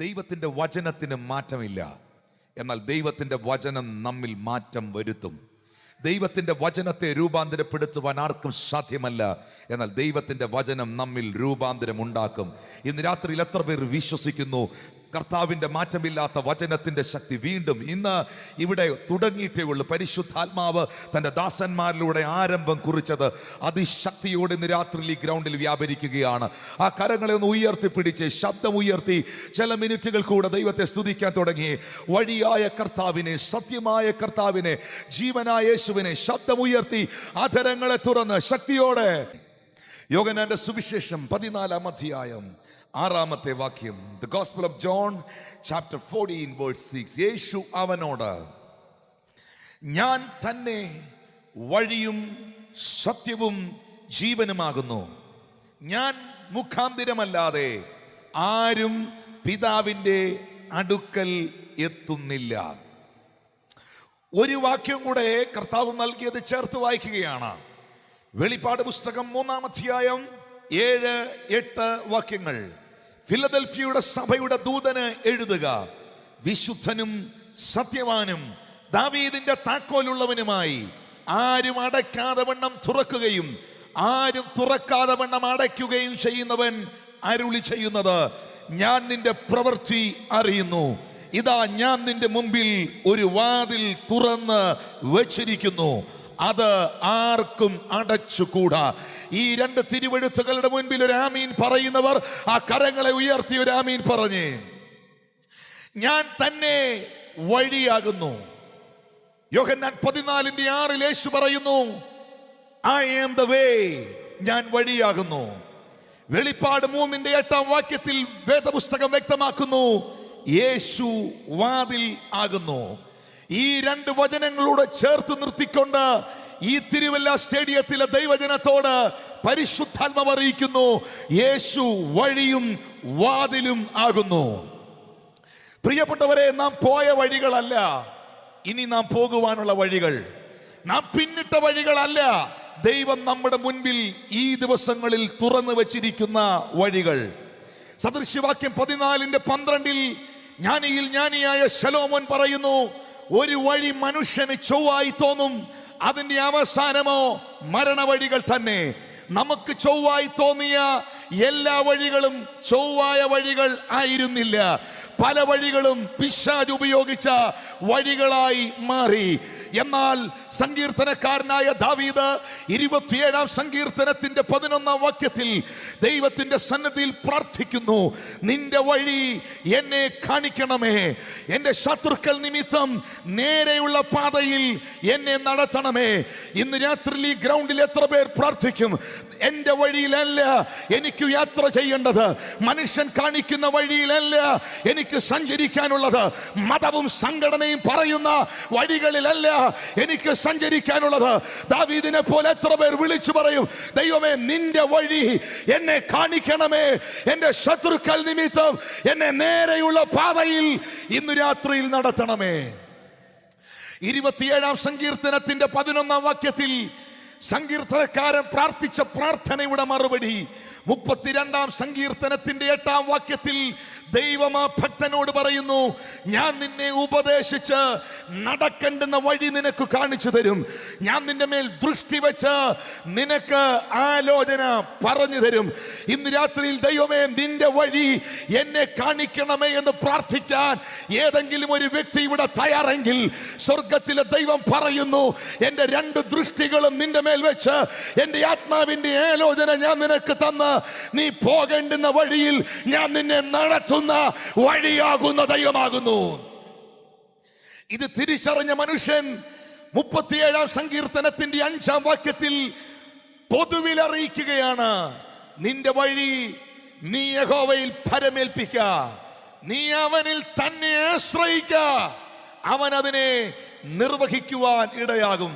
ദൈവത്തിൻ്റെ വചനത്തിന് മാറ്റമില്ല, എന്നാൽ ദൈവത്തിൻ്റെ വചനം നമ്മിൽ മാറ്റം വരുത്തും. ദൈവത്തിൻ്റെ വചനത്തെ രൂപാന്തരപ്പെടുത്തുവാൻ ആർക്കും സാധ്യമല്ല, എന്നാൽ ദൈവത്തിൻ്റെ വചനം നമ്മിൽ രൂപാന്തരം ഉണ്ടാക്കും. ഇന്ന് രാത്രിയിൽ എത്ര പേർ വിശ്വസിക്കുന്നു കർത്താവിൻ്റെ മാറ്റമില്ലാത്ത വചനത്തിൻ്റെ ശക്തി വീണ്ടും ഇന്ന് ഇവിടെ തുടങ്ങിയിട്ടേ ഉള്ളൂ? പരിശുദ്ധാത്മാവ് തൻ്റെ ദാസന്മാരിലൂടെ ആരംഭം കുറിച്ചത് അതിശക്തിയോടെ ഇന്ന് രാത്രിയിൽ ഈ ഗ്രൗണ്ടിൽ വ്യാപരിക്കുകയാണ്. ആ കരങ്ങളെ ഒന്ന് ഉയർത്തിപ്പിടിച്ച് ശബ്ദം ഉയർത്തി ചില മിനിറ്റുകൾ കൂടെ ദൈവത്തെ സ്തുതിക്കാൻ തുടങ്ങി. വഴിയായ കർത്താവിനെ, സത്യമായ കർത്താവിനെ, ജീവനായ യേശുവിനെ ശബ്ദമുയർത്തി അധരങ്ങളെ തുറന്ന് ശക്തിയോടെ യോഹന്നാന്റെ സുവിശേഷം 14-ാം അധ്യായം 6-ാമത്തെ വാക്യം. The Gospel of John chapter 14 verse 6. യേശു അവനോട്, ഞാൻ തന്നെ വഴിയും സത്യവും ജീവനുമാകുന്നു. ഞാൻ മുഖാന്തിരമല്ലാതെ ആരും പിതാവിൻ്റെ അടുക്കൽ എത്തുന്നില്ല. ഒരു വാക്യം കൂടെ കർത്താവ് നൽകിയത് ചേർത്ത് വായിക്കുകയാണ്. വെളിപ്പാട് പുസ്തകം 3-ാം അധ്യായം 7-8 വാക്യങ്ങൾ. ഫിലദൽഫിയയുടെ സഭയുടെ ദൂതന് എഴുതുക, വിശുദ്ധനും സത്യവാനും ദാവീദിന്റെ താക്കോലുള്ളവനുമായി, ആരും അടയ്ക്കാതെ വണ്ണം തുറക്കുകയും ആരും തുറക്കാതെ വണ്ണം അടയ്ക്കുകയും ചെയ്യുന്നവൻ അരുളി ചെയ്യുന്നത്, ഞാൻ നിന്റെ പ്രവൃത്തി അറിയുന്നു. ഇതാ ഞാൻ നിന്റെ മുമ്പിൽ ഒരു വാതിൽ തുറന്ന് വച്ചിരിക്കുന്നു, അത് ആർക്കും അടച്ചുകൂടാ. ഈ രണ്ട് തിരുവെഴുത്തുകളുടെ മുൻപിൽ ഒരു ആമീൻ പറയുന്നവർ ആ കരങ്ങളെ ഉയർത്തി ഒരു ആമീൻ പറഞ്ഞേ. ഞാൻ തന്നെ വഴിയാകുന്നു. യോഹന്നാൻ 14:6 യേശു പറയുന്നു, I am the way, ഞാൻ വഴിയാകുന്നു. വെളിപ്പാട് 3-ന്റെ 8-ാം വാക്യത്തിൽ വേദപുസ്തകം വ്യക്തമാക്കുന്നു, യേശു വാതിൽ ആകുന്നു. ഈ രണ്ട് വചനങ്ങളോട് ചേർത്ത് നിർത്തിക്കൊണ്ട് ഈ തിരുവല്ല സ്റ്റേഡിയത്തിലെ ദൈവജനത്തോട് പരിശുദ്ധാത്മാവ് അറിയിക്കുന്നു, യേശു വഴിയും വാതിലും ആകുന്നു. പ്രിയപ്പെട്ടവരെ, നാം പോയ വഴികളല്ല ഇനി നാം പോകുവാനുള്ള വഴികൾ, നാം പിന്നിട്ട വഴികളല്ല, ദൈവം നമ്മുടെ മുൻപിൽ ഈ ദിവസങ്ങളിൽ തുറന്നു വച്ചിരിക്കുന്ന വഴികൾ. സദൃശ്യവാക്യം 14:12 ജ്ഞാനിയിൽ ജ്ഞാനിയായ ശലോമോൻ പറയുന്നു, ഒരു വഴി മനുഷ്യന് ചൊവ്വായി തോന്നും, അതിന്റെ അവസാനമോ മരണവഴികൾ തന്നെ. നമുക്ക് ചൊവ്വായി തോന്നിയ എല്ലാ വഴികളും ചൊവ്വായ വഴികൾ ആയിരുന്നില്ല. പല വഴികളും പിശാച് ഉപയോഗിച്ച വഴികളായി മാറി. എന്നാൽ സങ്കീർത്തനക്കാരനായ ദാവീദ് 27-ാം സങ്കീർത്തനത്തിന്റെ 11-ാം വാക്യത്തിൽ ദൈവത്തിന്റെ സന്നിധിയിൽ പ്രാർത്ഥിക്കുന്നു, നിന്റെ വഴി എന്നെ കാണിക്കണമേ, എന്റെ ശത്രുക്കൾ നിമിത്തം നേരെയുള്ള പാതയിൽ എന്നെ നടത്തണമേ. ഇന്ന് രാത്രി ഈ ഗ്രൗണ്ടിൽ എത്ര പേർ പ്രാർത്ഥിക്കും, എന്റെ വഴിയിലല്ല എനിക്ക് യാത്ര ചെയ്യേണ്ടത്, മനുഷ്യൻ കാണിക്കുന്ന വഴിയിലല്ല എനിക്ക് സഞ്ചരിക്കാനുള്ളത്, മതവും സംഘടനയും പറയുന്ന വഴികളിലല്ല എനിക്ക് സഞ്ചരിക്കാനുള്ളത്. ദാവീദിനെ പോലെ എത്ര പേർ വിളിച്ചു പറയും, ദൈവമേ നിന്റെ വഴി എന്നെ കാണിക്കണമേ, എന്റെ ശത്രുക്കൾ നിമിത്തം എന്നെ നേരെയുള്ള പാതയിൽ ഇന്ന് രാത്രിയിൽ നടത്തണമേ. 27-ാം സങ്കീർത്തനത്തിന്റെ 11-ാം വാക്യത്തിൽ സങ്കീർത്തനക്കാരൻ പ്രാർത്ഥിച്ച പ്രാർത്ഥനയുടെ മറുപടി 32-ാം സങ്കീർത്തനത്തിന്റെ 8-ാം വാക്യത്തിൽ ദൈവം ആ ഭക്തനോട് പറയുന്നു, ഞാൻ നിന്നെ ഉപദേശിച്ച് നടക്കേണ്ടുന്ന വഴി നിനക്ക് കാണിച്ചു തരും, ഞാൻ നിന്റെ മേൽ ദൃഷ്ടി വെച്ച് നിനക്ക് ആലോചന പറഞ്ഞു തരും. ഇന്ന് രാത്രിയിൽ ദൈവമേ നിന്റെ വഴി എന്നെ കാണിക്കണമേ എന്ന് പ്രാർത്ഥിക്കാൻ ഏതെങ്കിലും ഒരു വ്യക്തി ഇവിടെ തയ്യാറെങ്കിൽ സ്വർഗത്തിലെ ദൈവം പറയുന്നു, എന്റെ രണ്ട് ദൃഷ്ടികളും നിന്റെ മേൽ വെച്ച് എന്റെ ആത്മാവിന്റെ ആലോചന ഞാൻ നിനക്ക് തന്ന് നീ പോകേണ്ടുന്ന വഴിയിൽ ഞാൻ നിന്നെ നടത്തുന്ന വഴിയാകുന്ന ദൈവമാകുന്നു. ഇത് തിരിച്ചറിഞ്ഞ മനുഷ്യൻ 37-ാം സങ്കീർത്തനത്തിന്റെ 5-ാം വാക്യത്തിൽ പൊതുവിൽ അറിയിക്കുകയാണ്, നിന്റെ വഴി നീ യഹോവയിൽ ഭരമേൽപ്പിക്ക, നീ അവനിൽ തന്നെ ആശ്രയിക്ക, അവൻ അതിനെ നിർവഹിക്കുവാൻ ഇടയാകും.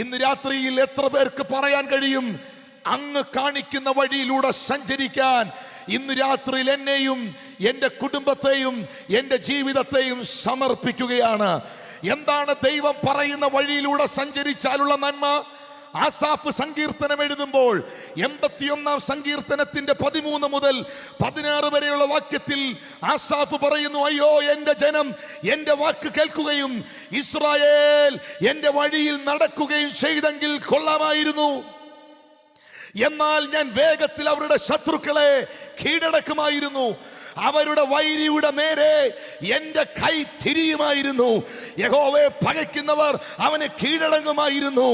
ഇന്ന് രാത്രിയിൽ എത്ര പേർക്ക് പറയാൻ കഴിയും, അങ്ങ് കാണിക്കുന്ന വഴിയിലൂടെ സഞ്ചരിക്കാൻ ഇന്ന് രാത്രിയിൽ എന്നെയും എൻ്റെ കുടുംബത്തെയും എൻ്റെ ജീവിതത്തെയും സമർപ്പിക്കുകയാണ്? എന്താണ് ദൈവം പറയുന്ന വഴിയിലൂടെ സഞ്ചരിച്ചാലുള്ള നന്മ? ആസാഫ് സങ്കീർത്തനം എഴുതുമ്പോൾ 81 സങ്കീർത്തനത്തിന്റെ 13 മുതൽ 16 വരെയുള്ള വാക്യത്തിൽ ആസാഫ് പറയുന്നു, അയ്യോ എന്റെ ജനം എന്റെ വാക്ക് കേൾക്കുകയും ഇസ്രായേൽ എന്റെ വഴിയിൽ നടക്കുകയും ചെയ്തെങ്കിൽ കൊള്ളാമായിരുന്നു. എന്നാൽ ഞാൻ വേഗത്തിൽ അവരുടെ ശത്രുക്കളെ കീഴടക്കുമായിരുന്നു. അവരുടെ വൈരിയുടെ നേരെ എന്റെ കൈ തിരിയുമായിരുന്നു. യഹോവയെ പകയ്ക്കുന്നവർ അവന് കീഴടങ്ങുമായിരുന്നു.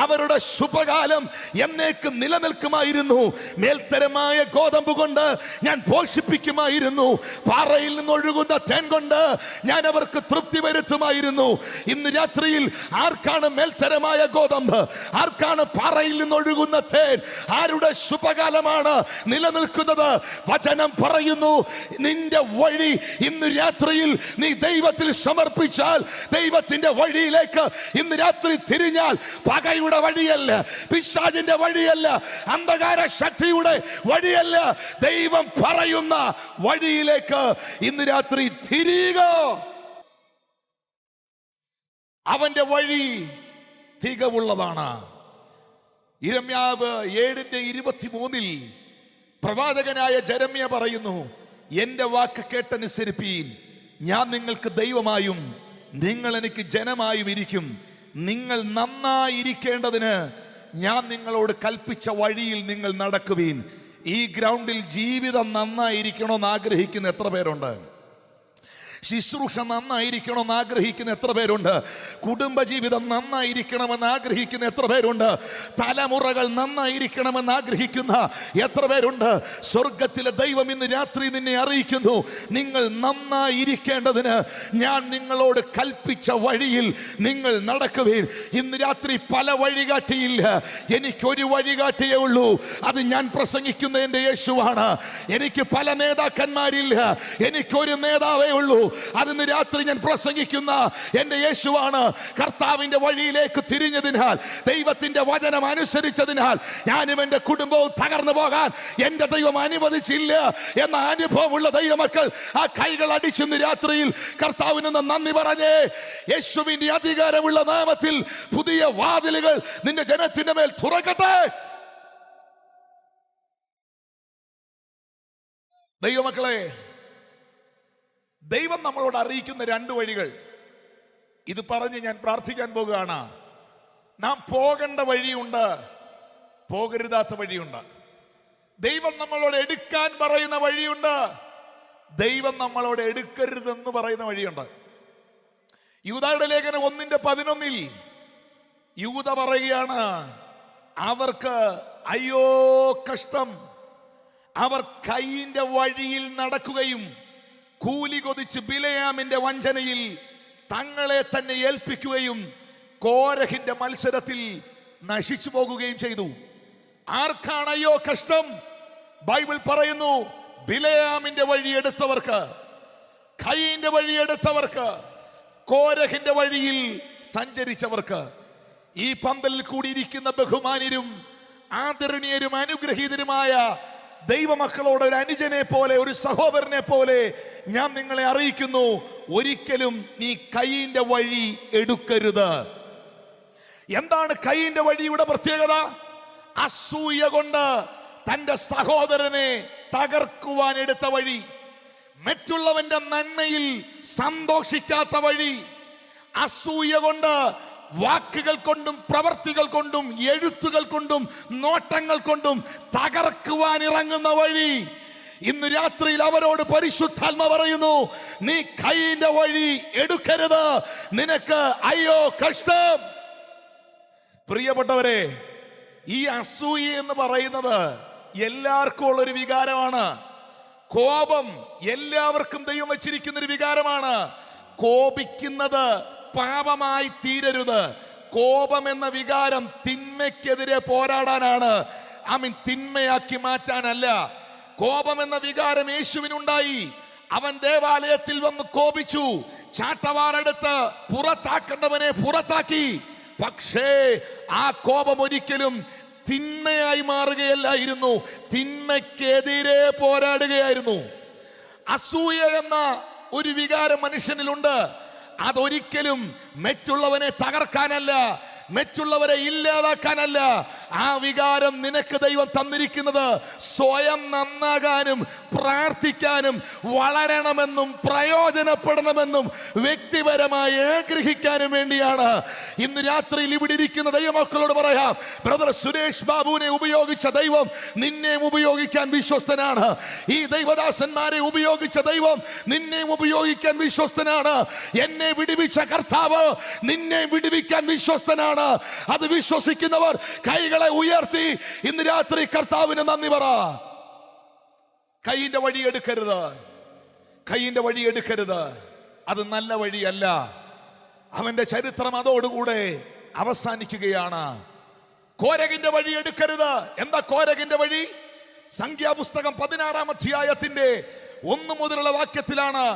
അവരുടെ ശുഭകാലം എന്നേക്കും നിലനിൽക്കുമായിരുന്നു. മേൽത്തരമായ ഗോതമ്പ് കൊണ്ട് ഞാൻ പോഷിപ്പിക്കുമായിരുന്നു. പാറയിൽ നിന്നൊഴുകുന്ന തേൻ കൊണ്ട് ഞാൻ അവർക്ക് തൃപ്തി വരുത്തുമായിരുന്നു. ഇന്ന് രാത്രിയിൽ ആർക്കാണ് മേൽത്തരമായ ഗോതമ്പ്? ആർക്കാണ് പാറയിൽ നിന്നൊഴുകുന്ന തേൻ? ആരുടെ ശുഭകാലമാണ് നിലനിൽക്കുന്നത്? വചനം പറയുന്നു, നിന്റെ വഴി ഇന്ന് രാത്രിയിൽ നീ ദൈവത്തിൽ സമർപ്പിച്ചാൽ, ദൈവത്തിന്റെ വഴിയിലേക്ക് ഇന്ന് രാത്രി തിരിഞ്ഞാൽ, പകയുടെ വഴിയല്ല, പിശാചിന്റെ വഴിയല്ല, അന്ധകാര ശക്തിയുടെ വഴിയല്ല, ദൈവം പറയുന്ന വഴിയിലേക്ക് ഇന്ന് രാത്രി തിരിയുക. അവന്റെ വഴി തികവുള്ളതാണ്. യിരെമ്യാവ് 7:23 പ്രവാചകനായ ജെരമ്യ പറയുന്നു, എന്റെ വാക്ക് കേട്ടനുസരിപ്പീൻ, ഞാൻ നിങ്ങൾക്ക് ദൈവമായും നിങ്ങൾ എനിക്ക് ജനമായും ഇരിക്കും. നിങ്ങൾ നന്നായിരിക്കേണ്ടതിന് ഞാൻ നിങ്ങളോട് കൽപ്പിച്ച വഴിയിൽ നിങ്ങൾ നടക്കുവീൻ. ഈ ഗ്രൗണ്ടിൽ ജീവിതം നന്നായിരിക്കണമെന്ന് ആഗ്രഹിക്കുന്ന എത്ര പേരുണ്ട്? ശുശ്രൂഷ നന്നായിരിക്കണമെന്ന് ആഗ്രഹിക്കുന്ന എത്ര പേരുണ്ട്? കുടുംബജീവിതം നന്നായിരിക്കണമെന്ന് ആഗ്രഹിക്കുന്ന എത്ര പേരുണ്ട്? തലമുറകൾ നന്നായിരിക്കണമെന്ന് ആഗ്രഹിക്കുന്ന എത്ര പേരുണ്ട്? സ്വർഗത്തിലെ ദൈവം ഇന്ന് രാത്രി നിന്നെ അറിയിക്കുന്നു, നിങ്ങൾ നന്നായിരിക്കേണ്ടതിന് ഞാൻ നിങ്ങളോട് കൽപ്പിച്ച വഴിയിൽ നിങ്ങൾ നടക്കുവീൻ. ഇന്ന് രാത്രി പല വഴികാട്ടിയില്ല, എനിക്കൊരു വഴികാട്ടിയേ ഉള്ളൂ. അത് ഞാൻ പ്രസംഗിക്കുന്ന എൻ്റെ യേശുവാണ്. എനിക്ക് പല നേതാക്കന്മാരില്ല, എനിക്കൊരു നേതാവേ ഉള്ളൂ. അതിന്ന് രാത്രി ഞാൻ പ്രസംഗിക്കുന്ന എൻ്റെ യേശുവാണ്. കർത്താവിന്റെ വഴിയിലേക്ക് തിരിഞ്ഞതിനാൽ, ദൈവത്തിന്റെ വചനം അനുസരിച്ചതിനാൽ ഞാനും എൻ്റെ കുടുംബവും തകർന്നു പോകാൻ എൻ്റെ ദൈവം അനുവദിച്ചില്ല എന്ന അനുഭവമുള്ള ദൈവമക്കൾ ആ കൈകൾ അടിച്ചിന്ന് രാത്രിയിൽ കർത്താവിന് നന്ദി പറഞ്ഞേ. യേശുവിന്റെ അധികാരമുള്ള നാമത്തിൽ പുതിയ വാതിലുകൾ നിന്റെ ജനത്തിന്റെ മേൽ തുറക്കട്ടെ. ദൈവമക്കളെ, ദൈവം നമ്മളോട് അറിയിക്കുന്ന 2 വഴികൾ ഇത് പറഞ്ഞ് ഞാൻ പ്രാർത്ഥിക്കാൻ പോകുകയാണ്. നാം പോകേണ്ട വഴിയുണ്ട്, പോകരുതാത്ത വഴിയുണ്ട്. ദൈവം നമ്മളോട് എടുക്കാൻ പറയുന്ന വഴിയുണ്ട്, ദൈവം നമ്മളോട് എടുക്കരുതെന്ന് പറയുന്ന വഴിയുണ്ട്. യൂദായുടെ ലേഖനം 1:11 യൂദ പറയുകയാണ്, അവർക്ക് അയ്യോ കഷ്ടം, അവർ കൈയിന്റെ വഴിയിൽ നടക്കുകയും കൂലി കൊതിച്ച് ബിലയാമിന്റെ വഞ്ചനയിൽ തങ്ങളെ തന്നെ ഏൽപ്പിക്കുകയും കോരഹിന്റെ മത്സരത്തിൽ നശിച്ചു പോകുകയും ചെയ്തു. ആർക്കാണ് അയ്യോ കഷ്ടം? ബൈബിൾ പറയുന്നു, ബിലയാമിന്റെ വഴിയെടുത്തവർക്ക്, കൈയിന്റെ വഴിയെടുത്തവർക്ക്, കോരഹിന്റെ വഴിയിൽ സഞ്ചരിച്ചവർക്ക്. ഈ പന്തലിൽ കൂടിയിരിക്കുന്ന ബഹുമാന്യരും ആദരണീയരും അനുഗ്രഹീതരുമായ ദൈവമക്കളോട് ഒരു അനുജനെ പോലെ, ഒരു സഹോദരനെ പോലെ ഞാൻ നിങ്ങളെ അറിയിക്കുന്നു, ഒരിക്കലും നീ കൈയിന്റെ വഴി എടുക്കരുത്. എന്താണ് കൈയിന്റെ വഴിയുടെ പ്രത്യേകത? അസൂയ കൊണ്ട് തന്റെ സഹോദരനെ തകർക്കുവാൻ എടുത്ത വഴി, മറ്റുള്ളവന്റെ നന്മയിൽ സന്തോഷിക്കാത്ത വഴി, അസൂയ കൊണ്ട് വാക്കുകൾ കൊണ്ടും പ്രവർത്തികൾ കൊണ്ടും എഴുത്തുകൾ കൊണ്ടും നോട്ടങ്ങൾ കൊണ്ടും തകർക്കുവാൻ ഇറങ്ങുന്ന വഴി. ഇന്ന് രാത്രിയിൽ അവരോട് പരിശുദ്ധാത്മ പറയുന്നു, നീ കൈയിന്റെ വഴി എടുക്കരുത്, നിനക്ക് അയ്യോ കഷ്ടം. പ്രിയപ്പെട്ടവരെ, ഈ അസൂയ എന്ന് പറയുന്നത് എല്ലാവർക്കും ഉള്ളൊരു വികാരമാണ്. കോപം എല്ലാവർക്കും ദൈവം വച്ചിരിക്കുന്ന ഒരു വികാരമാണ്. കോപിക്കുന്നത് പാപമായി തീരരുത്. കോപം എന്ന വികാരം തിന്മയ്ക്കെതിരെ പോരാടാനാണ്, തിന്മയാക്കി മാറ്റാനല്ല. കോപം എന്ന വികാരം യേശുവിനുണ്ടായി. അവൻ ദേവാലയത്തിൽ വന്ന് കോപിച്ചു, ചാട്ടവാറെടുത്ത് പുറത്താക്കേണ്ടവനെ പുറത്താക്കി. പക്ഷേ ആ കോപം ഒരിക്കലും തിന്മയായി മാറുകയല്ലായിരുന്നു, തിന്മയ്ക്കെതിരെ പോരാടുകയായിരുന്നു. അസൂയ എന്ന ഒരു വികാരം മനുഷ്യനിലുണ്ട്. അതൊരിക്കലും മറ്റുള്ളവനെ തകർക്കാനല്ല, മറ്റുള്ളവരെ ഇല്ലാതാക്കാനല്ല. ആ വികാരം നിനക്ക് ദൈവം തന്നിരിക്കുന്നത് സ്വയം നന്നാകാനും പ്രാർത്ഥിക്കാനും വളരണമെന്നും പ്രയോജനപ്പെടണമെന്നും വ്യക്തിപരമായി ആഗ്രഹിക്കാനും വേണ്ടിയാണ്. ഇന്ന് രാത്രിയിൽ ഇവിടെ ഇരിക്കുന്ന ദൈവമക്കളോട് പറയാം, ബ്രദർ സുരേഷ് ബാബുവിനെ ഉപയോഗിച്ച ദൈവം നിന്നെ ഉപയോഗിക്കാൻ വിശ്വസ്തനാണ്. ഈ ദൈവദാസന്മാരെ ഉപയോഗിച്ച ദൈവം നിന്നെ ഉപയോഗിക്കാൻ വിശ്വസ്തനാണ്. എന്നെ വിടുവിച്ച കർത്താവ് നിന്നെ വിടുവിക്കാൻ വിശ്വസ്തനാണ്. അത് വിശ്വസിക്കുന്നവർ കൈകളെ ഉയർത്തി ഇന്ന് രാത്രി കർത്താവിന് നന്ദി പറ. കൈയിന്റെ വഴി എടുക്കരുത്, കൈയിന്റെ വഴി എടുക്കരുത്. അത് നല്ല വഴിയല്ല. അവന്റെ ചരിത്രം അതോടുകൂടെ അവസാനിക്കുകയാണ്. കോരകിന്റെ വഴി എടുക്കരുത്. എന്താ കോരകിന്റെ വഴി? സംഖ്യാപുസ്തകം 16-ാം അധ്യായത്തിന്റെ 1 മുതലുള്ള വാക്യത്തിലാണ്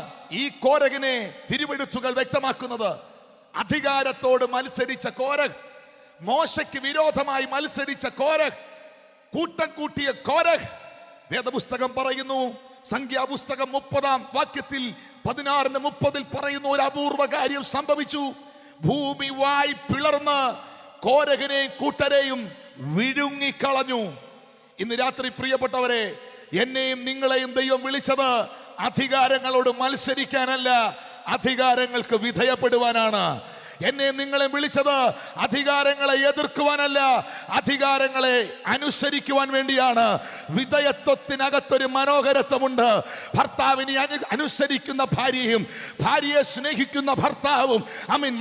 ഈ കോരകിനെ തിരുവെഴുത്തുകൾ വ്യക്തമാക്കുന്നത്. അധികാരത്തോട് മത്സരിച്ച കോരഹ്, മോശയ്ക്ക് വിരോധമായി മത്സരിച്ച കോരഹ്, കൂട്ടം കൂട്ടിയ കോരഹ്. വേദപുസ്തകം പറയുന്നു, സംഖ്യാപുസ്തകം 30-ാം വാക്യത്തിൽ 16:30 പറയുന്നു, ഒരു അപൂർവ കാര്യം സംഭവിച്ചു. ഭൂമി വായി പിളർന്ന് കോരഹിനെയും കൂട്ടരെയും വിഴുങ്ങിക്കളഞ്ഞു. ഇന്ന് രാത്രി പ്രിയപ്പെട്ടവരെ, എന്നെയും നിങ്ങളെയും ദൈവം വിളിച്ചത് അധികാരങ്ങളോട് മത്സരിക്കാനല്ല, അധികാരങ്ങൾക്ക് വിധേയപ്പെടുവാനാണ്. എന്നെ നിങ്ങളെ വിളിച്ചത് അധികാരങ്ങളെ എതിർക്കുവാനല്ല, അധികാരങ്ങളെ അനുസരിക്കുവാൻ വേണ്ടിയാണ്. വിധേയത്വത്തിനകത്തൊരു മനോഹരത്വമുണ്ട്. ഭർത്താവിനെ അനുസരിക്കുന്ന ഭാര്യയും ഭാര്യയെ സ്നേഹിക്കുന്ന ഭർത്താവും,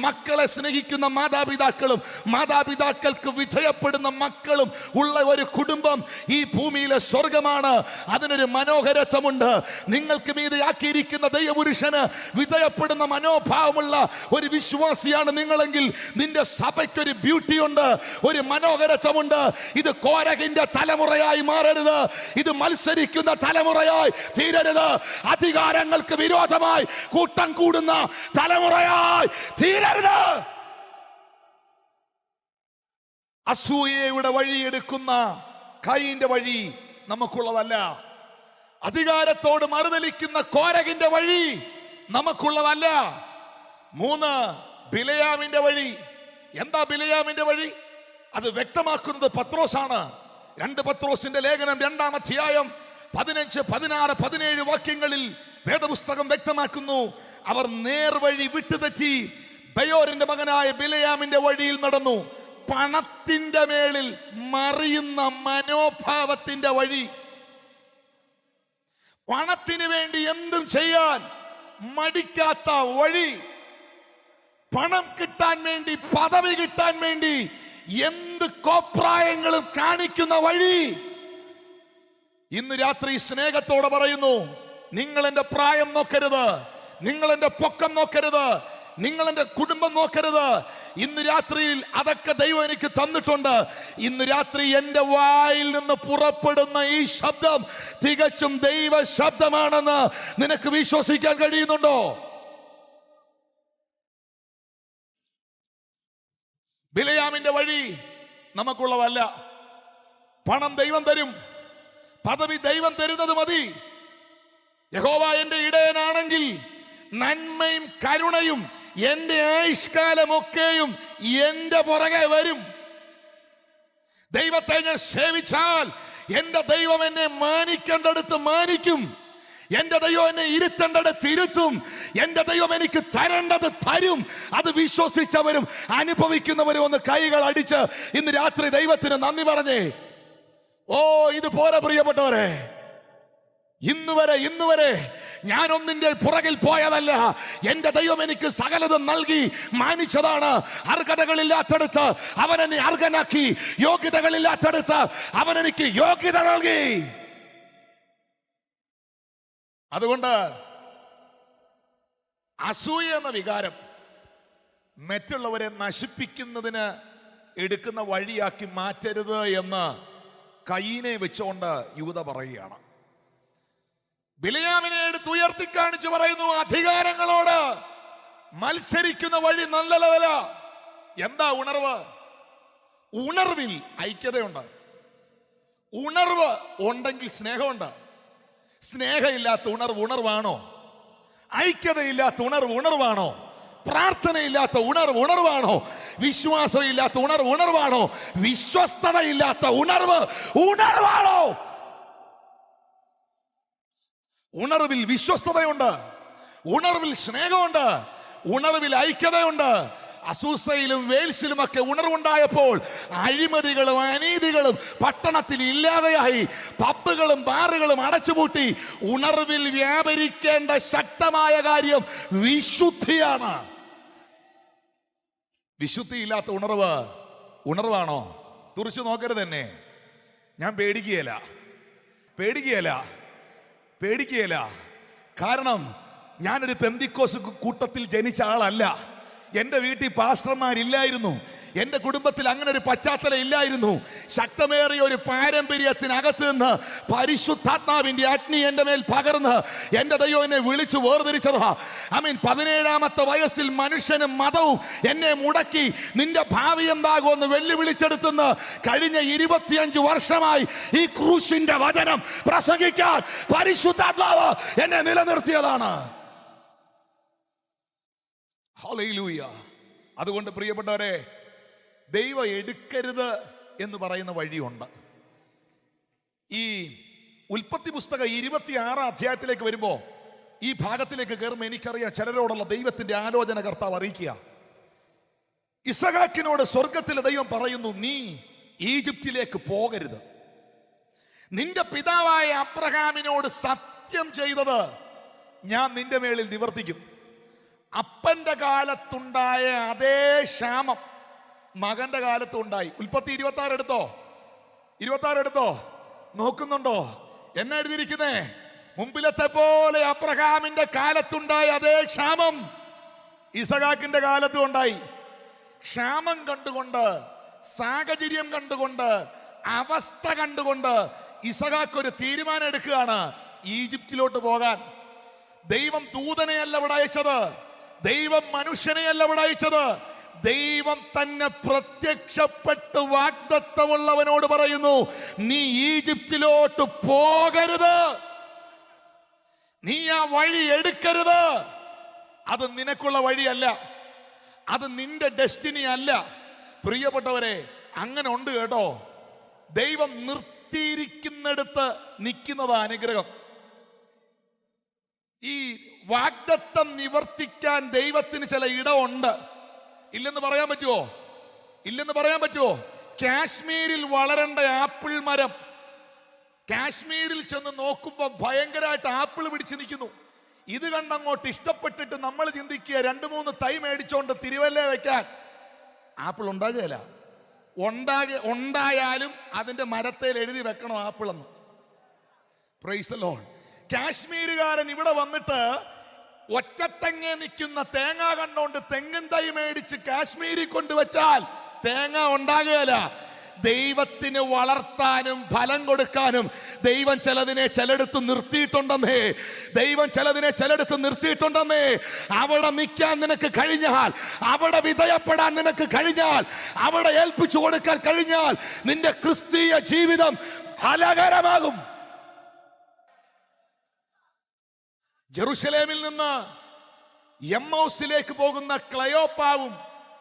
മക്കളെ സ്നേഹിക്കുന്ന മാതാപിതാക്കളും മാതാപിതാക്കൾക്ക് വിധേയപ്പെടുന്ന മക്കളും ഉള്ള ഒരു കുടുംബം ഈ ഭൂമിയിലെ സ്വർഗമാണ്. അതിനൊരു മനോഹരത്വമുണ്ട്. നിങ്ങൾക്ക് മീതെയാക്കിയിരിക്കുന്ന ദൈവപുരുഷന് വിധേയപ്പെടുന്ന മനോഭാവമുള്ള ഒരു വിശ്വാസിയാണ് നിങ്ങളെങ്കിൽ നിന്റെ സഭയ്ക്കൊരു ബ്യൂട്ടി ഉണ്ട്, ഒരു മനോഹരത്വമുണ്ട്. ഇത് കോരഹിന്റെ തലമുറയായി മാറരുത്, ഇത് മത്സരിക്കുന്ന തലമുറയായി തീരരുത്, അധികാരങ്ങൾക്ക് വിരോധമായി കൂട്ടം കൂടുന്ന തലമുറയായി തീരരുത്. അസൂയയുടെ വഴിയെടുക്കുന്ന കൈയിന്റെ വഴി നമുക്കുള്ളതല്ല. അധികാരത്തോട് മറുതലിക്കുന്ന കോരഹിന്റെ വഴി നമുക്കുള്ളതല്ല. 3, ബിലയാമിന്റെ വഴി. എന്താ ബിലയാമിന്റെ വഴി? അത് വ്യക്തമാക്കുന്നത് പത്രോസാണ്. 2 പത്രോസിന്റെ ലേഖനം 2-ാം അധ്യായം 15, 16, 17 വാക്യങ്ങളിൽ വേദപുസ്തകം വ്യക്തമാക്കുന്നു. അവർ നേർവഴി വിട്ടുതെറ്റി ബയോരിന്റെ മകനായ ബിലയാമിന്റെ വഴിയിൽ നടന്നു. പണത്തിന്റെ മേളിൽ മറിയുന്ന മനോഭാവത്തിന്റെ വഴി. പണത്തിന് വേണ്ടി എന്തും ചെയ്യാൻ മടിക്കാത്ത വഴി. പണം കിട്ടാൻ വേണ്ടി, പദവി കിട്ടാൻ വേണ്ടി എന്ത് കോപ്രായങ്ങളും കാണിക്കുന്ന വഴി. ഇന്ന് രാത്രി സ്നേഹത്തോടെ പറയുന്നു, നിങ്ങൾ എന്റെ പ്രായം നോക്കരുത്, നിങ്ങൾ എന്റെ പൊക്കം നോക്കരുത്, നിങ്ങൾ എന്റെ കുടുംബം നോക്കരുത്. ഇന്ന് രാത്രിയിൽ അതൊക്കെ ദൈവം എനിക്ക് തന്നിട്ടുണ്ട്. ഇന്ന് രാത്രി എന്റെ വായിൽ നിന്ന് പുറപ്പെടുന്ന ഈ ശബ്ദം തികച്ചും ദൈവ ശബ്ദമാണെന്ന് നിനക്ക് വിശ്വസിക്കാൻ കഴിയുന്നുണ്ടോ? ബിലയാമിന്റെ വഴി നമുക്കുള്ളതല്ല. പണം ദൈവം തരും, പദവി ദൈവം തരുന്നത് മതി. യഹോവ എന്റെ ഇടയനാണെങ്കിൽ നന്മയും കരുണയും എന്റെ ആയുഷ്കാലമൊക്കെയും എന്റെ പുറകെ വരും. ദൈവത്തെ ഞാൻ സേവിച്ചാൽ എന്റെ ദൈവം എന്നെ മാനിക്കേണ്ടടുത്ത് മാനിക്കും, എന്റെ ദൈവം എന്നെ ഇരുത്തേണ്ടടുത്ത് ഇരുത്തും, എന്റെ ദൈവം എനിക്ക് തരേണ്ടത് തരും. അത് വിശ്വസിച്ചവരും അനുഭവിക്കുന്നവരും ഒന്ന് കൈകൾ അടിച്ച് ഇന്ന് രാത്രി ദൈവത്തിന് നന്ദി പറഞ്ഞേ. ഓ, ഇത് പോരാ പ്രിയപ്പെട്ടവരെ. ഇന്ന് വരെ ഞാനൊന്നിന്റെ പുറകിൽ പോയതല്ല. എന്റെ ദൈവം എനിക്ക് സകലതും നൽകി മാനിച്ചതാണ്. അർഹതകളില്ലാത്തടുത്ത് അവൻ എന്നെ അർഹനാക്കി, യോഗ്യതകളില്ലാത്തടുത്ത് അവൻ എനിക്ക് യോഗ്യത നൽകി. അതുകൊണ്ട് അസൂയ എന്ന വികാരം മറ്റുള്ളവരെ നശിപ്പിക്കുന്നതിന് എടുക്കുന്ന വഴിയാക്കി മാറ്റരുത് എന്ന് കയ്യിനെ വെച്ചുകൊണ്ട് യൂദ പറയുകയാണ്. ബിലയാമിനെ എടുത്ത് ഉയർത്തി കാണിച്ച് പറയുന്നു, അധികാരങ്ങളോട് മത്സരിക്കുന്ന വഴി നല്ലതല്ല. എന്താ ഉണർവ്? ഉണർവിൽ ഐക്യതയുണ്ട്. ഉണർവ് ഉണ്ടെങ്കിൽ സ്നേഹമുണ്ട്. സ്നേഹമില്ലാത്ത ഉണർവ് ഉണർവാണോ? ഐക്യതയില്ലാത്ത ഉണർവ് ഉണർവാണോ? പ്രാർത്ഥനയില്ലാത്ത ഉണർവാണോ? വിശ്വാസമില്ലാത്ത ഉണർവാണോ? വിശ്വസ്തതയില്ലാത്ത ഉണർവാണോ? ഉണർവിൽ വിശ്വസ്തതയുണ്ട്, ഉണർവിൽ സ്നേഹമുണ്ട്, ഉണർവിൽ ഐക്യതയുണ്ട്. അസൂസയിലും വേൽസിലും ഒക്കെ ഉണർവുണ്ടായപ്പോൾ അഴിമതികളും അനീതികളും പട്ടണത്തിൽ ഇല്ലാതെയായി. പബ്ബുകളും ബാറുകളും അടച്ചുപൂട്ടി. ഉണർവിൽ വ്യാപരിക്കേണ്ട ശക്തമായ കാര്യം വിശുദ്ധിയാണ്. വിശുദ്ധിയില്ലാത്ത ഉണർവാണോ? തുറച്ചു നോക്കരുത് തന്നെ. ഞാൻ പേടിക്കുകയല്ല. കാരണം ഞാനൊരു പെന്തിക്കോസ് കൂട്ടത്തിൽ ജനിച്ച ആളല്ല. എൻ്റെ വീട്ടിൽ പാസ്റ്റർമാരില്ലായിരുന്നു. എൻ്റെ കുടുംബത്തിൽ അങ്ങനെ ഒരു പശ്ചാത്തലം ഇല്ലായിരുന്നു. ശക്തമേറിയ ഒരു പാരമ്പര്യത്തിനകത്ത് നിന്ന് പരിശുദ്ധാത്മാവിന്റെ അഗ്നി എൻ്റെ മേൽ പകർന്ന് എൻ്റെ ദൈവം എന്നെ വിളിച്ചു വേർതിരിച്ചതാ. 17-ാമത്തെ വയസ്സിൽ മനുഷ്യനും മതവും എന്നെ മുടക്കി നിന്റെ ഭാവി എന്താകുമെന്ന് വെല്ലുവിളിച്ചെടുത്തുനിന്ന് കഴിഞ്ഞ 25 വർഷമായി ഈ ക്രൂശിന്റെ വചനം പ്രസംഗിക്കാൻ പരിശുദ്ധാത്മാവ് എന്നെ നിലനിർത്തിയതാണ്. ഹല്ലേലൂയ. അതുകൊണ്ട് പ്രിയപ്പെട്ടവരെ, ദൈവം എടുക്കരുത് എന്ന് പറയുന്ന വഴിയുണ്ട്. ഈ ഉൽപ്പത്തി പുസ്തകം 26 അധ്യായത്തിലേക്ക് വരുമ്പോ ഈ ഭാഗത്തിലേക്ക് കയറുമ്പോൾ എനിക്കറിയാം ചിലരോടുള്ള ദൈവത്തിന്റെ ആലോചന കർത്താവ് അറിയിക്കുക. ഇസഹാക്കിനോട് സ്വർഗത്തിലെ ദൈവം പറയുന്നു, നീ ഈജിപ്തിലേക്ക് പോകരുത്. നിന്റെ പിതാവായ അബ്രഹാമിനോട് സത്യം ചെയ്തത് ഞാൻ നിന്റെ മേളിൽ നിവർത്തിക്കും. അപ്പന്റെ കാലത്തുണ്ടായ അതേ ക്ഷാമം മകന്റെ കാലത്തും ഉണ്ടായി. ഉൽപ്പത്തി 26 എടുത്തോ നോക്കുന്നുണ്ടോ? എന്നെ എഴുതിയിരിക്കുന്നേ, മുമ്പിലത്തെ പോലെ അബ്രഹാമിന്റെ കാലത്തുണ്ടായ അതേ ക്ഷാമം ഇസഹാക്കിന്റെ കാലത്തും ഉണ്ടായി. ക്ഷാമം കണ്ടുകൊണ്ട്, സാഹചര്യം കണ്ടുകൊണ്ട്, അവസ്ഥ കണ്ടുകൊണ്ട് ഇസഹാക്ക് ഒരു തീരുമാനം എടുക്കുകയാണ് ഈജിപ്തിലോട്ട് പോകാൻ. ദൈവം ദൂതനെയല്ല ഇവിടെ അയച്ചത്, ദൈവം മനുഷ്യനെയല്ല ഇവിടെ അയച്ചത്. ദൈവം തന്നെ പ്രത്യക്ഷപ്പെട്ട് വാഗ്ദത്തമുള്ളവനോട് പറയുന്നു, നീ ഈജിപ്തിലോട്ട് പോകരുത്, നീ ആ വഴി എടുക്കരുത്. അത് നിനക്കുള്ള വഴിയല്ല, അത് നിന്റെ ഡെസ്റ്റിനി അല്ല. പ്രിയപ്പെട്ടവരെ, അങ്ങനെ ഉണ്ട് കേട്ടോ. ദൈവം നിർത്തിയിരിക്കുന്നിടത്ത് നിൽക്കുന്നതാ അനുഗ്രഹം. ഈ വാഗ്ദത്തം നിവർത്തിക്കാൻ ദൈവത്തിന് ചില ഇടമുണ്ട്. ഇല്ലെന്ന് പറയാൻ പറ്റുമോ? കാശ്മീരിൽ വളരേണ്ട ആപ്പിൾ മരം കാശ്മീരിൽ ചെന്ന് നോക്കുമ്പോൾ ഭയങ്കരമായിട്ട് ആപ്പിൾ പിടിച്ച് നിൽക്കുന്നു. ഇത് കണ്ടങ്ങോട്ട് ഇഷ്ടപ്പെട്ടിട്ട് നമ്മൾ ചിന്തിക്കുക 2-3 തൈ മേടിച്ചോണ്ട് തിരുവല്ല വെക്കാൻ. ആപ്പിൾ ഉണ്ടാകുകയില്ല. ഉണ്ടായാലും അതിന്റെ മരത്തേൽ എഴുതി വെക്കണം ആപ്പിൾ എന്ന്. Praise the Lord. കാശ്മീരുകാരൻ ഇവിടെ വന്നിട്ട് ഒറ്റത്തെങ്ങേ നിൽക്കുന്ന തേങ്ങ കണ്ടോണ്ട് തെങ്ങിൻ തൈ മേടിച്ച് കാശ്മീരിൽ കൊണ്ടുവച്ചാൽ തേങ്ങ ഉണ്ടാകുകയില്ല. ദൈവത്തിന് വളർത്താനും ഫലം കൊടുക്കാനും ദൈവം ചിലടുത്ത് നിർത്തിയിട്ടുണ്ടെന്നേ. അവിടെ നിൽക്കാൻ നിനക്ക് കഴിഞ്ഞാൽ, അവിടെ വിധേയപ്പെടാൻ നിനക്ക് കഴിഞ്ഞാൽ, അവിടെ ഏൽപ്പിച്ചു കൊടുക്കാൻ കഴിഞ്ഞാൽ നിന്റെ ക്രിസ്തീയ ജീവിതം ഫലകരമാകും. ജെറുസലേമിൽ നിന്ന് എമ്മൗസിലേക്ക് പോകുന്ന ക്ലയോപ്പാവും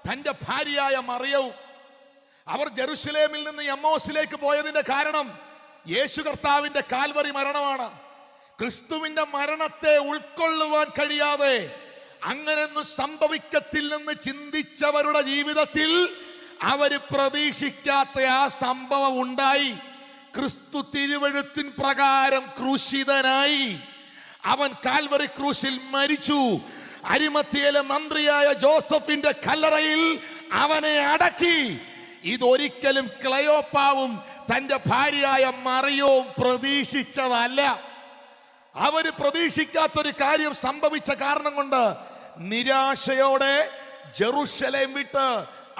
തന്റെ ഭാര്യയായ മറിയവും, അവർ ജെറുസലേമിൽ നിന്ന് എമ്മൗസിലേക്ക് പോയതിന്റെ കാരണം യേശു കർത്താവിന്റെ കാൽവറി മരണമാണ്. ക്രിസ്തുവിന്റെ മരണത്തെ ഉൾക്കൊള്ളുവാൻ കഴിയാതെ അങ്ങനെയൊന്നും സംഭവിക്കത്തില്ലെന്ന് ചിന്തിച്ചവരുടെ ജീവിതത്തിൽ അവര് പ്രതീക്ഷിക്കാത്ത ആ സംഭവം ഉണ്ടായി. ക്രിസ്തു തിരുവെഴുത്തിൻ പ്രകാരം ക്രൂശിതനായി. അവൻ കാൽവറി ക്രൂശിൽ മരിച്ചു. അരിമത്തിയിലെ മന്ത്രിയായ ജോസഫിന്റെ കല്ലറയിൽ അവനെ അടക്കി. ഇതൊരിക്കലും ക്ലയോപ്പാവും തന്റെ ഭാര്യയായ മറിയവും പ്രതീക്ഷിച്ചതല്ല. അവര് പ്രതീക്ഷിക്കാത്തൊരു കാര്യം സംഭവിച്ച കാരണം കൊണ്ട് നിരാശയോടെ ജെറുസലേം വിട്ട്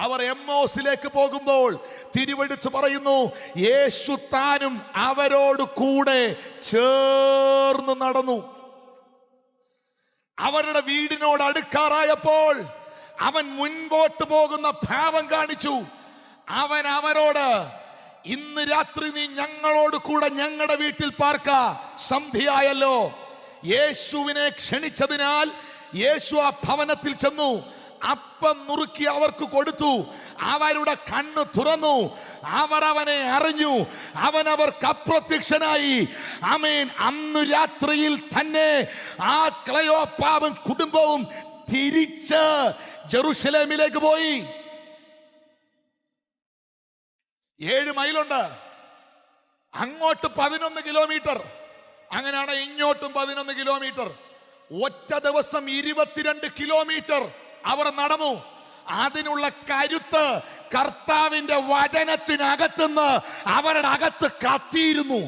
അവർ എമ്മോസിലേക്ക് പോകുമ്പോൾ തിരുവെടുത്ത് പറയുന്നു, യേശു താനും അവരോട് കൂടെ ചേർന്ന് നടന്നു. അവരുടെ വീടിനോട് അടുക്കാറായപ്പോൾ അവൻ മുൻപോട്ട് പോകുന്ന ഭാവം കാണിച്ചു. അവൻ അവരോട്, ഇന്ന് രാത്രി നീ ഞങ്ങളോട് കൂടെ ഞങ്ങളുടെ വീട്ടിൽ പാർക്ക, സന്ധ്യയായല്ലോ. യേശുവിനെ ക്ഷണിച്ചതിനാൽ യേശു ആ ഭവനത്തിൽ ചെന്നു, അപ്പം നുറുക്കി അവർക്ക് കൊടുത്തു. അവരുടെ കണ്ണ് തുറന്നു, അവർ അവനെ അറിഞ്ഞു, അവൻ അവർക്ക് അപ്രത്യക്ഷനായി. ആമേൻ. അന്നു രാത്രിയിൽ തന്നെ ആ ക്ലയോപ്പാവും കുടുംബവും തിരിച്ച് ജെറുസലേമിലേക്ക് പോയി. 7 മൈലുണ്ട്, അങ്ങോട്ട് 11 കിലോമീറ്റർ, അങ്ങനെയാണ് ഇങ്ങോട്ടും 11 കിലോമീറ്റർ. ഒറ്റ ദിവസം 22 കിലോമീറ്റർ അവർ നടന്നു. അതിനുള്ള കരുത്ത് കർത്താവിന്റെ വചനത്തിനകത്തുനിന്ന് അവരുടെ അകത്ത് കത്തിയിരുന്നു.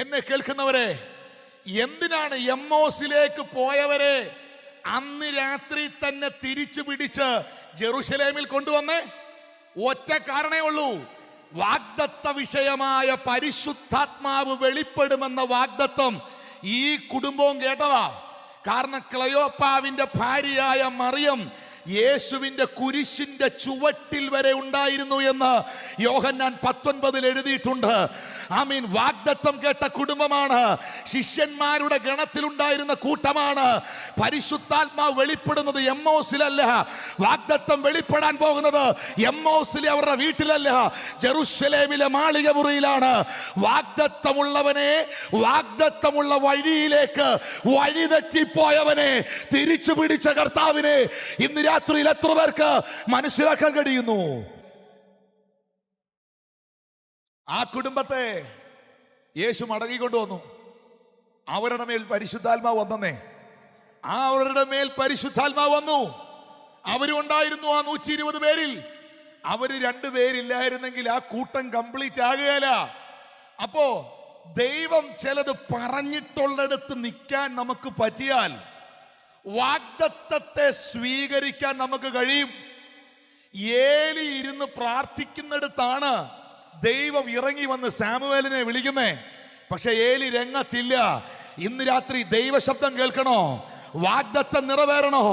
എന്നെ കേൾക്കുന്നവരെ, എന്തിനാണ് എമ്മോസിലേക്ക് പോയവരെ അന്ന് രാത്രി തന്നെ തിരിച്ചു പിടിച്ച് ജെറുസലേമിൽ കൊണ്ടുവന്നേ? ഒറ്റ കാരണേ ഉള്ളൂ. വാഗ്ദത്ത വിഷയമായ പരിശുദ്ധാത്മാവ് വെളിപ്പെടുമെന്ന വാഗ്ദത്തം ഈ കുടുംബവും കേട്ടതാ. കാരണം ക്ലയോപ്പാവിന്റെ ഭാര്യയായ മറിയം യേശുവിന്റെ കുരിശിന്റെ ചുവട്ടിൽ വരെ ഉണ്ടായിരുന്നു എന്ന് യോഹന്നാൻ 19 എഴുതിയിട്ടുണ്ട്. ആമീൻ. വാഗ്ദത്തം കേട്ട കുടുംബമാണ്, ശിഷ്യന്മാരുടെ ഗണത്തിലുണ്ടായിരുന്ന കൂട്ടമാണ്. പരിശുദ്ധാത്മാവ് വെളിപ്പെടുന്നത് എമ്മോസിലല്ല, വാഗ്ദത്തം വെളിപ്പെടാൻ പോകുന്നത് എമ്മോസിലെ അവരുടെ വീട്ടിലല്ല, ജെറുസലേമിലെ മാളിക മുറിയിലാണ്. വാഗ്ദത്തമുള്ളവനെ, വാഗ്ദത്തമുള്ള വഴിയിലേക്ക് വഴിതെറ്റിപ്പോയവനെ തിരിച്ചു പിടിച്ച കർത്താവിനെ ഇന്ന് രാത്രിയിൽ എത്ര പേർക്ക് മനസ്സിലാക്കാൻ കഴിയുന്നു? ആ കുടുംബത്തെ യേശു മടങ്ങിക്കൊണ്ടുവന്നു. അവരുടെ മേൽ പരിശുദ്ധാത്മാവ് വന്നേ, അവരുടെ മേൽ പരിശുദ്ധാത്മാവ് വന്നു. അവരും ഉണ്ടായിരുന്നു ആ 120 പേരിൽ. അവര് 2 പേരില്ലായിരുന്നെങ്കിൽ ആ കൂട്ടം കംപ്ലീറ്റ് ആകുകയില്ല. അപ്പോ ദൈവം ചിലത് പറഞ്ഞിട്ടുള്ളിടത്ത് നിൽക്കാൻ നമുക്ക് പറ്റിയാൽ വാഗ്ദത്തത്തെ സ്വീകരിക്കാൻ നമുക്ക് കഴിയും. ഏലി ഇരുന്ന് പ്രാർത്ഥിക്കുന്നിടത്താണ് ദൈവം ഇറങ്ങി വന്ന് സാമുവേലിനെ വിളിക്കുന്നേ. പക്ഷെ ഏലി രംഗത്തില്ല. ഇന്ന് രാത്രി ദൈവശബ്ദം കേൾക്കണോ? വാഗ്ദത്തം നിറവേറണോ?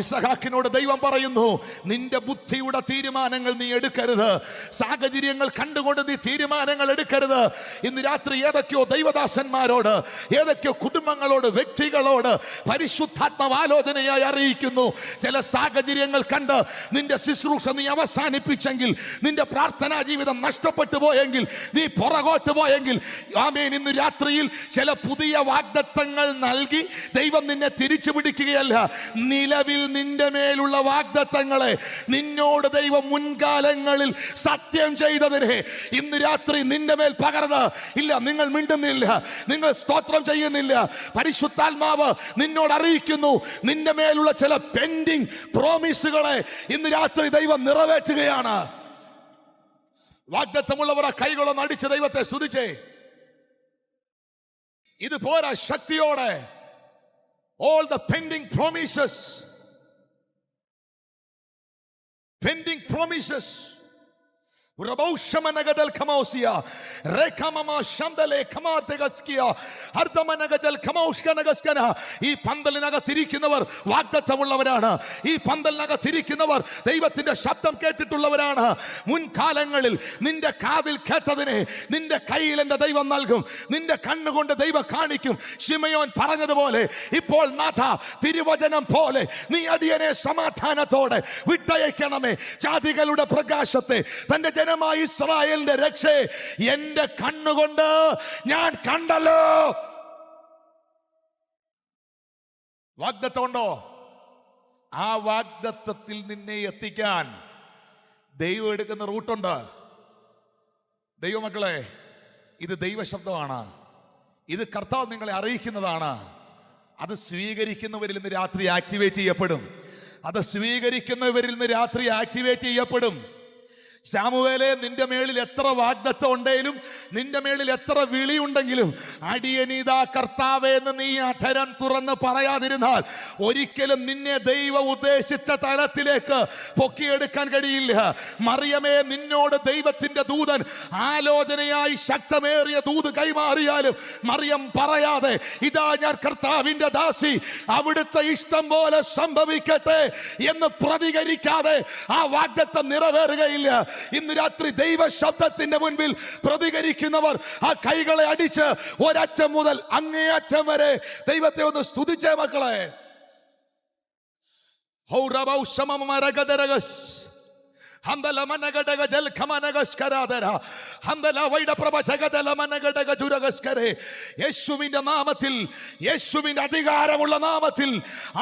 ഇസഹാക്കിനോട് ദൈവം പറയുന്നു, നിന്റെ ബുദ്ധിയുടെ തീരുമാനങ്ങൾ നീ എടുക്കരുത്, സാഹചര്യങ്ങൾ കണ്ടുകൊണ്ട് നീ തീരുമാനങ്ങൾ എടുക്കരുത്. ഇന്ന് രാത്രി ഏതൊക്കെയോ ദൈവദാസന്മാരോട്, ഏതൊക്കെയോ കുടുംബങ്ങളോട്, വ്യക്തികളോട് പരിശുദ്ധാത്മാവ് ആലോചനയായി അറിയിക്കുന്നു. ചില സാഹചര്യങ്ങൾ കണ്ട് നിന്റെ ശുശ്രൂഷ നീ അവസാനിപ്പിച്ചെങ്കിൽ, നിന്റെ പ്രാർത്ഥനാ ജീവിതം നഷ്ടപ്പെട്ടു പോയെങ്കിൽ, നീ പുറകോട്ട് പോയെങ്കിൽ, ആമേൻ, ഇന്ന് രാത്രിയിൽ ചില പുതിയ വാഗ്ദത്തങ്ങൾ നൽകി ദൈവം നിന്നെ തിരിച്ചു പിടിക്കുകയല്ല. നിലവിൽ നിന്റെ മേലുള്ള വാഗ്ദത്തങ്ങളെ നിന്നോട് ദൈവം മുൻകാലങ്ങളിൽ സത്യം ചെയ്തതിനെ ഇന്ന് രാത്രി നിന്റെ മേൽ പകർന്ന് ഇല്ല. നിങ്ങൾ മിണ്ടുന്നില്ല, നിങ്ങൾ സ്തോത്രം ചെയ്യുന്നില്ല. പരിശുദ്ധാത്മാവ് നിന്നോട് അറിയിക്കുന്നു, നിന്റെ മേലുള്ള ചില പെൻഡിങ് പ്രോമിസുകളെ ഇന്ന് രാത്രി ദൈവം നിറവേറ്റുകയാണ്. വാഗ്ദത്തമുള്ളവരെ കൈകളൊന്ന് അടിച്ച് ദൈവത്തെ സ്തുതിച്ചേ. ഇത് പോരാ, ശക്തിയോടെ all the pending promises, Raboshamanagadal Kamosia, Rekamama Shandale Kamategaskia, Hardamanagajal Kamoshkanagaskana, E Pandalinaga Tirikinova, Wagdatavulavana, E Pandalnaga Tirikinova, they were in the Shaptam Ketu Lavarana, Munkalangal, Ninda Kadil Katadene, Ninda Kail and the Deva Nalgum, Ninda Kanagonda Deva Karnikum, Shimayon Paragadavole, Ipol Mata, Tirivajanam Pole, Niadiane Samatana Tode, Vitayakaname, Chadigaluda Pragashate, then the ഇസ്രായേലിന്റെ രക്ഷ എന്റെ കണ്ണുകൊണ്ട് ഞാൻ കണ്ടല്ലോ. വാഗ്ദത്തമുണ്ടോ? ആ വാഗ്ദത്തത്തിൽ നിന്നെ എത്തിക്കാൻ ദൈവം എടുക്കുന്ന റൂട്ടുണ്ട്. ദൈവമക്കളെ, ഇത് ദൈവശബ്ദമാണ്. ഇത് കർത്താവ് നിങ്ങളെ അറിയിക്കുന്നതാണ്. അത് സ്വീകരിക്കുന്നവരിൽ നിന്ന് രാത്രി ആക്ടിവേറ്റ് ചെയ്യപ്പെടും. അത് സ്വീകരിക്കുന്നവരിൽ നിന്ന് രാത്രി ആക്ടിവേറ്റ് ചെയ്യപ്പെടും. ശാമുവേലേ, നിന്റെ മേളിൽ എത്ര വാഗ്ദത്തം ഉണ്ടെങ്കിലും, നിന്റെ മേളിൽ എത്ര വിളിയുണ്ടെങ്കിലും, അടിയനീതാ കർത്താവേ എന്ന് നീ അധരം തുറന്ന് പറയാതിരുന്നാൽ ഒരിക്കലും നിന്നെ ദൈവം ഉദ്ദേശിച്ച തലത്തിലേക്ക് പൊക്കിയെടുക്കാൻ കഴിയില്ല. മറിയമേ, നിന്നോട് ദൈവത്തിന്റെ ദൂതൻ ആലോചനയായി ശക്തമേറിയ ദൂത് കൈമാറിയാലും മറിയം പറയാതെ, ഇതാ ഞാൻ കർത്താവിന്റെ ദാസി, അവിടുത്തെ ഇഷ്ടം പോലെ സംഭവിക്കട്ടെ എന്ന് പ്രതികരിക്കാതെ ആ വാഗ്ദത്തം നിറവേറുകയില്ല. ഇന്ന് രാത്രി ദൈവ ശബ്ദത്തിന്റെ മുൻപിൽ പ്രതികരിക്കുന്നവർ ആ കൈകളെ അടിച്ച് ഒരറ്റം മുതൽ അങ്ങേയറ്റം വരെ ദൈവത്തെ ഒന്ന് സ്തുതിച്ചേ മക്കളെ. യേശുവിന്റെ നാമത്തിൽ, യേശുവിന്റെ അധികാരമുള്ള നാമത്തിൽ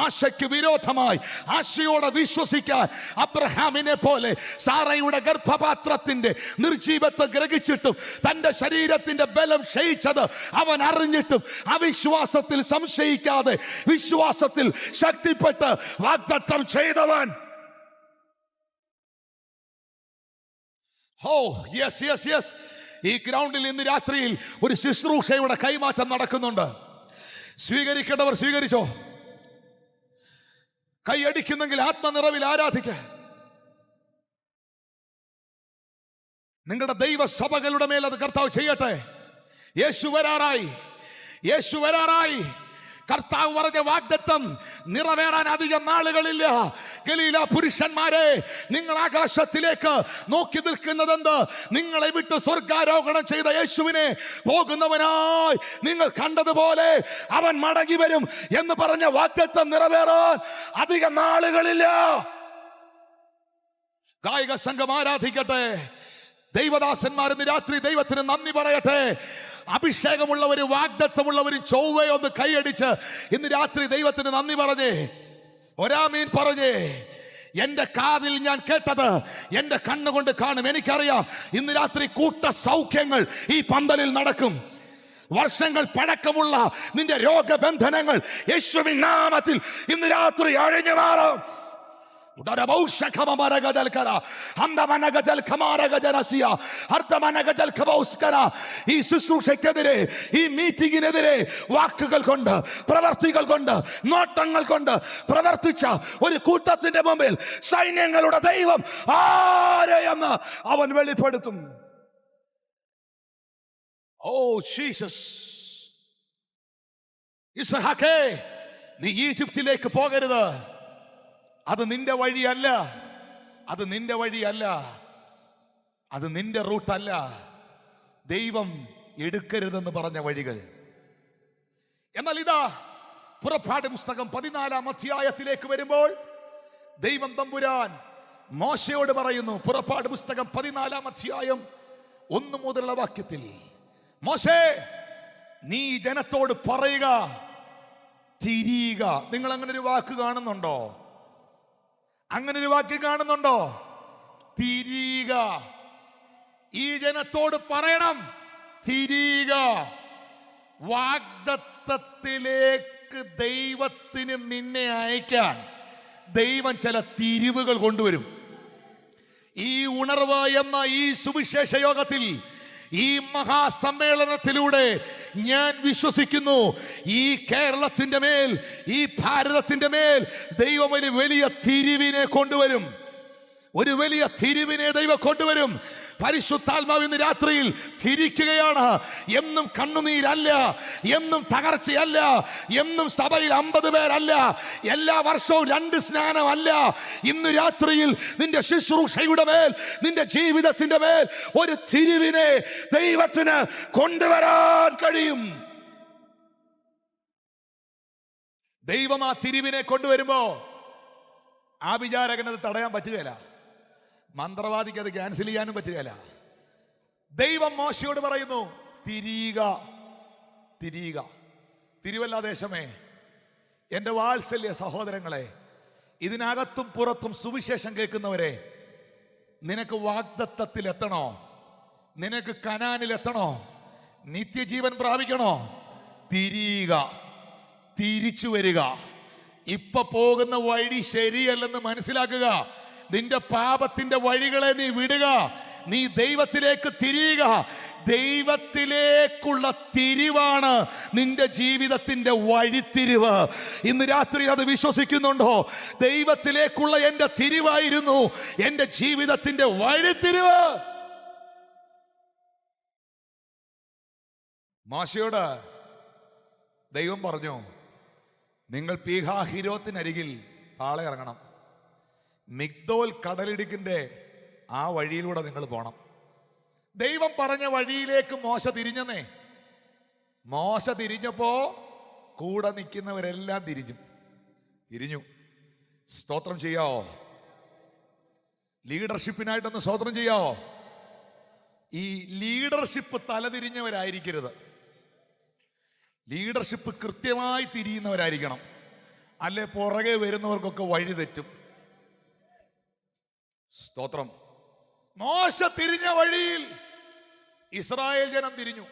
ആശയ്ക്ക് വിരോധമായി ആശയോടെ വിശ്വസിക്കാൻ അബ്രഹാമിനെ പോലെ സാറയുടെ ഗർഭപാത്രത്തിന്റെ നിർജീവത്വം ഗ്രഹിച്ചിട്ടും തന്റെ ശരീരത്തിന്റെ ബലം ക്ഷയിച്ചത് അവൻ അറിഞ്ഞിട്ടും അവിശ്വാസത്തിൽ സംശയിക്കാതെ വിശ്വാസത്തിൽ ശക്തിപ്പെട്ട് വാഗ്ദത്തം ചെയ്തവൻ. Yes yes yes. ഈ ഗ്രൗണ്ടിൽ ഇന്ന് രാത്രിയിൽ ഒരു ശുശ്രൂഷയുടെ കൈമാറ്റം നടക്കുന്നുണ്ട്. സ്വീകരിക്കേണ്ടവർ സ്വീകരിച്ചോ. കൈയടിക്കുന്നെങ്കിൽ ആത്മനിറവിൽ ആരാധിക്ക. നിങ്ങളുടെ ദൈവസഭകളുടെ മേൽ അത് കർത്താവ് ചെയ്യട്ടെ. യേശു വരാറായി, യേശു വരാറായി. കർത്താവ് പറഞ്ഞ വാഗ്ദത്തം നിറവേറാൻ അധികം നാളുകളില്ല. ഗലീല പുരുഷന്മാരെ, നിങ്ങൾ ആകാശത്തിലേക്ക് നോക്കി നിൽക്കുന്നതെന്ത്? നിങ്ങളെ വിട്ട് സ്വർഗാരോഹണം ചെയ്ത യേശുവിനെ പോകുന്നവനായി നിങ്ങൾ കണ്ടതുപോലെ അവൻ മടങ്ങി വരും എന്ന് പറഞ്ഞ വാഗ്ദത്തം നിറവേറാൻ അധികം നാളുകളില്ല. ഗായക സംഘം ആരാധിക്കട്ടെ. ദൈവദാസന്മാർ ഇന്ന് രാത്രി ദൈവത്തിന് നന്ദി പറയട്ടെ. അഭിഷേകമുള്ളവരും വാഗ്ദത്തമുള്ളവരും ചൊവ്വയൊന്ന് കൈയടിച്ച് ഇന്ന് രാത്രി ദൈവത്തിന് നന്ദി പറഞ്ഞേ, ഒരാമീൻ പറഞ്ഞേ. എന്റെ കാതിൽ ഞാൻ കേട്ടത് എന്റെ കണ്ണുകൊണ്ട് കാണും. എനിക്കറിയാം ഇന്ന് രാത്രി കൂട്ട സൗഖ്യങ്ങൾ ഈ പന്തലിൽ നടക്കും. വർഷങ്ങൾ പഴക്കമുള്ള നിന്റെ രോഗബന്ധനങ്ങൾ യേശുവിൻ നാമത്തിൽ ഇന്ന് രാത്രി അഴിഞ്ഞു മാറും. ഈ ശുശ്രൂഷയ്ക്കെതിരെ, ഈ മീറ്റിംഗിനെതിരെ വാക്കുകൾ കൊണ്ട്, പ്രവർത്തികൾ കൊണ്ട്, നോട്ടങ്ങൾ കൊണ്ട് പ്രവർത്തിച്ച ഒരു കൂട്ടത്തിന്റെ മുമ്പിൽ സൈന്യങ്ങളുടെ ദൈവം ആരെയെന്ന് അവൻ വെളിപ്പെടുത്തും. Oh Jesus. ഇസ്ഹാക്കേ, നീ ഈജിപ്തിലേക്ക് പോകരുത്. അത് നിന്റെ വഴിയല്ല, അത് നിന്റെ വഴിയല്ല, അത് നിന്റെ റൂട്ടല്ല. ദൈവം എടുക്കരുതെന്ന് പറഞ്ഞ വഴികൾ. എന്നാൽ ഇതാ പുറപ്പാട് പുസ്തകം 14 അധ്യായത്തിലേക്ക് വരുമ്പോൾ ദൈവം തമ്പുരാൻ മോശയോട് പറയുന്നു. പുറപ്പാട് പുസ്തകം 14 അധ്യായം 1 മുതലുള്ള വാക്യത്തിൽ, മോശേ, നീ ജനത്തോട് പറയുക, തിരിയുക. നിങ്ങൾ അങ്ങനെ ഒരു വാക്ക് കാണുന്നുണ്ടോ? അങ്ങനെ ഒരു വാക്യം കാണുന്നുണ്ടോ? തിരിയുക. ഈ ജനത്തോട് പറയണം, തിരിയുക. വാഗ്ദത്തത്തിലേക്ക് ദൈവത്തിന് നിന്നെ അയക്കാൻ ദൈവം ചില തിരിവുകൾ കൊണ്ടുവരും. ഈ ഉണർവ് എന്ന ഈ സുവിശേഷ യോഗത്തിൽ, ഈ മഹാസമ്മേളനത്തിലൂടെ ഞാൻ വിശ്വസിക്കുന്നു, ഈ കേരളത്തിന്റെ മേൽ, ഈ ഭാരതത്തിന്റെ മേൽ ദൈവം ഒരു വലിയ തിരിവിനെ കൊണ്ടുവരും. ഒരു വലിയ തിരിവിനെ ദൈവം കൊണ്ടുവരും. പരിശുദ്ധാത്മാവ് ഇന്ന് രാത്രിയിൽ തിരിക്കുകയാണ്. എന്നും കണ്ണുനീരല്ല, എന്നും തകർച്ചയല്ല, എന്നും സഭയിൽ 50 പേരല്ല, എല്ലാ വർഷവും 2 സ്നാനമല്ല. ഇന്ന് രാത്രിയിൽ നിന്റെ ശുശ്രൂഷയുടെ മേൽ, നിന്റെ ജീവിതത്തിന്റെ മേൽ ഒരു തിരിവിനെ ദൈവത്തിന് കൊണ്ടുവരാൻ കഴിയും. ദൈവം ആ തിരിവിനെ കൊണ്ടുവരുമ്പോ ആ വിചാരകനത് തടയാൻ പറ്റുകയില്ല. മന്ത്രവാദിക്ക് അത് ക്യാൻസൽ ചെയ്യാനും പറ്റുകയില്ല. ദൈവം മോശയോട് പറയുന്നു, തിരിയുക, തിരിയുക. തിരുവല്ല ദേശമേ, എൻ്റെ വാത്സല്യ സഹോദരങ്ങളെ, ഇതിനകത്തും പുറത്തും സുവിശേഷം കേൾക്കുന്നവരെ, നിനക്ക് വാഗ്ദത്തത്തിൽ എത്തണോ? നിനക്ക് കനാനിൽ എത്തണോ? നിത്യജീവൻ പ്രാപിക്കണോ? തിരിയുക, തിരിച്ചു വരിക. ഇപ്പൊ പോകുന്ന വഴി ശരിയല്ലെന്ന് മനസ്സിലാക്കുക. നിന്റെ പാപത്തിന്റെ വഴികളെ നീ വിടുക. നീ ദൈവത്തിലേക്ക് തിരിയുക. ദൈവത്തിലേക്കുള്ള തിരിവാണ് നിന്റെ ജീവിതത്തിന്റെ വഴിത്തിരിവ്. ഇന്ന് രാത്രി അത് വിശ്വസിക്കുന്നുണ്ടോ? ദൈവത്തിലേക്കുള്ള എന്റെ തിരിവായിരുന്നു എന്റെ ജീവിതത്തിന്റെ വഴിത്തിരിവ്. മോശയോട് ദൈവം പറഞ്ഞു, നിങ്ങൾ പീഹാഹിരോത്തിനരികിൽ താളെ ഇറങ്ങണം. മിഗ്ദോൽ കടലിടുക്കിന്റെ ആ വഴിയിലൂടെ നിങ്ങൾ പോണം. ദൈവം പറഞ്ഞ വഴിയിലേക്ക് മോശ തിരിഞ്ഞെന്നേ. മോശ തിരിഞ്ഞപ്പോ കൂടെ നിൽക്കുന്നവരെല്ലാം തിരിഞ്ഞു. സ്തോത്രം ചെയ്യാവോ? ലീഡർഷിപ്പിനായിട്ടൊന്ന് സ്തോത്രം ചെയ്യാവോ? ഈ ലീഡർഷിപ്പ് തലതിരിഞ്ഞവരായിരിക്കരുത്. ലീഡർഷിപ്പ് കൃത്യമായി തിരിയുന്നവരായിരിക്കണം. അല്ലെ പുറകെ വരുന്നവർക്കൊക്കെ വഴി തെറ്റും. സ്തോത്രം. മോശ തിരിഞ്ഞ വഴിയിൽ ഇസ്രായേൽ ജനം തിരിഞ്ഞു.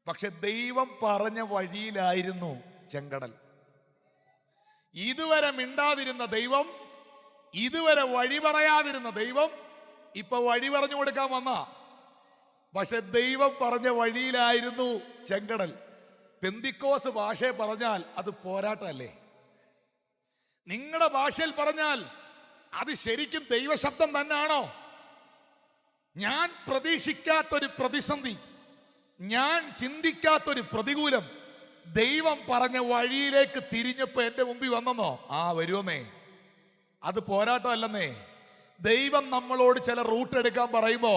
പക്ഷെ ദൈവം പറഞ്ഞ വഴിയിലായിരുന്നു ചെങ്കടൽ. ഇതുവരെ മിണ്ടാതിരുന്ന ദൈവം, ഇതുവരെ വഴി പറയാതിരുന്ന ദൈവം ഇപ്പൊ വഴി പറഞ്ഞു കൊടുക്കാൻ വന്ന. പക്ഷെ ദൈവം പറഞ്ഞ വഴിയിലായിരുന്നു ചെങ്കടൽ. പെന്തിക്കോസ് ഭാഷയെ പറഞ്ഞാൽ അത് പോരാട്ടമല്ലേ? നിങ്ങളുടെ ഭാഷയിൽ പറഞ്ഞാൽ അത് ശരിക്കും ദൈവശബ്ദം തന്നെയാണോ? ഞാൻ പ്രതീക്ഷിക്കാത്തൊരു പ്രതിസന്ധി, ഞാൻ ചിന്തിക്കാത്തൊരു പ്രതികൂലം ദൈവം പറഞ്ഞ വഴിയിലേക്ക് തിരിഞ്ഞപ്പോ എന്റെ മുമ്പിൽ വന്നെന്നോ? വരുമെന്നേ. അത് പോരാട്ടമല്ലെന്നേ. ദൈവം നമ്മളോട് ചില റൂട്ട് എടുക്കാൻ പറയുമ്പോ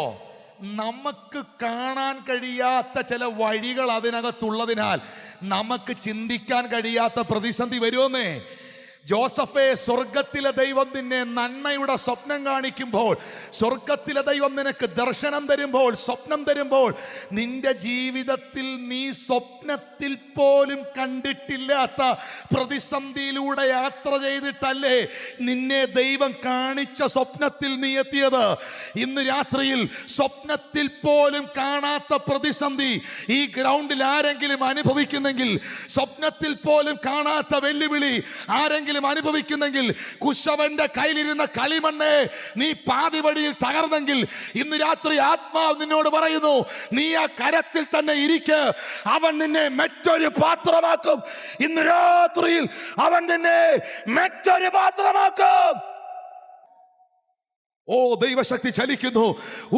നമുക്ക് കാണാൻ കഴിയാത്ത ചില വഴികൾ അതിനകത്തുള്ളതിനാൽ നമുക്ക് ചിന്തിക്കാൻ കഴിയാത്ത പ്രതിസന്ധി വരുമെന്നേ. ജോസഫേ, സ്വർഗത്തിലെ ദൈവം നിന്നെ നന്മയുടെ സ്വപ്നം കാണിക്കുമ്പോൾ, സ്വർഗത്തിലെ ദൈവം നിനക്ക് ദർശനം തരുമ്പോൾ, സ്വപ്നം തരുമ്പോൾ, നിന്റെ ജീവിതത്തിൽ നീ സ്വപ്നത്തിൽ പോലും കണ്ടിട്ടില്ലാത്ത പ്രതിസന്ധിയിലൂടെ യാത്ര ചെയ്തിട്ടല്ലേ നിന്നെ ദൈവം കാണിച്ച സ്വപ്നത്തിൽ നീ എത്തിയത്. ഇന്ന് രാത്രിയിൽ സ്വപ്നത്തിൽ പോലും കാണാത്ത പ്രതിസന്ധി ഈ ഗ്രൗണ്ടിൽ ആരെങ്കിലും അനുഭവിക്കുന്നെങ്കിൽ, സ്വപ്നത്തിൽ പോലും കാണാത്ത വെല്ലുവിളി ആരെങ്കിലും അനുഭവിക്കുന്നെങ്കിൽ, കുശവന്റെ കയ്യിലിരുന്ന കളിമണ്ണെ നീ പാതി വഴിയിൽ തകർന്നെങ്കിൽ, ഇന്ന് രാത്രി ആത്മാവ് നിന്നോട് പറയുന്നു, നീ ആ കരത്തിൽ തന്നെ ഇരിക്ക്. അവൻ നിന്നെ മറ്റൊരു പാത്രമാക്കും. ഇന്ന് രാത്രിയിൽ അവൻ നിന്നെ മറ്റൊരു പാത്രമാക്കും. ഓ, ദൈവശക്തി ചലിക്കുന്നു.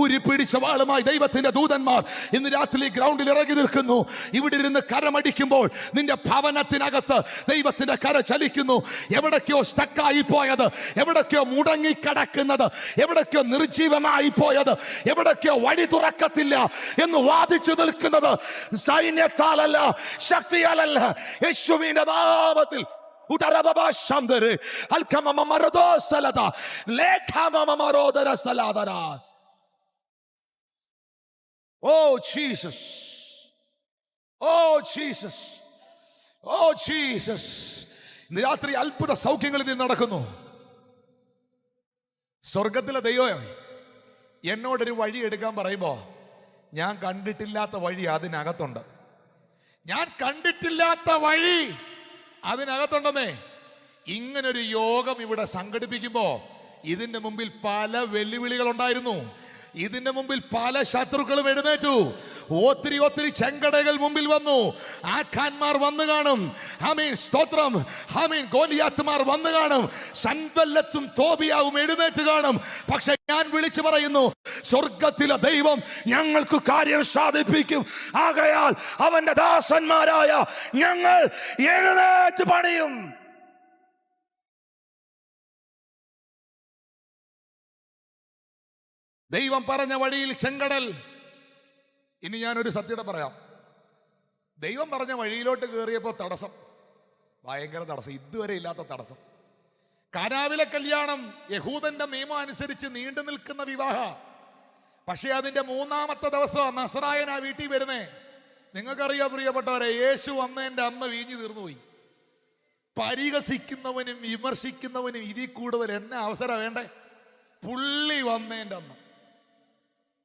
ഉരി പിടിച്ച വാളുമായി ദൈവത്തിന്റെ ദൂതന്മാർ ഇന്ന് രാത്രി ഗ്രൗണ്ടിൽ ഇറങ്ങി നിൽക്കുന്നു. ഇവിടെ ഇരുന്ന് കരമടിക്കുമ്പോൾ നിന്റെ ഭവനത്തിനകത്ത് ദൈവത്തിന്റെ കര ചലിക്കുന്നു. എവിടൊക്കെയോ സ്റ്റക്കായി പോയത്, എവിടൊക്കെയോ മുടങ്ങിക്കിടക്കുന്നത്, എവിടൊക്കെയോ നിർജീവമായി പോയത്, എവിടൊക്കെയോ വഴി തുറക്കത്തില്ല എന്ന് വാദിച്ചു നിൽക്കുന്നത് സൈന്യത്താലല്ല, ശക്തിയാലല്ല, യേശുവിന്റെ നാമത്തിൽ oh Jesus, oh Jesus, oh Jesus. ഇന്ന് രാത്രി അത്ഭുത സൗഖ്യങ്ങളിൽ നിന്ന് നടക്കുന്നു. സ്വർഗത്തിലെ ദൈവം എന്നോടൊരു വഴി എടുക്കാൻ പറയുമ്പോ ഞാൻ കണ്ടിട്ടില്ലാത്ത വഴി അതിനകത്തുണ്ട്. ഞാൻ കണ്ടിട്ടില്ലാത്ത വഴി അതിനകത്തുണ്ടെന്നേ. ഇങ്ങനൊരു യോഗം ഇവിടെ സംഘടിപ്പിക്കുമ്പോ ഇതിന്റെ മുമ്പിൽ പല വെല്ലുവിളികൾ ഉണ്ടായിരുന്നു. ഇതിന്റെ മുമ്പിൽ പല ശത്രുക്കളും എഴുന്നേറ്റു. ഒത്തിരി ചെങ്കടകൾ മുമ്പിൽ വന്നു. ആഖാന്മാർ വന്നു കാണും. സ്തോത്രം. ഗോലിയാത്തുമാർ വന്നു കാണും. സൻബല്ലത്തും തോബിയാവും എഴുന്നേറ്റ് കാണും. പക്ഷെ ഞാൻ വിളിച്ചു പറയുന്നു, സ്വർഗത്തിലെ ദൈവം ഞങ്ങൾക്ക് കാര്യം സാധിപ്പിക്കും. ആകയാൽ അവന്റെ ദാസന്മാരായ ഞങ്ങൾ എഴുന്നേറ്റ് പണിയും. ദൈവം പറഞ്ഞ വഴിയിൽ ചെങ്കടൽ. ഇനി ഞാനൊരു സത്യത പറയാം. ദൈവം പറഞ്ഞ വഴിയിലോട്ട് കയറിയപ്പോൾ തടസ്സം, ഭയങ്കര തടസ്സം, ഇതുവരെ ഇല്ലാത്ത തടസ്സം. കാനാവിലെ കല്യാണം യഹൂദന്റെ നിയമം അനുസരിച്ച് നീണ്ടു നിൽക്കുന്ന വിവാഹ. പക്ഷെ അതിന്റെ 3-ാമത്തെ ദിവസം നസറായനാ വീട്ടിൽ വരുന്നേ. നിങ്ങൾക്കറിയാം പ്രിയപ്പെട്ടവരെ, യേശു വന്നതിന്റെ അന്ന് വീഞ്ഞു തീർന്നുപോയി. പരിഹസിക്കുന്നവനും വിമർശിക്കുന്നവനും ഇതിൽ കൂടുതൽ എന്നെ അവസരം വേണ്ടേ? പുള്ളി വന്നതിന്റെ അന്ന്,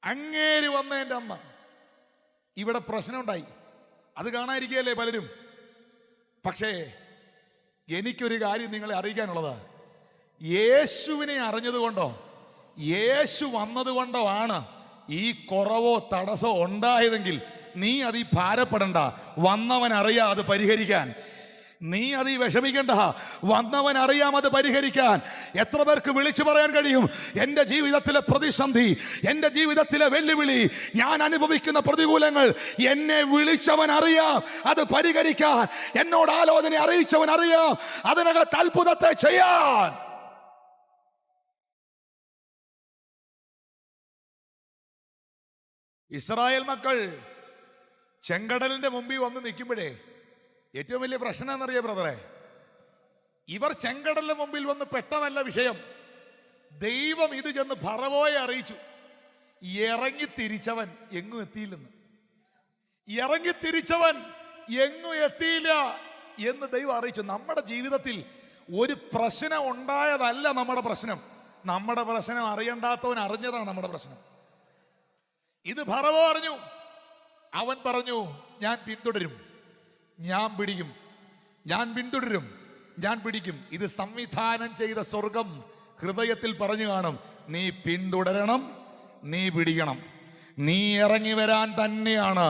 അങ്ങേര് വന്നതിന്റെ അമ്മ ഇവിടെ പ്രശ്നമുണ്ടായി. അത് കാണാതിരിക്കുകയല്ലേ പലരും. പക്ഷേ എനിക്കൊരു കാര്യം നിങ്ങളെ അറിയിക്കാനുള്ളത്, യേശുവിനെ അറിഞ്ഞതുകൊണ്ടോ യേശു വന്നതുകൊണ്ടോ ആണ് ഈ കുറവോ തടസ്സമോ ഉണ്ടായതെങ്കിൽ നീ അതിൽ ഭാരപ്പെടണ്ട. വന്നവൻ അറിയാം അത് പരിഹരിക്കാൻ. നീ അതിൽ വിഷമിക്കണ്ട. വന്നവൻ അറിയാം അത് പരിഹരിക്കാൻ. എത്ര പേർക്ക് വിളിച്ചു പറയാൻ കഴിയും, എൻ്റെ ജീവിതത്തിലെ പ്രതിസന്ധി, എൻ്റെ ജീവിതത്തിലെ വെല്ലുവിളി, ഞാൻ അനുഭവിക്കുന്ന പ്രതികൂലങ്ങൾ എന്നെ വിളിച്ചവൻ അറിയാം അത് പരിഹരിക്കാൻ. എന്നോട് ആലോചന അറിയിച്ചവൻ അറിയാം അതിനകത്ത് അത്ഭുതത്തെ ചെയ്യാൻ. ഇസ്രായേൽ മക്കൾ ചെങ്കടലിന്റെ മുമ്പിൽ വന്ന് നിൽക്കുമ്പോഴേ ഏറ്റവും വലിയ പ്രശ്നം എന്നറിയാം ബ്രദറെ, ഇവർ ചെങ്കടലിന്റെ മുമ്പിൽ വന്ന് പെട്ടതല്ല വിഷയം. ദൈവം ഇത് ചെന്ന് ഫറവോയെ അറിയിച്ചു. ഇറങ്ങി തിരിച്ചവൻ എങ്ങും എത്തിയില്ലെന്ന്. ഇറങ്ങി തിരിച്ചവൻ എങ്ങും എത്തിയില്ല എന്ന് ദൈവം അറിയിച്ചു. നമ്മുടെ ജീവിതത്തിൽ ഒരു പ്രശ്നം ഉണ്ടായതല്ല നമ്മുടെ പ്രശ്നം. നമ്മുടെ പ്രശ്നം അറിയണ്ടാത്തവൻ അറിഞ്ഞതാണ് നമ്മുടെ പ്രശ്നം. ഇത് ഫറവോ അറിഞ്ഞു. അവൻ പറഞ്ഞു, ഞാൻ പിന്തുടരും, ഞാൻ പിടിക്കും, ഞാൻ പിന്തുടരും, ഞാൻ പിടിക്കും. ഇത് സംവിധാനം ചെയ്ത സ്വർഗം ഹൃദയത്തിൽ പറഞ്ഞു കാണും, നീ പിന്തുടരണം, നീ പിടിക്കണം, നീ ഇറങ്ങി വരാൻ തന്നെയാണ്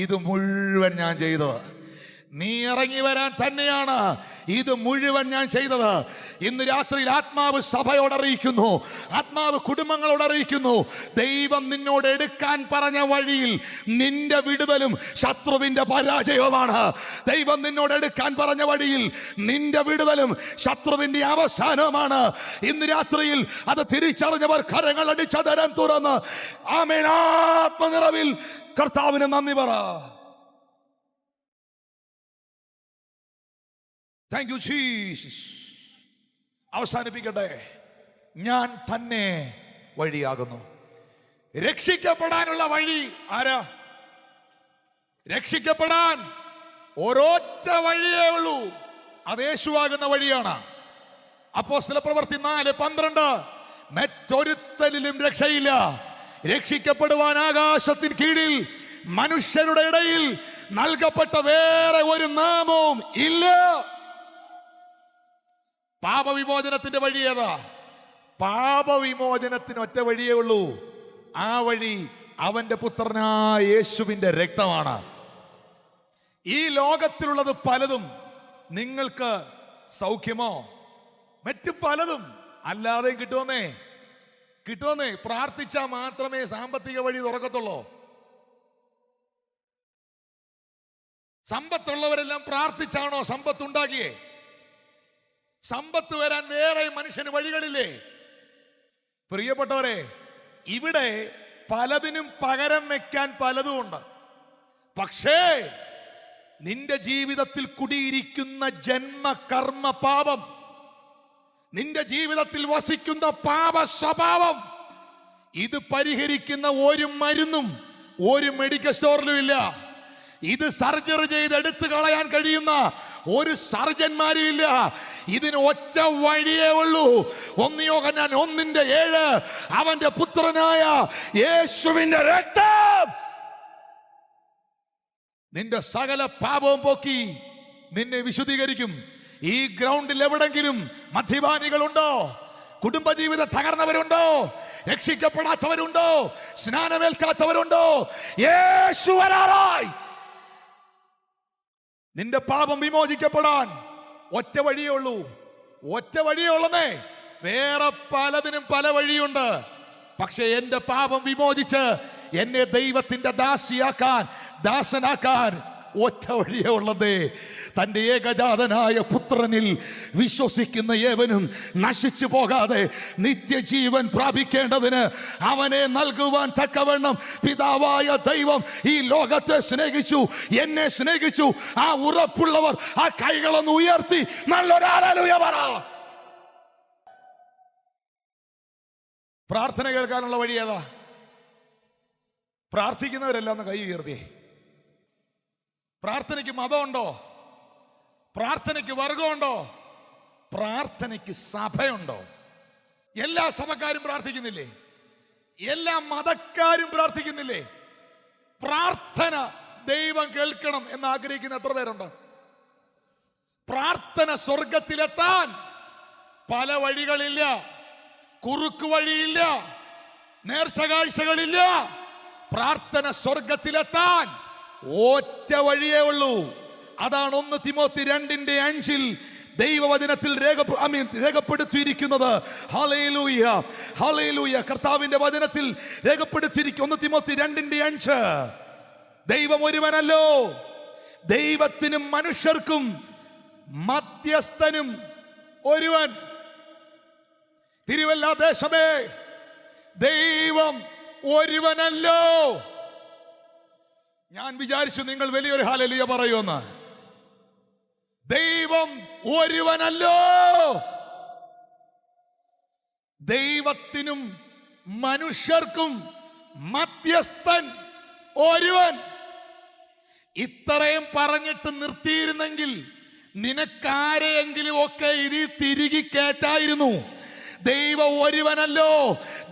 ഇത് മുഴുവൻ ഞാൻ ചെയ്തത്. നീ ഇറങ്ങി വരാൻ തന്നെയാണ് ഇത് മുഴുവൻ ഞാൻ ചെയ്തത്. ഇന്ന് രാത്രിയിൽ ആത്മാവ് സഭയോട് അറിയിക്കുന്നു, ആത്മാവ് കുടുംബങ്ങളോട് അറിയിക്കുന്നു, ദൈവം നിന്നോട് എടുക്കാൻ പറഞ്ഞ വഴിയിൽ നിന്റെ വിടുതലും ശത്രുവിന്റെ പരാജയവുമാണ്. ദൈവം നിന്നോട് എടുക്കാൻ പറഞ്ഞ വഴിയിൽ നിന്റെ വിടുതലും ശത്രുവിന്റെ അവസാനവുമാണ്. ഇന്ന് രാത്രിയിൽ അത് തിരിച്ചറിഞ്ഞവർ കരങ്ങൾ അടിച്ചതരം തുറന്ന് ആമേൻ ആത്മനിറവിൽ കർത്താവിന് നന്ദി പറ. Thank you Jesus. അവസാനിപ്പിക്കട്ടെ. ഞാൻ തന്നെ വഴിയാകുന്നു. രക്ഷിക്കപ്പെടാനുള്ള വഴി ആരാ? രക്ഷിക്കപ്പെടാൻ ഒരൊറ്റ വഴിയേ ഉള്ളൂ, അത് യേശുവാകുന്ന വഴിയാണ്. അപ്പോസ്തലപ്രവൃത്തി 4:12 മറ്റൊരുത്തനിലും രക്ഷയില്ല, രക്ഷിക്കപ്പെടുവാൻ ആകാശത്തിന് കീഴിൽ മനുഷ്യരുടെ ഇടയിൽ നൽകപ്പെട്ട വേറെ ഒരു നാമവും ഇല്ല. പാപവിമോചനത്തിന്റെ വഴി ഏതാ? പാപവിമോചനത്തിന് ഒറ്റ വഴിയേ ഉള്ളൂ. ആ വഴി അവന്റെ പുത്രനായ യേശുവിന്റെ രക്തമാണ്. ഈ ലോകത്തിലുള്ളത് പലതും നിങ്ങൾക്ക് സൗഖ്യമോ മറ്റു പലതും അല്ലാതെയും കിട്ടുമെന്നേ. പ്രാർത്ഥിച്ചാൽ മാത്രമേ സാമ്പത്തിക വഴി തുറക്കത്തുള്ളൂ. സമ്പത്തുള്ളവരെല്ലാം പ്രാർത്ഥിച്ചാണോ സമ്പത്തുണ്ടാക്കിയേ? സമ്പത്ത് വരാൻ വേറെ മനുഷ്യന് വഴികളില്ലേ? പ്രിയപ്പെട്ടവരെ, ഇവിടെ പലതിനും പകരം വെക്കാൻ പലതും ഉണ്ട്. പക്ഷേ നിന്റെ ജീവിതത്തിൽ കുടിയിരിക്കുന്ന ജന്മ കർമ്മ പാപം, നിന്റെ ജീവിതത്തിൽ വസിക്കുന്ന പാപ സ്വഭാവം, ഇത് പരിഹരിക്കുന്ന ഒരു മരുന്നും ഒരു മെഡിക്കൽ സ്റ്റോറിലും ഇല്ല. ഇത് സർജറി ചെയ്ത് എടുത്തു കളയാൻ കഴിയുന്ന ഒരു സർജന്മാരും ഇല്ല. ഇതിന് ഒറ്റ വഴിയേ ഉള്ളൂ. 1 യോഹന്നാൻ 1:7 അവന്റെ പുത്രനായ യേശുവിന്റെ രക്തം നിന്റെ സകല പാപവും പോക്കി നിന്നെ വിശുദ്ധീകരിക്കും. ഈ ഗ്രൗണ്ടിൽ എവിടെങ്കിലും മദ്യപാനികളുണ്ടോ? കുടുംബജീവിതം തകർന്നവരുണ്ടോ? രക്ഷിക്കപ്പെടാത്തവരുണ്ടോ? സ്നാനമേൽക്കാത്തവരുണ്ടോ? യേശു വരാറായി. നിന്റെ പാപം വിമോചിക്കപ്പെടാൻ ഒറ്റ വഴിയേ ഉള്ളൂ. ഒറ്റ വഴിയേ ഉള്ളന്നേ. വേറെ പലതിനും പല വഴിയുണ്ട്. പക്ഷെ എന്റെ പാപം വിമോചിച്ച് എന്നെ ദൈവത്തിന്റെ ദാസനാക്കാൻ ഒറ്റ വഴിയേ ഉള്ളതേ. തന്റെ ഏകജാതനായ പുത്രനിൽ വിശ്വസിക്കുന്ന ഏവനും നശിച്ചു പോകാതെ നിത്യജീവൻ പ്രാപിക്കേണ്ടതിന് അവനെ നൽകുവാൻ തക്കവണ്ണം പിതാവായ ദൈവം ഈ ലോകത്തെ സ്നേഹിച്ചു, എന്നെ സ്നേഹിച്ചു. ആ ഉറപ്പുള്ളവർ ആ കൈകളൊന്ന് ഉയർത്തി നല്ലൊരു ഹല്ലേലൂയ പറ. പ്രാർത്ഥന കേൾക്കാനുള്ള വഴി ഏതാ? പ്രാർത്ഥിക്കുന്നവരെല്ലാം ഒന്ന് കൈ ഉയർത്തി. പ്രാർത്ഥനയ്ക്ക് മതമുണ്ടോ? പ്രാർത്ഥനയ്ക്ക് വർഗമുണ്ടോ? പ്രാർത്ഥനയ്ക്ക് സഭയുണ്ടോ? എല്ലാ സഭക്കാരും പ്രാർത്ഥിക്കുന്നില്ലേ? എല്ലാ മതക്കാരും പ്രാർത്ഥിക്കുന്നില്ലേ? പ്രാർത്ഥന ദൈവം കേൾക്കണം എന്ന് ആഗ്രഹിക്കുന്ന എത്ര പേരുണ്ട്? പ്രാർത്ഥന സ്വർഗത്തിലെത്താൻ പല വഴികളില്ല, കുറുക്കു വഴിയില്ല, നേർച്ച കാഴ്ചകളില്ല. പ്രാർത്ഥന സ്വർഗത്തിലെത്താൻ ഒറ്റ വഴിയേ ഉള്ളൂ. അതാണ് 1 തിമോത്തി 2:5 ദൈവവചനത്തിൽ രേഖപ്പെടുത്തിയിരിക്കുന്നത്. Hallelujah, hallelujah. കർത്താവിന്റെ വചനത്തിൽ രേഖപ്പെടുത്തിയിരിക്കുന്നു. 1 തിമോത്തി 2:5 ദൈവം ഒരുവനല്ലോ, ദൈവത്തിനും മനുഷ്യർക്കും മധ്യസ്ഥനും ഒരുവൻ. തിരുവല്ല ദേശമേ, ദൈവം ഒരുവനല്ലോ, ഞാൻ വിചാരിച്ചു നിങ്ങൾ വലിയൊരു ഹല്ലേലൂയ പറയുമെന്ന്. ദൈവം ഒരുവനല്ലോ. ദൈവത്തിനും മനുഷ്യർക്കും മധ്യസ്ഥൻ ഒരുവൻ. ഇത്രയും പറഞ്ഞിട്ട് നിർത്തിയിരുന്നെങ്കിൽ നിനക്കാരെയെങ്കിലും ഒക്കെ ഇതിൽ തിരികെ കേട്ടായിരുന്നു. ദൈവം ഒരുവനല്ലോ,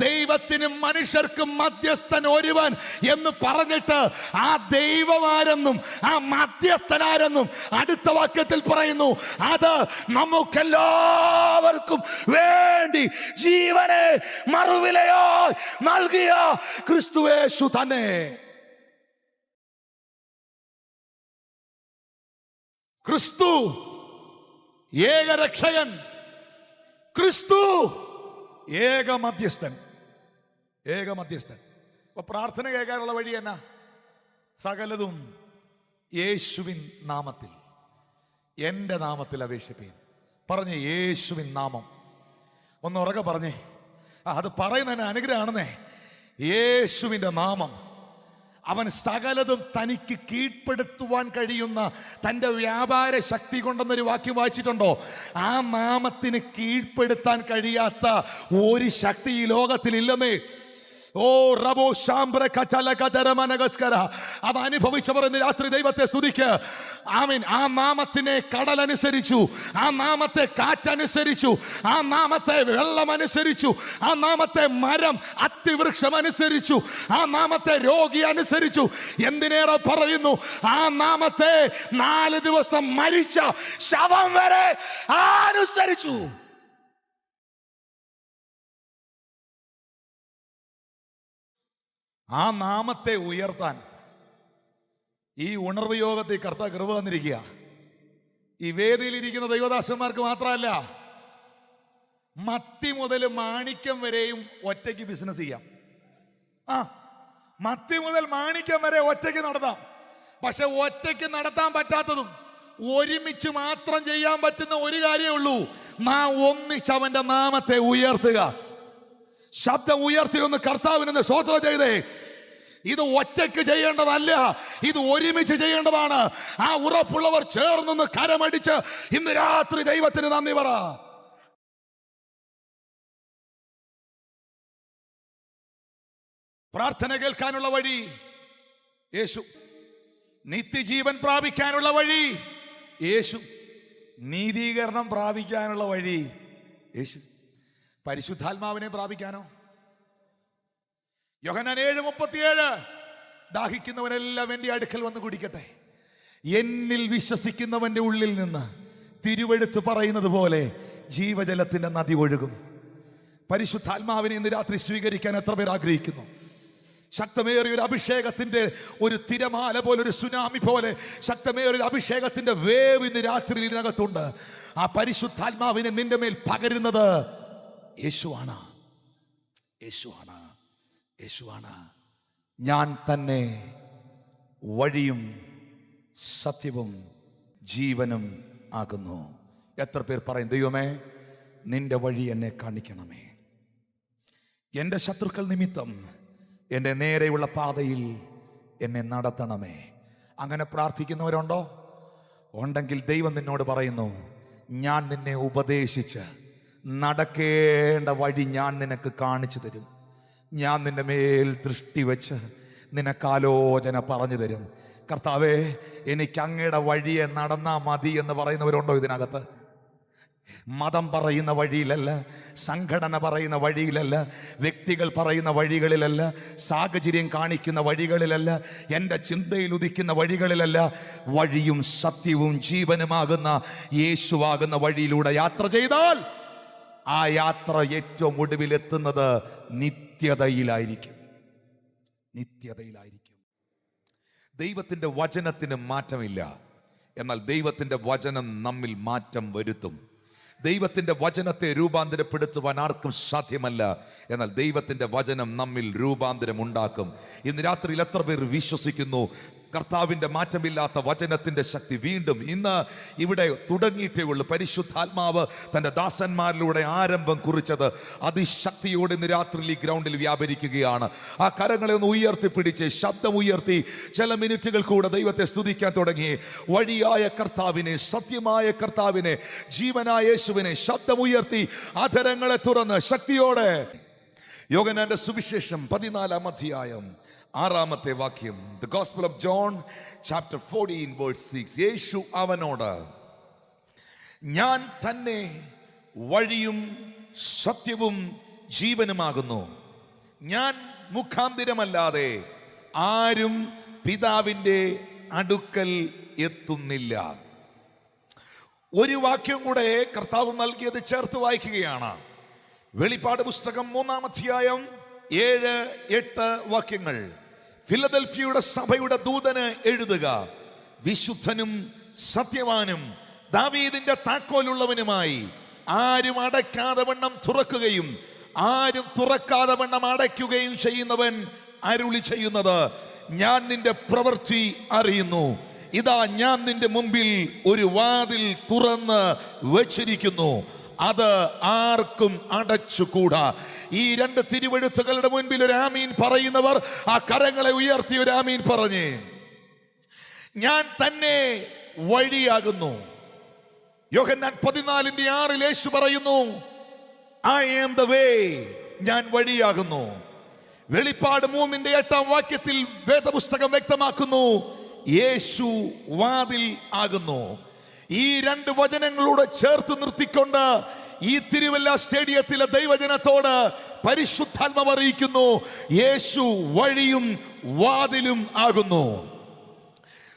ദൈവത്തിനും മനുഷ്യർക്കും മധ്യസ്ഥൻ ഒരുവൻ എന്ന് പറഞ്ഞിട്ട് ആ ദൈവമാരെന്നും ആ മധ്യസ്ഥനാരെന്നും അടുത്ത വാക്യത്തിൽ പറയുന്നു. അത് നമുക്കെല്ലാവർക്കും വേണ്ടി ജീവനെ മറുവിലയോ നൽകിയ ക്രിസ്തുയേശു തന്നെ. ക്രിസ്തു ഏകരക്ഷകൻ, ക്രിസ്തു ഏക മധ്യസ്ഥൻ. അപ്പൊ പ്രാർത്ഥന കേൾക്കാനുള്ള വഴി എന്നാ? സകലതും യേശുവിൻ നാമത്തിൽ, എന്റെ നാമത്തിൽ അപേക്ഷിപ്പീൻ. പറഞ്ഞേ യേശുവിൻ നാമം. ഒന്ന് ഉറക്കെ പറഞ്ഞേ. അത് പറയുന്നതിന് അനുഗ്രഹമാണെന്നേ. യേശുവിന്റെ നാമം. അവൻ സകലതും തനിക്ക് കീഴ്പ്പെടുത്തുവാൻ കഴിയുന്ന തൻ്റെ വ്യാപാര ശക്തി കൊണ്ടെന്നൊരു വാക്യം വായിച്ചിട്ടുണ്ടോ? ആ നാമത്തിന് കീഴ്പ്പെടുത്താൻ കഴിയാത്ത ഒരു ശക്തി ഈ ലോകത്തിൽ ഇല്ലെന്നേ. ഓ റബോ ശാംബ്ര കചല കതരമനഗസ്കര. അത് അനുഭവിച്ചവർ ഇന്ന് രാത്രി ദൈവത്തെ സ്തുതിക്ക്. ആമീൻ. ആ നാമത്തിനെ കടലനുസരിച്ചു, ആ നാമത്തെ കാറ്റനുസരിച്ചു, ആ നാമത്തെ വെള്ളമനുസരിച്ചു, ആ നാമത്തെ മരം അത്തിവൃക്ഷം അനുസരിച്ചു, ആ നാമത്തെ രോഗി അനുസരിച്ചു. എന്തിനേറെ പറയുന്നു, ആ നാമത്തെ 4 ദിവസം മരിച്ച ശവം വരെ അനുസരിച്ചു. ആ നാമത്തെ ഉയർത്താൻ ഈ ഉണർവ് യോഗത്തിൽ കർത്താവ് കൃപ തന്നിരിക്കുക. ഈ വേദിയിലിരിക്കുന്ന ദൈവദാസന്മാർക്ക് മാത്രമല്ല, മത്തി മുതൽ മാണിക്യം വരെയും ഒറ്റയ്ക്ക് ബിസിനസ് ചെയ്യാം. മത്തി മുതൽ മാണിക്യം വരെ ഒറ്റയ്ക്ക് നടത്താം. പക്ഷെ ഒറ്റയ്ക്ക് നടത്താൻ പറ്റാത്തതും ഒരുമിച്ച് മാത്രം ചെയ്യാൻ പറ്റുന്ന ഒരു കാര്യമേ ഉള്ളൂ. നാം ഒന്നിച്ച് അവന്റെ നാമത്തെ ഉയർത്തുക. ശബ്ദം ഉയർത്തി ഒന്ന് കർത്താവിനെ സ്തോത്രം ചെയ്തേ. ഇത് ഒറ്റയ്ക്ക് ചെയ്യേണ്ടതല്ല, ഇത് ഒരുമിച്ച് ചെയ്യേണ്ടതാണ്. ആ ഉറപ്പുള്ളവർ ചേർന്നൊന്ന് കരമടിച്ച് ഇന്ന് രാത്രി ദൈവത്തിന് നന്ദി പറ. പ്രാർത്ഥന കേൾക്കാനുള്ള വഴി യേശു, നിത്യജീവൻ പ്രാപിക്കാനുള്ള വഴി യേശു, നീതീകരണം പ്രാപിക്കാനുള്ള വഴി യേശു, പരിശുദ്ധാത്മാവിനെ പ്രാപിക്കാനോ? യോഹന്നാൻ 7:37 ദാഹിക്കുന്നവനെല്ലാം എൻ്റെ അടുക്കൽ വന്ന് കുടിക്കട്ടെ, എന്നിൽ വിശ്വസിക്കുന്നവന്റെ ഉള്ളിൽ നിന്ന് തിരുവെഴുത്ത് പറയുന്നത് പോലെ ജീവജലത്തിന്റെ നദി ഒഴുകും. പരിശുദ്ധാത്മാവിനെ ഇന്ന് രാത്രി സ്വീകരിക്കാൻ എത്ര പേർ ആഗ്രഹിക്കുന്നു? ശക്തമേറിയ ഒരു അഭിഷേകത്തിന്റെ ഒരു തിരമാല പോലെ, ഒരു സുനാമി പോലെ ശക്തമേറിയ ഒരു അഭിഷേകത്തിന്റെ വേവ് ഇന്ന് രാത്രി ഇതിനകത്തുണ്ട്. ആ പരിശുദ്ധാത്മാവിനെ നിന്റെ മേൽ പകരുന്നത് യേശുവാണ്. യേശുവാണ്, യേശുവാണ്. ഞാൻ തന്നെ വഴിയും സത്യവും ജീവനും ആകുന്നു. എത്ര പേർ പറയും, ദൈവമേ നിന്റെ വഴി എന്നെ കാണിക്കണമേ, എൻ്റെ ശത്രുക്കൾ നിമിത്തം എൻ്റെ നേരെയുള്ള പാതയിൽ എന്നെ നടത്തണമേ. അങ്ങനെ പ്രാർത്ഥിക്കുന്നവരുണ്ടോ? ഉണ്ടെങ്കിൽ ദൈവം നിന്നോട് പറയുന്നു, ഞാൻ നിന്നെ ഉപദേശിച്ച് നടക്കേണ്ട വഴി ഞാൻ നിനക്ക് കാണിച്ചു തരും. ഞാൻ നിന്റെ മേൽ ദൃഷ്ടി വെച്ച് നിനക്കാലോചന പറഞ്ഞു തരും. കർത്താവേ, എനിക്ക് അങ്ങയുടെ വഴിയെ നടന്നാ മതി എന്ന് പറയുന്നവരുണ്ടോ ഇതിനകത്ത്? മതം പറയുന്ന വഴിയിലല്ല, സംഘടന പറയുന്ന വഴിയിലല്ല, വ്യക്തികൾ പറയുന്ന വഴികളിലല്ല, സാഹചര്യം കാണിക്കുന്ന വഴികളിലല്ല, എൻ്റെ ചിന്തയിൽ ഉദിക്കുന്ന വഴികളിലല്ല, വഴിയും സത്യവും ജീവനുമാകുന്ന യേശുവാകുന്ന വഴിയിലൂടെ യാത്ര ചെയ്താൽ ആ യാത്ര ഏറ്റവും ഒടുവിൽ എത്തുന്നത് നിത്യതയിലായിരിക്കും. നിത്യതയിലായിരിക്കും. ദൈവത്തിൻ്റെ വചനത്തിന് മാറ്റമില്ല, എന്നാൽ ദൈവത്തിൻ്റെ വചനം നമ്മിൽ മാറ്റം വരുത്തും. ദൈവത്തിൻ്റെ വചനത്തെ രൂപാന്തരപ്പെടുത്തുവാൻ ആർക്കും സാധ്യമല്ല, എന്നാൽ ദൈവത്തിൻ്റെ വചനം നമ്മിൽ രൂപാന്തരം ഉണ്ടാക്കും. ഇന്ന് രാത്രിയിൽ എത്ര പേർ വിശ്വസിക്കുന്നു കർത്താവിൻ്റെ മാറ്റമില്ലാത്ത വചനത്തിൻ്റെ ശക്തി വീണ്ടും ഇന്ന് ഇവിടെ തുടങ്ങിയിട്ടേ ഉള്ളൂ. പരിശുദ്ധാത്മാവ് തൻ്റെ ദാസന്മാരിലൂടെ ആരംഭം കുറിച്ചത് അതിശക്തിയോടെ ഇന്ന് രാത്രിയിൽ ഈ ഗ്രൗണ്ടിൽ വ്യാപരിക്കുകയാണ്. ആ കരങ്ങളെ ഒന്ന് ഉയർത്തിപ്പിടിച്ച് ശബ്ദം ഉയർത്തി ചില മിനിറ്റുകൾ കൂടെ ദൈവത്തെ സ്തുതിക്കാൻ തുടങ്ങി. വഴിയായ കർത്താവിനെ, സത്യമായ കർത്താവിനെ, ജീവനായ യേശുവിനെ ശബ്ദമുയർത്തി അധരങ്ങളെ തുറന്ന് ശക്തിയോടെ. യോഹന്നാന്റെ സുവിശേഷം 14-ാം അധ്യായം 6-ാമത്തെ വാക്യം. The Gospel of John chapter 14 verse 6. യേശു അവനോട്, ഞാൻ തന്നെ വഴിയും സത്യവും ജീവനുമാകുന്നു. ഞാൻ മുഖാന്തിരമല്ലാതെ ആരും പിതാവിൻ്റെ അടുക്കൽ എത്തുന്നില്ല. ഒരു വാക്യം കൂടെ കർത്താവ് നൽകിയത് ചേർത്ത് വായിക്കുകയാണ്. വെളിപ്പാട് പുസ്തകം 3-ാം അധ്യായം 7-8 വാക്യങ്ങൾ. ഫിലദൽഫിയയുടെ സഭയുടെ ദൂതന് എഴുതുക, വിശുദ്ധനും സത്യവാനും ദാവീദിന്റെ താക്കോലുള്ളവനുമായി, ആരും അടയ്ക്കാതെ വണ്ണം തുറക്കുകയും ആരും തുറക്കാതെ വണ്ണം അടയ്ക്കുകയും ചെയ്യുന്നവൻ അരുളി ചെയ്യുന്നത്, ഞാൻ നിന്റെ പ്രവൃത്തി അറിയുന്നു. ഇതാ ഞാൻ നിന്റെ മുമ്പിൽ ഒരു വാതിൽ തുറന്ന് വച്ചിരിക്കുന്നു, അത് ആർക്കും അടച്ചുകൂടാ. ഈ രണ്ട് തിരുവെഴുത്തുകളുടെ മുൻപിൽ ഒരു ആമീൻ പറയുന്നവർ ആ കരങ്ങളെ ഉയർത്തി ഒരു ആമീൻ പറഞ്ഞേ. ഞാൻ തന്നെ വഴിയാകുന്നു. യോഹന്നാൻ 14:6 യേശു പറയുന്നു, I am the way, ഞാൻ വഴിയാകുന്നു. വെളിപ്പാട് 3-ന്റെ 8-ാം വാക്യത്തിൽ വേദപുസ്തകം വ്യക്തമാക്കുന്നു, യേശു വാതിൽ ആകുന്നു. ഈ രണ്ട് വചനങ്ങളോട് ചേർത്ത് നിർത്തിക്കൊണ്ട് ഈ തിരുവല്ല സ്റ്റേഡിയത്തിലെ ദൈവജനത്തോട് പരിശുദ്ധാത്മാവ് അറിയിക്കുന്നു, യേശു വഴിയും വാതിലും ആകുന്നു.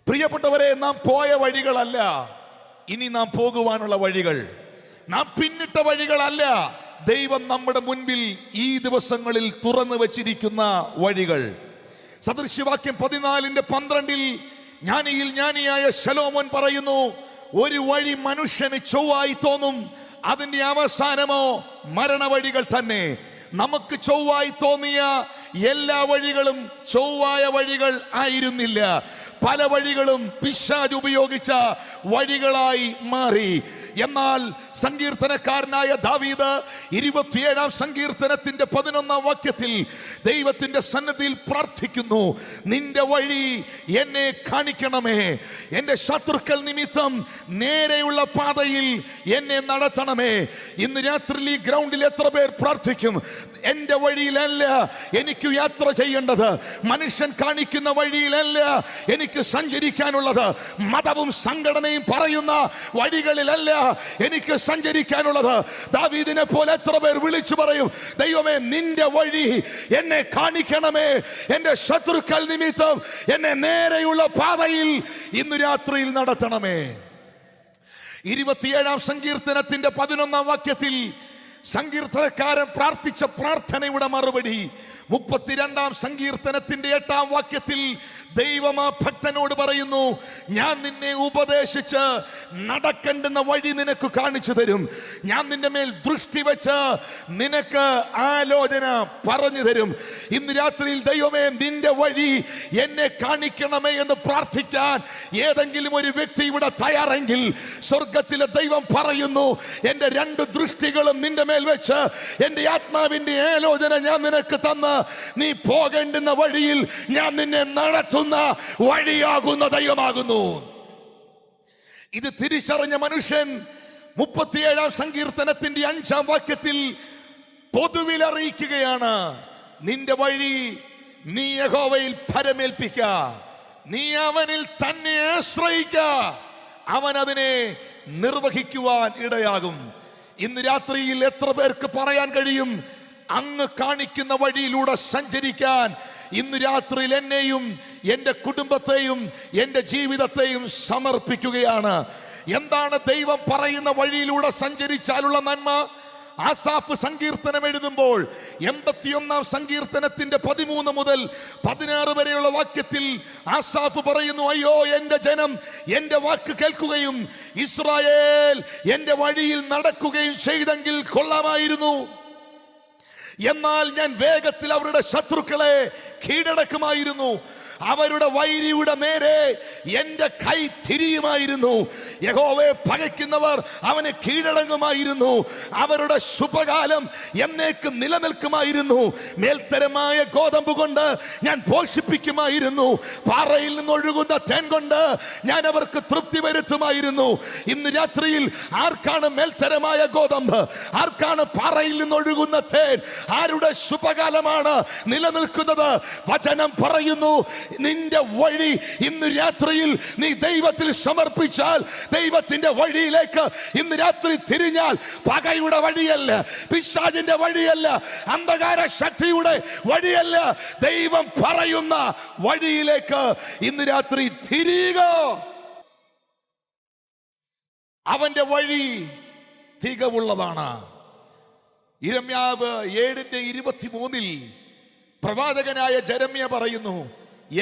പ്രിയപ്പെട്ടവരെ, നാം പോയ വഴികളല്ല ഇനി നാം പോകുവാനുള്ള വഴികൾ, നാം പിന്നിട്ട വഴികളല്ല, ദൈവം നമ്മുടെ മുൻപിൽ ഈ ദിവസങ്ങളിൽ തുറന്നു വച്ചിരിക്കുന്ന വഴികൾ. സദൃശ്യവാക്യം 14:12 ജ്ഞാനിയിൽ ജ്ഞാനിയായ ശലോമോൻ പറയുന്നു, ഒരു വഴി മനുഷ്യന് ചൊവ്വായി തോന്നും, അതിന്റെ അവസാനമോ മരണവഴികൾ തന്നെ. നമുക്ക് ചൊവ്വായി തോന്നിയ എല്ലാ വഴികളും ചൊവ്വായ വഴികൾ ആയിരുന്നില്ല. പല വഴികളും പിശാച് ഉപയോഗിച്ച വഴികളായി മാറി. എന്നാൽ സങ്കീർത്തനക്കാരനായ ദാവീദ് 27-ാം സങ്കീർത്തനത്തിന്റെ 11-ാം വാക്യത്തിൽ ദൈവത്തിന്റെ സന്നിധിയിൽ പ്രാർത്ഥിക്കുന്നു, നിന്റെ വഴി എന്നെ കാണിക്കണമേ, എന്റെ ശത്രുക്കൾ നിമിത്തം നേരെയുള്ള പാതയിൽ എന്നെ നടത്തണമേ. ഇന്ന് രാത്രി ഈ ഗ്രൗണ്ടിൽ എത്ര പേർ പ്രാർത്ഥിക്കും, എന്റെ വഴിയിലല്ല എനിക്ക് യാത്ര ചെയ്യേണ്ടത്, മനുഷ്യൻ കാണിക്കുന്ന വഴിയിലല്ല എനിക്ക് സഞ്ചരിക്കാനുള്ളത്, മതവും സംഘടനയും പറയുന്ന വഴികളിലല്ല എനിക്ക് സഞ്ചരിക്കാനുള്ളത്. ദാവീദിനെ പോലെ എത്ര പേർ വിളിച്ചു പറയും, ദൈവമേ നിന്റെ വഴി എന്നെ കാണിക്കണമേ, എന്റെ ശത്രുക്കൾ നിമിത്തം എന്നെ നേരെയുള്ള പാതയിൽ ഇന്ന് രാത്രിയിൽ നടത്തണമേ. 27-ാം സങ്കീർത്തനത്തിന്റെ 11-ാം വാക്യത്തിൽ സങ്കീർത്തനക്കാരൻ പ്രാർത്ഥിച്ച പ്രാർത്ഥനയുടെ മറുപടി. 32-ാം സങ്കീർത്തനത്തിന്റെ 8-ാം വാക്യത്തിൽ ദൈവം ആ ഭക്തനോട് പറയുന്നു, ഞാൻ നിന്നെ ഉപദേശിച്ച് നടക്കേണ്ടുന്ന വഴി നിനക്ക് കാണിച്ചു തരും, ഞാൻ നിന്റെ മേൽ ദൃഷ്ടി വെച്ച് നിനക്ക് ആലോചന പറഞ്ഞു തരും. ഇന്ന് രാത്രിയിൽ ദൈവമേ നിന്റെ വഴി എന്നെ കാണിക്കണമേ എന്ന് പ്രാർത്ഥിക്കാൻ ഏതെങ്കിലും ഒരു വ്യക്തി ഇവിടെ തയ്യാറെങ്കിൽ സ്വർഗത്തിലെ ദൈവം പറയുന്നു, എന്റെ രണ്ട് ദൃഷ്ടികളും നിന്റെ മേൽ വെച്ച് എന്റെ ആത്മാവിന്റെ ആലോചന ഞാൻ നിനക്ക് തന്ന് നീ പോകേണ്ടുന്ന വഴിയിൽ ഞാൻ നിന്നെ നടത്തുന്ന വഴിയാകുന്ന ദൈവമാകുന്നു. ഇത് തിരിച്ചറിഞ്ഞ മനുഷ്യൻ 37-ാം സങ്കീർത്തനത്തിന്റെ 5-ാം വാക്യത്തിൽ പൊതുവിൽ അറിയിക്കുകയാണ്, നിന്റെ വഴി നീ യഹോവയിൽ ഭരമേൽപ്പിക്ക, നീ അവനിൽ തന്നെ ആശ്രയിക്ക, അവൻ അതിനെ നിർവഹിക്കുവാൻ ഇടയാകും. ഇന്ന് രാത്രിയിൽ എത്ര പേർക്ക് പറയാൻ കഴിയും, അങ്ങ് കാണിക്കുന്ന വഴിയിലൂടെ സഞ്ചരിക്കാൻ ഇന്ന് രാത്രിയിൽ എന്നെയും എൻ്റെ കുടുംബത്തെയും എൻ്റെ ജീവിതത്തെയും സമർപ്പിക്കുകയാണ്? എന്താണ് ദൈവം പറയുന്ന വഴിയിലൂടെ സഞ്ചരിച്ചാലുള്ള നന്മ? ആസാഫ് സങ്കീർത്തനം എഴുതുമ്പോൾ 81-ാം സങ്കീർത്തനത്തിന്റെ 13 മുതൽ 16 വരെയുള്ള വാക്യത്തിൽ ആസാഫ് പറയുന്നു, അയ്യോ എന്റെ ജനം എന്റെ വാക്ക് കേൾക്കുകയും ഇസ്രായേൽ എന്റെ വഴിയിൽ നടക്കുകയും ചെയ്തെങ്കിൽ കൊള്ളാമായിരുന്നു, എന്നാൽ ഞാൻ വേഗത്തിൽ അവരുടെ ശത്രുക്കളെ കീഴടക്കുമായിരുന്നു. അവരുടെ വൈരിയുടെ നേരെ എന്റെ കൈ തിരിയുമായിരുന്നു. യഹോവയെ പകയ്ക്കുന്നവർ അവന് കീഴടങ്ങുമായിരുന്നു. അവരുടെ ശുഭകാലം എന്നേക്കും നിലനിൽക്കുമായിരുന്നു. മേൽത്തരമായ ഗോതമ്പ് കൊണ്ട് ഞാൻ പോഷിപ്പിക്കുമായിരുന്നു. പാറയിൽ നിന്നൊഴുകുന്ന തേൻ കൊണ്ട് ഞാൻ അവർക്ക് തൃപ്തി വരുത്തുമായിരുന്നു. ഇന്ന് രാത്രിയിൽ ആർക്കാണ് മേൽത്തരമായ ഗോതമ്പ്? ആർക്കാണ് പാറയിൽ നിന്നൊഴുകുന്ന തേൻ? ആരുടെ ശുഭകാലമാണ് നിലനിൽക്കുന്നത്? വചനം പറയുന്നു, നിന്റെ വഴി ഇന്ന് രാത്രിയിൽ നീ ദൈവത്തിൽ സമർപ്പിച്ചാൽ, ദൈവത്തിന്റെ വഴിയിലേക്ക് ഇന്ന് രാത്രി തിരിഞ്ഞാൽ, പകയുടെ വഴിയല്ല, പിശാചിന്റെ വഴിയല്ല, അന്ധകാര ശക്തിയുടെ വഴിയല്ല, ദൈവം പറയുന്ന വഴിയിലേക്ക് ഇന്ന് രാത്രി തിരിയുക. അവന്റെ വഴി തികവുള്ളതാണ്. യിരെമ്യാവ് 7:23 പ്രവാചകനായ ജെരമ്യ പറയുന്നു,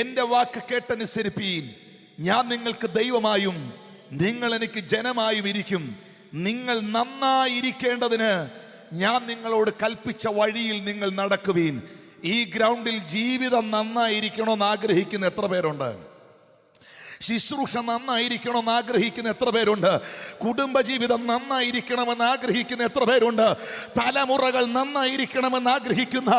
എന്റെ വാക്ക് കേട്ടനുസരിപ്പീൻ, ഞാൻ നിങ്ങൾക്ക് ദൈവമായും നിങ്ങൾ എനിക്ക് ജനമായും ഇരിക്കും. നിങ്ങൾ നന്നായിരിക്കേണ്ടതിന് ഞാൻ നിങ്ങളോട് കൽപ്പിച്ച വഴിയിൽ നിങ്ങൾ നടക്കുവീൻ. ഈ ഗ്രൗണ്ടിൽ ജീവിതം നന്നായിരിക്കണമെന്ന് ആഗ്രഹിക്കുന്ന എത്ര പേരുണ്ട്? ശുശ്രൂഷ നന്നായിരിക്കണമെന്ന് ആഗ്രഹിക്കുന്ന എത്ര പേരുണ്ട്? കുടുംബജീവിതം നന്നായിരിക്കണമെന്ന് ആഗ്രഹിക്കുന്ന എത്ര പേരുണ്ട്? തലമുറകൾ നന്നായിരിക്കണമെന്ന് ആഗ്രഹിക്കുന്ന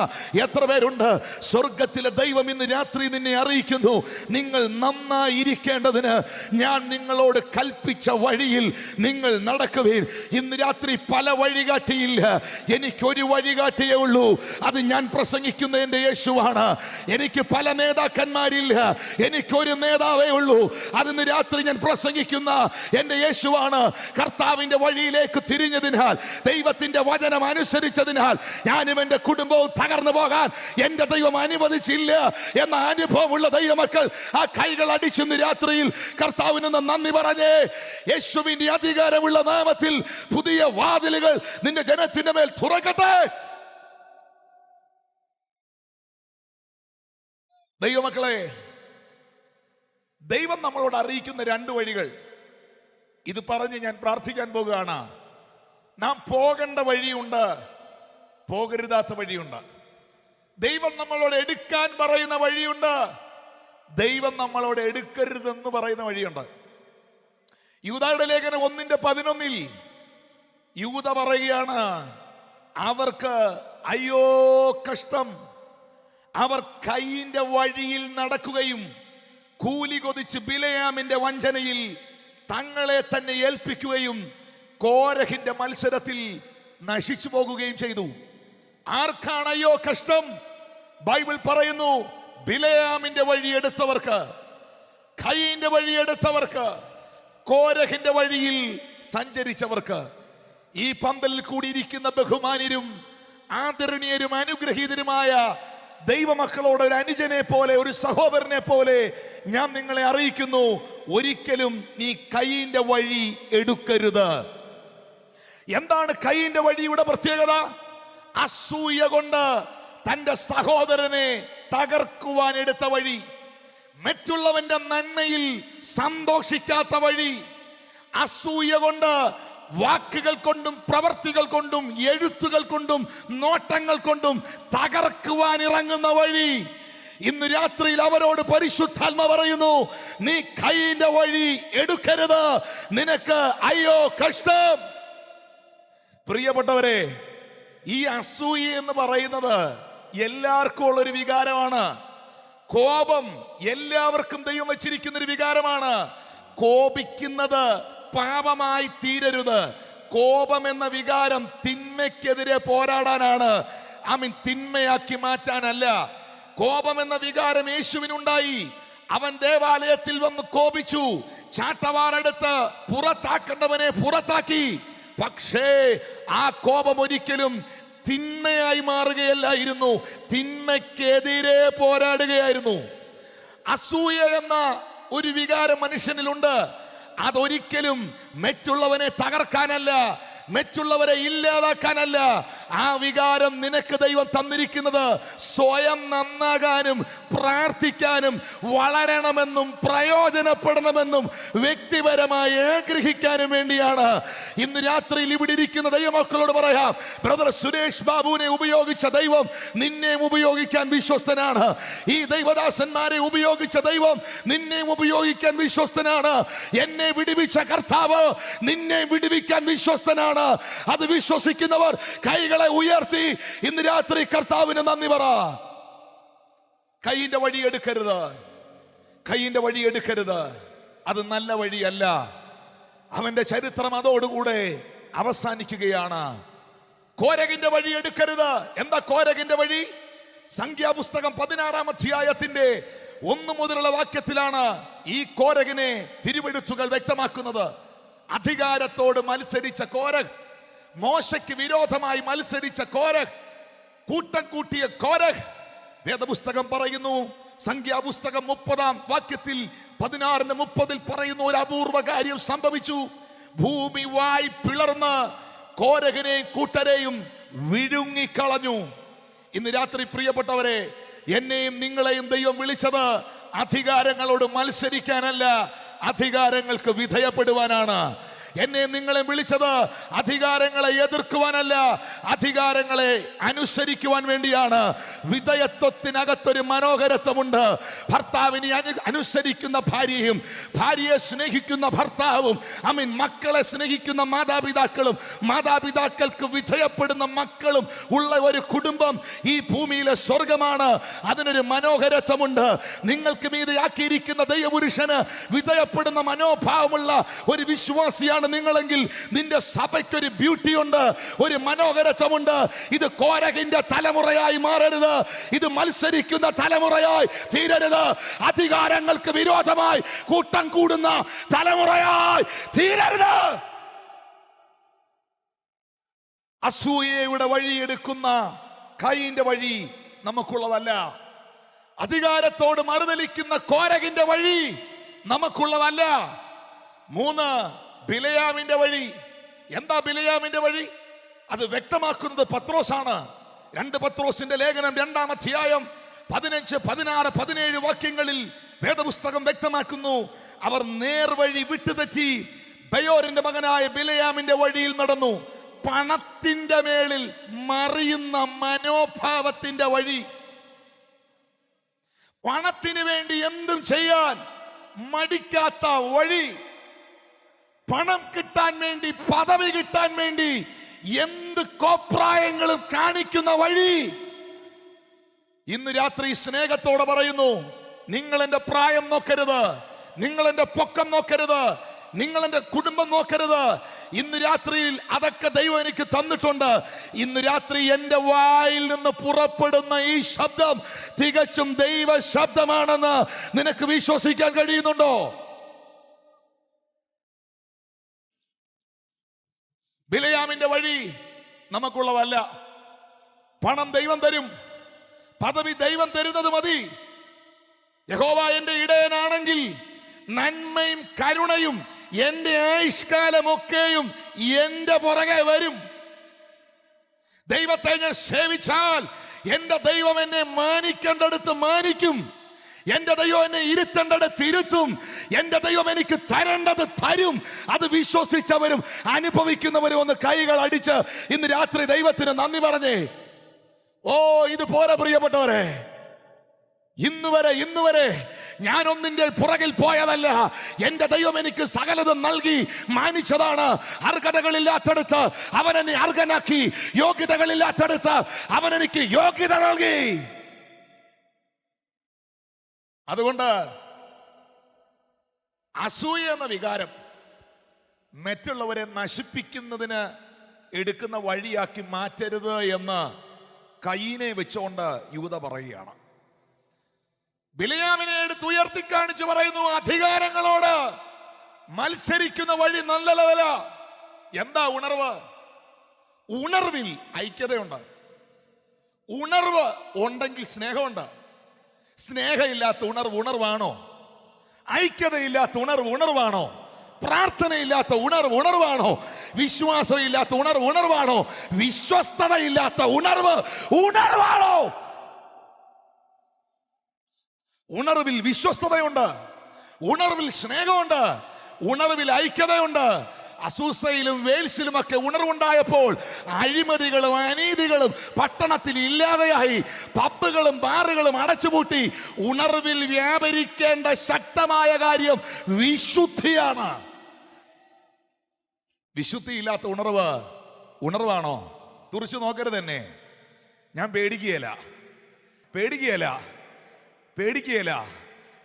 എത്ര പേരുണ്ട്? സ്വർഗത്തിലെ ദൈവം ഇന്ന് രാത്രി നിന്നെ അറിയിക്കുന്നു, നിങ്ങൾ നന്നായിരിക്കേണ്ടതിന് ഞാൻ നിങ്ങളോട് കൽപ്പിച്ച വഴിയിൽ നിങ്ങൾ നടക്കുവീൻ. ഇന്ന് രാത്രി പല വഴികാട്ടിയില്ല, എനിക്കൊരു വഴികാട്ടിയേ ഉള്ളൂ. അത് ഞാൻ പ്രസംഗിക്കുന്ന എൻ്റെ യേശുവാണ്. എനിക്ക് പല നേതാക്കന്മാരില്ല, എനിക്കൊരു നേതാവേ ഉള്ളൂ. അതിന്ന് രാത്രി ഞാൻ പ്രസംഗിക്കുന്ന എൻ്റെ യേശുവാണ്. കർത്താവിന്റെ വഴിയിലേക്ക് തിരിഞ്ഞതിനാൽ, ദൈവത്തിന്റെ വചനം അനുസരിച്ചതിനാൽ ഞാനും എൻ്റെ കുടുംബവും തകർന്നു പോകാൻ എൻ്റെ ദൈവം അനുവദിച്ചില്ല എന്ന അനുഭവമുള്ള ദൈവമക്കൾ ആ കൈകൾ അടിച്ചിന്ന് രാത്രിയിൽ കർത്താവിന് നന്ദി പറഞ്ഞേ. യേശുവിന്റെ അധികാരമുള്ള നാമത്തിൽ പുതിയ വാതിലുകൾ നിന്റെ ജനത്തിന്റെ മേൽ തുറക്കട്ടെ. ദൈവമക്കളെ, ദൈവം നമ്മളോട് അറിയിക്കുന്ന 2 വഴികൾ ഇത് പറഞ്ഞ് ഞാൻ പ്രാർത്ഥിക്കാൻ പോകുകയാണ്. നാം പോകേണ്ട വഴിയുണ്ട്, പോകരുതാത്ത വഴിയുണ്ട്. ദൈവം നമ്മളോട് എടുക്കാൻ പറയുന്ന വഴിയുണ്ട്, ദൈവം നമ്മളോട് എടുക്കരുതെന്ന് പറയുന്ന വഴിയുണ്ട്. യൂദായുടെ ലേഖനം 1:11 യൂദ പറയുകയാണ്, അവർക്ക് അയ്യോ കഷ്ടം, അവർ കൈയിന്റെ വഴിയിൽ നടക്കുകയും കൂലി കൊതിച്ച് ബിലയാമിന്റെ വഞ്ചനയിൽ തങ്ങളെ തന്നെ ഏൽപ്പിക്കുകയും കോരഹിന്റെ മത്സരത്തിൽ നശിച്ചു പോകുകയും ചെയ്തു. ആർക്കാണ് അയ്യോ കഷ്ടം? ബൈബിൾ പറയുന്നു, ബിലയാമിന്റെ വഴി എടുത്തവർക്ക്, കൈയിന്റെ വഴി എടുത്തവർക്ക്, കോരഹിന്റെ വഴിയിൽ സഞ്ചരിച്ചവർക്ക്. ഈ പന്തലിൽ കൂടിയിരിക്കുന്ന ബഹുമാന്യരും ആദരണീയരും അനുഗ്രഹീതരുമായ ദൈവമക്കളോട് ഒരു അനുജനെ പോലെ, ഒരു സഹോദരനെ പോലെ ഞാൻ നിങ്ങളെ അറിയിക്കുന്നു, ഒരിക്കലും നീ കൈയിന്റെ വഴി എടുക്കരുത്. എന്താണ് കൈയിന്റെ വഴിയുടെ പ്രത്യേകത? അസൂയ കൊണ്ട് തന്റെ സഹോദരനെ തകർക്കുവാൻ എടുത്ത വഴി, മറ്റുള്ളവന്റെ നന്മയിൽ സന്തോഷിക്കാത്ത വഴി, അസൂയ കൊണ്ട് വാക്കുകൾ കൊണ്ടും പ്രവർത്തികൾ കൊണ്ടും എഴുത്തുകൾ കൊണ്ടും നോട്ടങ്ങൾ കൊണ്ടും തകർക്കുവാൻ ഇറങ്ങുന്ന വഴി. ഇന്ന് രാത്രിയിൽ അവരോട് പരിശുദ്ധാത്മ പറയുന്നു, നീ കൈയിന്റെ വഴി എടുക്കരുത്, നിനക്ക് അയ്യോ കഷ്ടം. പ്രിയപ്പെട്ടവരെ, ഈ അസൂയ എന്ന് പറയുന്നത് എല്ലാവർക്കും ഉള്ളൊരു വികാരമാണ്. കോപം എല്ലാവർക്കും ദൈവം വച്ചിരിക്കുന്ന ഒരു വികാരമാണ്. കോപിക്കുന്നത് പാപമായി തീരരുത്. കോപം എന്ന വികാരം തിന്മയ്ക്കെതിരെ പോരാടാനാണ്, തിന്മയാക്കി മാറ്റാനല്ല. കോപം എന്ന വികാരം യേശുവിനുണ്ടായി. അവൻ ദേവാലയത്തിൽ വന്ന് കോപിച്ചു, ചാട്ടവാറെടുത്ത് പുറത്താക്കേണ്ടവനെ പുറത്താക്കി. പക്ഷേ ആ കോപം ഒരിക്കലും തിന്മയായി മാറുകയല്ലായിരുന്നു, തിന്മയ്ക്കെതിരെ പോരാടുകയായിരുന്നു. അസൂയ എന്ന ഒരു വികാരം മനുഷ്യനിലുണ്ട്. അതൊരിക്കലും മറ്റുള്ളവനെ തകർക്കാനല്ല, മറ്റുള്ളവരെ ഇല്ലാതാക്കാനല്ല, ആ വികാരം നിനക്ക് ദൈവം തന്നിരിക്കുന്നത് സ്വയം നന്നാകാനും പ്രാർത്ഥിക്കാനും വളരണമെന്നും പ്രയോജനപ്പെടണമെന്നും വ്യക്തിപരമായി ആഗ്രഹിക്കാനും വേണ്ടിയാണ്. ഇന്ന് രാത്രിയിൽ ഇവിടെ ഇരിക്കുന്ന ദൈവമക്കളോട് പറയാം, ബ്രദർ സുരേഷ് ബാബുവിനെ ഉപയോഗിച്ച ദൈവം നിന്നെ ഉപയോഗിക്കാൻ വിശ്വസ്തനാണ്. ഈ ദൈവദാസന്മാരെ ഉപയോഗിച്ച ദൈവം നിന്നെ ഉപയോഗിക്കാൻ വിശ്വസ്തനാണ്. എന്നെ വിടുവിച്ച കർത്താവ് നിന്നെ വിടുവിക്കാൻ വിശ്വസ്തനാണ്. അത് വിശ്വസിക്കുന്നവർ കൈകളെ ഉയർത്തി ഇന്ന് രാത്രി കർത്താവിന് നന്ദി പറ. കൈയിന്റെ വഴി എടുക്കരുത്, കൈയിന്റെ വഴി എടുക്കരുത്. അത് നല്ല വഴിയല്ല. അവന്റെ ചരിത്രം അതോടുകൂടെ അവസാനിക്കുകയാണ്. കോരകിന്റെ വഴി എടുക്കരുത്. എന്താ കോരകിന്റെ വഴി? സംഖ്യാപുസ്തകം 16-ാം അധ്യായത്തിന്റെ 1 മുതലുള്ള വാക്യത്തിലാണ് ഈ കോരകിനെ തിരുവെഴുത്തുകൾ വ്യക്തമാക്കുന്നത്. അധികാരത്തോട് മത്സരിച്ച കോരഹ്, മോശയ്ക്ക് വിരോധമായി മത്സരിച്ച കോരഹ്, കൂട്ടം കൂട്ടിയ കോരഹ്. വേദപുസ്തകം പറയുന്നു, സംഖ്യാപുസ്തകം 30-ാം വാക്യത്തിൽ 16:30 പറയുന്നു, ഒരു അപൂർവ കാര്യം സംഭവിച്ചു. ഭൂമി വായി പിളർന്ന് കോരഹിനെയും കൂട്ടരെയും വിഴുങ്ങിക്കളഞ്ഞു. ഇന്ന് രാത്രി പ്രിയപ്പെട്ടവരെ, എന്നെയും നിങ്ങളെയും ദൈവം വിളിച്ചത് അധികാരങ്ങളോട് മത്സരിക്കാനല്ല, അധികാരങ്ങൾക്ക് വിധേയപ്പെടുവാനാണ്. എന്നെ നിങ്ങളെ വിളിച്ചത് അധികാരങ്ങളെ എതിർക്കുവാനല്ല, അധികാരങ്ങളെ അനുസരിക്കുവാൻ വേണ്ടിയാണ്. വിധേയത്വത്തിനകത്തൊരു മനോഹരത്വമുണ്ട്. ഭർത്താവിനെ അനുസരിക്കുന്ന ഭാര്യയും ഭാര്യയെ സ്നേഹിക്കുന്ന ഭർത്താവും, മക്കളെ സ്നേഹിക്കുന്ന മാതാപിതാക്കളും മാതാപിതാക്കൾക്ക് വിധേയപ്പെടുന്ന മക്കളും ഉള്ള ഒരു കുടുംബം ഈ ഭൂമിയിലെ സ്വർഗമാണ്. അതിനൊരു മനോഹരത്വമുണ്ട്. നിങ്ങൾക്ക് മീതെയാക്കിയിരിക്കുന്ന ദൈവപുരുഷന് വിധേയപ്പെടുന്ന മനോഭാവമുള്ള ഒരു വിശ്വാസിയാണ് നിങ്ങളെങ്കിൽ നിന്റെ സഭയ്ക്കൊരു ബ്യൂട്ടി ഉണ്ട്, ഒരു മനോഹരത്വമുണ്ട്. ഇത് കോരഹിന്റെ തലമുറയായി മാറരുത്, ഇത് മത്സരിക്കുന്ന തലമുറയായി തീരരുത്, അധികാരങ്ങൾക്ക് വിരോധമായി കൂട്ടം കൂടുന്ന തലമുറയായി തീരരുത്. അസൂയയുടെ വഴിയെടുക്കുന്ന കൈയിന്റെ വഴി നമുക്കുള്ളതല്ല. അധികാരത്തോട് മറുതലിക്കുന്ന കോരഹിന്റെ വഴി നമുക്കുള്ളതല്ല. 3, ബിലയാമിന്റെ വഴി. എന്താ ബിലയാമിന്റെ വഴി? അത് വ്യക്തമാക്കുന്നത് പത്രോസാണ്. 2 പത്രോസിന്റെ ലേഖനം 2-ാം അധ്യായം 15, 16, 17 വാക്യങ്ങളിൽ വേദപുസ്തകം വ്യക്തമാക്കുന്നു. അവർ നേർവഴി വിട്ടുതെറ്റി ബയോരിന്റെ മകനായ ബിലയാമിന്റെ വഴിയിൽ നടന്നു. പണത്തിന്റെ മേളിൽ മറിയുന്ന മനോഭാവത്തിന്റെ വഴി. പണത്തിന് വേണ്ടി എന്തും ചെയ്യാൻ മടിക്കാത്ത വഴി. പണം കിട്ടാൻ വേണ്ടി, പദവി കിട്ടാൻ വേണ്ടി എന്ത് കോപ്രായങ്ങളും കാണിക്കുന്ന വഴി. ഇന്ന് രാത്രി സ്നേഹത്തോടെ പറയുന്നു, നിങ്ങൾ എന്റെ പ്രായം നോക്കരുത്, നിങ്ങൾ എന്റെ പൊക്കം നോക്കരുത്, നിങ്ങൾ എന്റെ കുടുംബം നോക്കരുത്. ഇന്ന് രാത്രിയിൽ അതൊക്കെ ദൈവം എനിക്ക് തന്നിട്ടുണ്ട്. ഇന്ന് രാത്രി എന്റെ വായിൽ നിന്ന് പുറപ്പെടുന്ന ഈ ശബ്ദം തികച്ചും ദൈവ ശബ്ദമാണെന്ന് നിനക്ക് വിശ്വസിക്കാൻ കഴിയുന്നുണ്ടോ? ബിലയാമിന്റെ വഴി നമുക്കുള്ളതല്ല. പണം ദൈവം തരും, പദവി ദൈവം തരുന്നത് മതി. യഹോവ എന്റെ ഇടയനാണെങ്കിൽ നന്മയും കരുണയും എന്റെ ആയുഷ്കാലമൊക്കെയും എന്റെ പുറകെ വരും. ദൈവത്തെ ഞാൻ സേവിച്ചാൽ എന്റെ ദൈവം എന്നെ മാനിക്കേണ്ടടുത്ത് മാനിക്കും, എന്റെ ദൈവം എന്നെ ഇരുത്തേണ്ടടുത്ത് ഇരുത്തും, എന്റെ ദൈവം എനിക്ക് തരേണ്ടത് തരും. അത് വിശ്വസിച്ചവരും അനുഭവിക്കുന്നവരും ഒന്ന് കൈകൾ അടിച്ച് ഇന്ന് രാത്രി ദൈവത്തിന് നന്ദി പറഞ്ഞേ. ഓ, ഇത് പോരാ പ്രിയപ്പെട്ടവരെ. ഇന്ന് വരെ ഞാനൊന്നിന്റെ പുറകിൽ പോയതല്ല. എന്റെ ദൈവം എനിക്ക് സകലതും നൽകി മാനിച്ചതാണ്. അർഹതകളില്ലാത്തടുത്ത് അവൻ എന്നെ അർഹനാക്കി, യോഗ്യതകളില്ലാത്തടുത്ത് അവൻ എനിക്ക് യോഗ്യത നൽകി. അതുകൊണ്ട് അസൂയ എന്ന വികാരം മറ്റുള്ളവരെ നശിപ്പിക്കുന്നതിന് എടുക്കുന്ന വഴിയാക്കി മാറ്റരുത് എന്ന് കയ്യിനെ വെച്ചുകൊണ്ട് യൂദ പറയുകയാണ്. ബിലയാമിനെ എടുത്ത് ഉയർത്തി കാണിച്ച് പറയുന്നു, അധികാരങ്ങളോട് മത്സരിക്കുന്ന വഴി നല്ലതല്ല. എന്താ ഉണർവ്? ഉണർവിൽ ഐക്യതയുണ്ട്. ഉണർവ് ഉണ്ടെങ്കിൽ സ്നേഹമുണ്ട്. സ്നേഹമില്ലാത്ത ഉണർവ് ഉണർവാണോ? ഐക്യതയില്ലാത്ത ഉണർവ് ഉണർവാണോ? പ്രാർത്ഥനയില്ലാത്ത ഉണർവാണോ? വിശ്വാസമില്ലാത്ത ഉണർവാണോ? വിശ്വസ്തതയില്ലാത്ത ഉണർവാണോ? ഉണർവിൽ വിശ്വസ്തതയുണ്ട്, ഉണർവിൽ സ്നേഹമുണ്ട്, ഉണർവിൽ ഐക്യതയുണ്ട്. അസൂസയിലും വേൽസിലും ഒക്കെ ഉണർവുണ്ടായപ്പോൾ അഴിമതികളും അനീതികളും പട്ടണത്തിൽ ഇല്ലാതെയായി. പബ്ബുകളും ബാറുകളും അടച്ചുപൂട്ടി. ഉണർവിൽ വ്യാപരിക്കേണ്ട ശക്തമായ കാര്യം വിശുദ്ധിയാണ്. വിശുദ്ധിയില്ലാത്ത ഉണർവാണോ? തുറച്ചു നോക്കരുത് തന്നെ. ഞാൻ പേടിക്കുകയല്ല.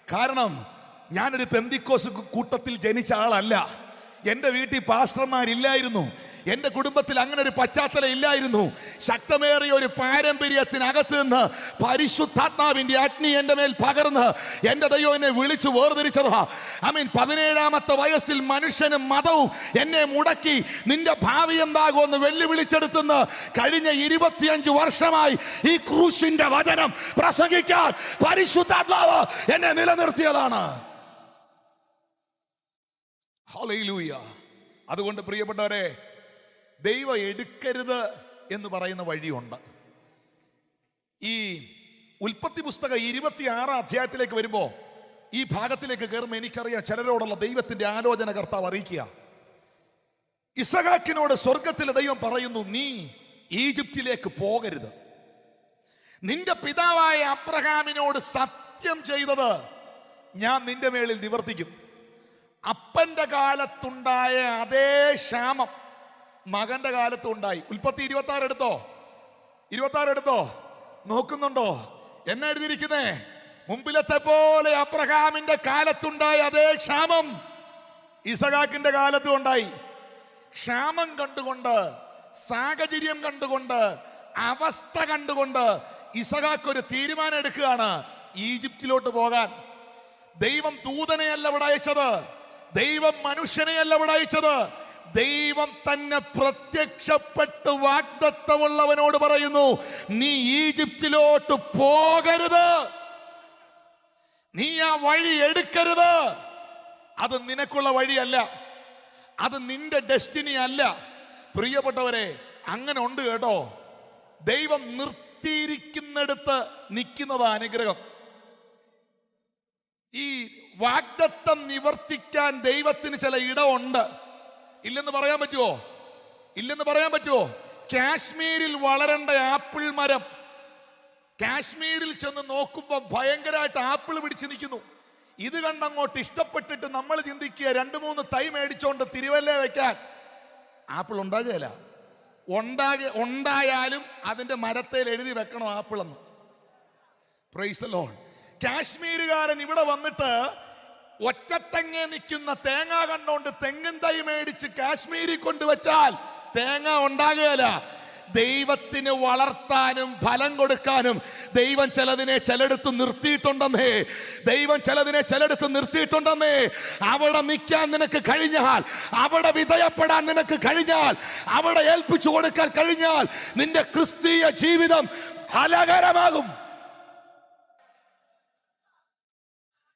കാരണം ഞാനൊരു പെന്തിക്കോസ് കൂട്ടത്തിൽ ജനിച്ച ആളല്ല. എൻ്റെ വീട്ടിൽ പാസ്റ്റർമാരില്ലായിരുന്നു. എൻ്റെ കുടുംബത്തിൽ അങ്ങനെ ഒരു പശ്ചാത്തലം ഇല്ലായിരുന്നു. ശക്തമേറിയ ഒരു പാരമ്പര്യത്തിനകത്ത് നിന്ന് പരിശുദ്ധാത്മാവിന്റെ അഗ്നി എൻ്റെ മേൽ പകർന്ന് എൻ്റെ ദൈവം എന്നെ വിളിച്ചു വേർതിരിച്ചതാ. 17-ാമത്തെ വയസ്സിൽ മനുഷ്യനും മതവും എന്നെ മുടക്കി. നിന്റെ ഭാവി എന്താകുമെന്ന് വെല്ലുവിളിച്ചെടുത്തുനിന്ന് കഴിഞ്ഞ 25 വർഷമായി ഈ ക്രൂശിന്റെ വചനം പ്രസംഗിക്കാൻ പരിശുദ്ധാത്മാവ് എന്നെ നിലനിർത്തിയതാണ്. ഹല്ലേലൂയ. അതുകൊണ്ട് പ്രിയപ്പെട്ടവരെ, ദൈവം എടുക്കരുത് എന്ന് പറയുന്ന വഴിയുണ്ട്. ഈ ഉൽപ്പത്തി പുസ്തകം 26 അധ്യായത്തിലേക്ക് വരുമ്പോ ഈ ഭാഗത്തിലേക്ക് കയറുമ്പോൾ എനിക്കറിയാം ചിലരോടുള്ള ദൈവത്തിന്റെ ആലോചന കർത്താവ് അറിയിക്കുക. ഇസഹാക്കിനോട് സ്വർഗത്തിലെ ദൈവം പറയുന്നു, നീ ഈജിപ്തിലേക്ക് പോകരുത്. നിന്റെ പിതാവായ അബ്രഹാമിനോട് സത്യം ചെയ്തത് ഞാൻ നിന്റെ മേളിൽ നിവർത്തിക്കും. അപ്പന്റെ കാലത്തുണ്ടായ അതേ ക്ഷാമം മകന്റെ കാലത്തും ഉണ്ടായി. ഉൽപ്പത്തി 26 എടുത്തോ നോക്കുന്നുണ്ടോ? എന്നെ എഴുതിയിരിക്കുന്നേ, മുമ്പിലത്തെ പോലെ അബ്രഹാമിന്റെ കാലത്തുണ്ടായ അതേ ക്ഷാമം ഇസഹാക്കിന്റെ കാലത്തും ഉണ്ടായി. ക്ഷാമം കണ്ടുകൊണ്ട്, സാഹചര്യം കണ്ടുകൊണ്ട്, അവസ്ഥ കണ്ടുകൊണ്ട് ഇസഹാക്ക് ഒരു തീരുമാനം എടുക്കുകയാണ് ഈജിപ്തിലോട്ട് പോകാൻ. ദൈവം ദൂതനെയല്ല ഇവിടെ അയച്ചത്, ദൈവം മനുഷ്യനെയല്ല ഇവിടെ അയച്ചത്. ദൈവം തന്നെ പ്രത്യക്ഷപ്പെട്ട് വാഗ്ദത്തമുള്ളവനോട് പറയുന്നു, നീ ഈജിപ്തിലോട്ട് പോകരുത്, നീ ആ വഴി എടുക്കരുത്. അത് നിനക്കുള്ള വഴിയല്ല, അത് നിന്റെ ഡെസ്റ്റിനി അല്ല. പ്രിയപ്പെട്ടവരെ, അങ്ങനെ ഉണ്ട് കേട്ടോ. ദൈവം നിർത്തിയിരിക്കുന്നിടത്ത് നിൽക്കുന്നതാ അനുഗ്രഹം. ഈ വാഗ്ദത്തം നിവർത്തിക്കാൻ ദൈവത്തിന് ചില ഇടമുണ്ട്. ഇല്ലെന്ന് പറയാൻ പറ്റുമോ? കാശ്മീരിൽ വളരേണ്ട ആപ്പിൾ മരം കാശ്മീരിൽ ചെന്ന് നോക്കുമ്പോൾ ഭയങ്കരമായിട്ട് ആപ്പിൾ പിടിച്ച് നിൽക്കുന്നു. ഇത് കണ്ടങ്ങോട്ട് ഇഷ്ടപ്പെട്ടിട്ട് നമ്മൾ ചിന്തിക്കുക 2-3 തൈ മേടിച്ചോണ്ട് തിരുവല്ല വെക്കാൻ. ആപ്പിൾ ഉണ്ടാകുകയില്ല. ഉണ്ടായാലും അതിന്റെ മരത്തേൽ എഴുതി വെക്കണം ആപ്പിൾ എന്ന്. Praise the Lord. കാശ്മീരുകാരൻ ഇവിടെ വന്നിട്ട് ഒറ്റത്തെങ്ങേ നിൽക്കുന്ന തേങ്ങ കണ്ടോണ്ട് തെങ്ങിൻ തൈ മേടിച്ച് കാശ്മീരിൽ കൊണ്ടുവച്ചാൽ തേങ്ങ ഉണ്ടാകുകയില്ല. ദൈവത്തിന് വളർത്താനും ഫലം കൊടുക്കാനും ദൈവം ചിലടുത്ത് നിർത്തിയിട്ടുണ്ടെന്നേ. അവിടെ നിൽക്കാൻ നിനക്ക് കഴിഞ്ഞാൽ, അവിടെ വിധേയപ്പെടാൻ നിനക്ക് കഴിഞ്ഞാൽ, അവിടെ ഏൽപ്പിച്ചു കൊടുക്കാൻ കഴിഞ്ഞാൽ നിന്റെ ക്രിസ്തീയ ജീവിതം ഫലകരമാകും.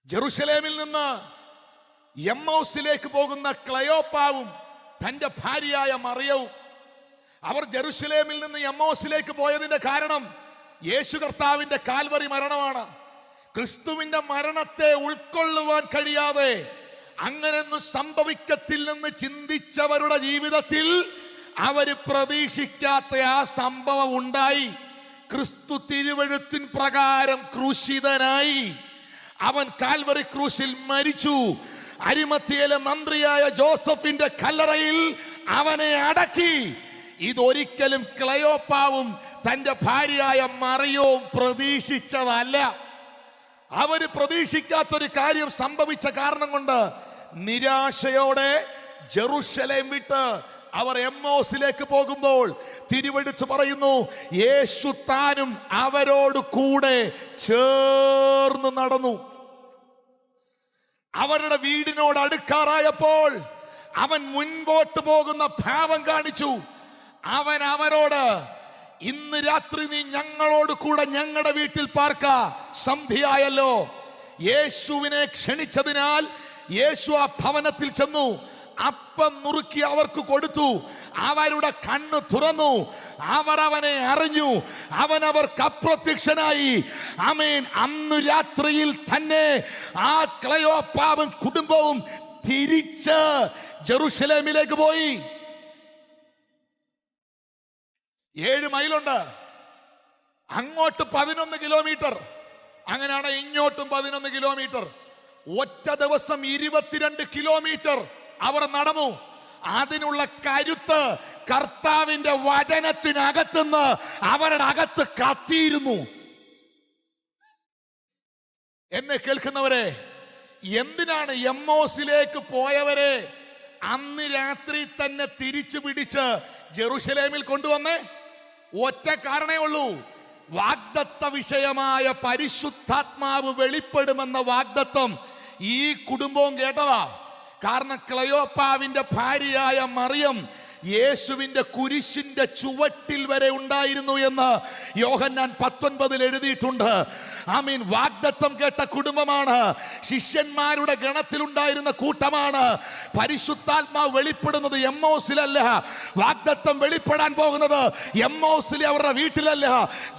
ജെറുസലേമിൽ നിന്ന് എമ്മൗസിലേക്ക് പോകുന്ന ക്ലയോപ്പാവും തന്റെ ഭാര്യയായ മറിയവും, അവർ ജെറുസലേമിൽ നിന്ന് എമ്മൗസിലേക്ക് പോയതിന്റെ കാരണം യേശു കർത്താവിന്റെ കാൽവറി മരണമാണ്. ക്രിസ്തുവിന്റെ മരണത്തെ ഉൾക്കൊള്ളുവാൻ കഴിയാതെ അങ്ങനെയൊന്നും സംഭവിക്കത്തില്ലെന്ന് ചിന്തിച്ചവരുടെ ജീവിതത്തിൽ അവര് പ്രതീക്ഷിക്കാത്ത ആ സംഭവം ഉണ്ടായി. ക്രിസ്തു തിരുവെഴുത്തിൻ പ്രകാരം ക്രൂശിതനായി. അവൻ കാൽവറി ക്രൂശിൽ മരിച്ചു. അരിമത്തിയിലെ മന്ത്രിയായ ജോസഫിന്റെ കല്ലറയിൽ അവനെ അടക്കി. ഇതൊരിക്കലും ക്ലയോപ്പാവും തന്റെ ഭാര്യയായ മറിയവും പ്രതീക്ഷിച്ചതല്ല. അവര് പ്രതീക്ഷിക്കാത്തൊരു കാര്യം സംഭവിച്ച കാരണം കൊണ്ട് നിരാശയോടെ ജെറുസലേം വിട്ട് അവർ എമ്മോസിലേക്ക് പോകുമ്പോൾ തിരുവെടുത്ത് പറയുന്നു, യേശു താനും അവരോട് കൂടെ ചേർന്ന് നടന്നു. അവരുടെ വീടിനോട് അടുക്കാറായപ്പോൾ അവൻ മുൻപോട്ട് പോകുന്ന ഭാവം കാണിച്ചു. അവൻ അവരോട്, ഇന്ന് രാത്രി നീ ഞങ്ങളോട് കൂടെ ഞങ്ങളുടെ വീട്ടിൽ പാർക്ക, സന്ധ്യയായല്ലോ. യേശുവിനെ ക്ഷണിച്ചതിനാൽ യേശു ആ ഭവനത്തിൽ ചെന്നു. അപ്പം നുറുക്കി അവർക്ക് കൊടുത്തു. അവരുടെ കണ്ണ് തുറന്നു, അവർ അവനെ അറിഞ്ഞു, അവൻ അവർക്ക് അപ്രത്യക്ഷനായി. ആമേൻ. അന്നു രാത്രിയിൽ തന്നെ ആ ക്ലയോപ്പാവും കുടുംബവും തിരിച്ച് ജെറുസലേമിലേക്ക് പോയി. 7 മൈലുണ്ട്, അങ്ങോട്ട് 11 കിലോമീറ്റർ, അങ്ങനെയാണ് ഇങ്ങോട്ടും 11 കിലോമീറ്റർ. ഒറ്റ ദിവസം 22 കിലോമീറ്റർ അവർ നടന്നു. അതിനുള്ള കരുത്ത് കർത്താവിന്റെ വചനത്തിനകത്തുനിന്ന് അവരുടെ അകത്ത് കത്തിയിരുന്നു. എന്നെ കേൾക്കുന്നവരെ, എന്തിനാണ് എമ്മോസിലേക്ക് പോയവരെ അന്ന് രാത്രി തന്നെ തിരിച്ചു പിടിച്ച് ജെറുസലേമിൽ കൊണ്ടുവന്നേ? ഒറ്റ കാരണേ ഉള്ളൂ. വാഗ്ദത്ത വിഷയമായ പരിശുദ്ധാത്മാവ് വെളിപ്പെടുമെന്ന വാഗ്ദത്തം ഈ കുടുംബവും കേട്ടതാ. കാരണം ക്ലയോപ്പാവിന്റെ ഭാര്യയായ മറിയം യേശുവിന്റെ കുരിശിന്റെ ചുവട്ടിൽ വരെ ഉണ്ടായിരുന്നു എന്ന് യോഹന്നാൻ 19 എഴുതിയിട്ടുണ്ട്. ആമീൻ. വാഗ്ദത്തം കേട്ട കുടുംബമാണ്, ശിഷ്യന്മാരുടെ ഗണത്തിലുണ്ടായിരുന്ന കൂട്ടമാണ്. പരിശുദ്ധാത്മാവ് വെളിപ്പെടുന്നത് എമ്മോസിലല്ല, വാഗ്ദത്തം വെളിപ്പെടാൻ പോകുന്നത് എമ്മോസിലെ അവരുടെ വീട്ടിലല്ല,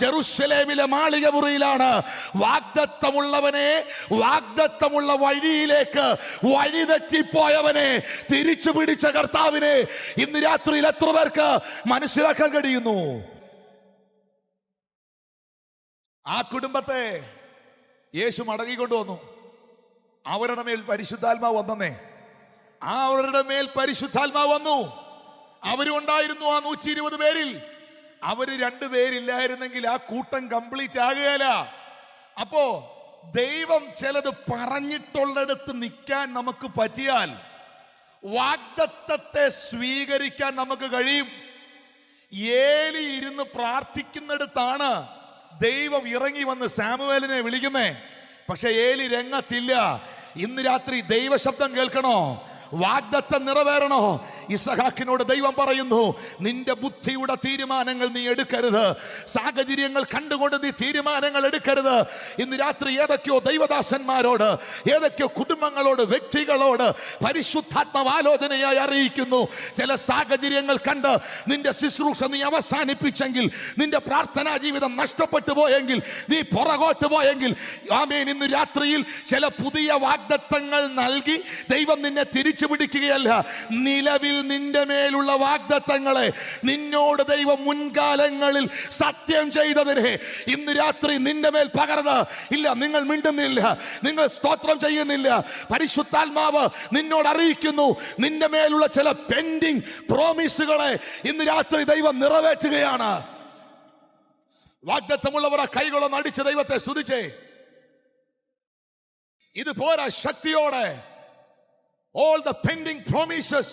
ജെറുസലേമിലെ മാളിക മുറിയിലാണ്. വാഗ്ദത്തമുള്ളവനെ, വാഗ്ദത്തമുള്ള വഴിയിലേക്ക് വഴിതെറ്റിപ്പോയവനെ തിരിച്ചു പിടിച്ച കർത്താവിനെ ഇന്ന് രാത്രിയിൽ എത്ര പേർക്ക് മനസ്സിലാക്കാൻ കഴിയുന്നു? ആ കുടുംബത്തെ യേശു മടങ്ങിക്കൊണ്ടുവന്നു. അവരുടെ മേൽ പരിശുദ്ധാത്മാവ് വന്നേ, അവരുടെ മേൽ പരിശുദ്ധാത്മാവ് വന്നു. അവരും ഉണ്ടായിരുന്നു ആ 120 പേരിൽ. അവര് 2 പേരില്ലായിരുന്നെങ്കിൽ ആ കൂട്ടം കംപ്ലീറ്റ് ആകുകയില്ല. അപ്പോ ദൈവം ചിലത് പറഞ്ഞിട്ടുള്ളിടത്ത് നിൽക്കാൻ നമുക്ക് പറ്റിയാൽ വാഗ്ദത്തത്തെ സ്വീകരിക്കാൻ നമുക്ക് കഴിയും. ഏലി ഇരുന്ന് പ്രാർത്ഥിക്കുന്നിടത്താണ് ദൈവം ഇറങ്ങി വന്ന് സാമുവേലിനെ വിളിക്കുന്നേ. പക്ഷെ ഏലി രംഗത്തില്ല. ഇന്ന് രാത്രി ദൈവശബ്ദം കേൾക്കണോ? വാഗ്ദത്തം നിറവേറണോ? ഇസഹാക്കിനോട് ദൈവം പറയുന്നു, നിന്റെ ബുദ്ധിയുടെ തീരുമാനങ്ങൾ നീ എടുക്കരുത്, സാഹചര്യങ്ങൾ കണ്ടുകൊണ്ട് നീ തീരുമാനങ്ങൾ എടുക്കരുത്. ഇന്ന് രാത്രി ഏതൊക്കെയോ ദൈവദാസന്മാരോട്, ഏതൊക്കെയോ കുടുംബങ്ങളോട്, വ്യക്തികളോട് പരിശുദ്ധാത്മാവ് ആലോചനയായി അറിയിക്കുന്നു. ചില സാഹചര്യങ്ങൾ കണ്ട് നിന്റെ ശുശ്രൂഷ നീ അവസാനിപ്പിച്ചെങ്കിൽ, നിന്റെ പ്രാർത്ഥനാ ജീവിതം നഷ്ടപ്പെട്ടു പോയെങ്കിൽ, നീ പുറകോട്ട് പോയെങ്കിൽ, ആമേൻ, ഇന്ന് രാത്രിയിൽ ചില പുതിയ വാഗ്ദത്തങ്ങൾ നൽകി ദൈവം നിന്നെ തിരിച്ചു പിടിക്കുകയല്ല. നിലവിൽ നിന്റെ മേലുള്ള വാഗ്ദത്തങ്ങളെ നിന്നോട് ദൈവം മുൻകാലങ്ങളിൽ സത്യം ചെയ്തതിനെ ഇന്ന് രാത്രി നിന്റെ മേൽ പകർന്ന് ഇല്ല. നിങ്ങൾ മിണ്ടുന്നില്ല, നിങ്ങൾ സ്തോത്രം ചെയ്യുന്നില്ല. പരിശുദ്ധാത്മാവ് നിന്നോട് അറിയിക്കുന്നു, നിന്റെ മേലുള്ള ചില പെൻഡിങ് പ്രോമിസുകളെ ഇന്ന് രാത്രി ദൈവം നിറവേറ്റുകയാണ്. വാഗ്ദത്തമുള്ളവർ കൈകളൊന്ന് അടിച്ച് ദൈവത്തെ സ്തുതിച്ചേ. ഇത് പോരാ, ശക്തിയോടെ all the pending promises,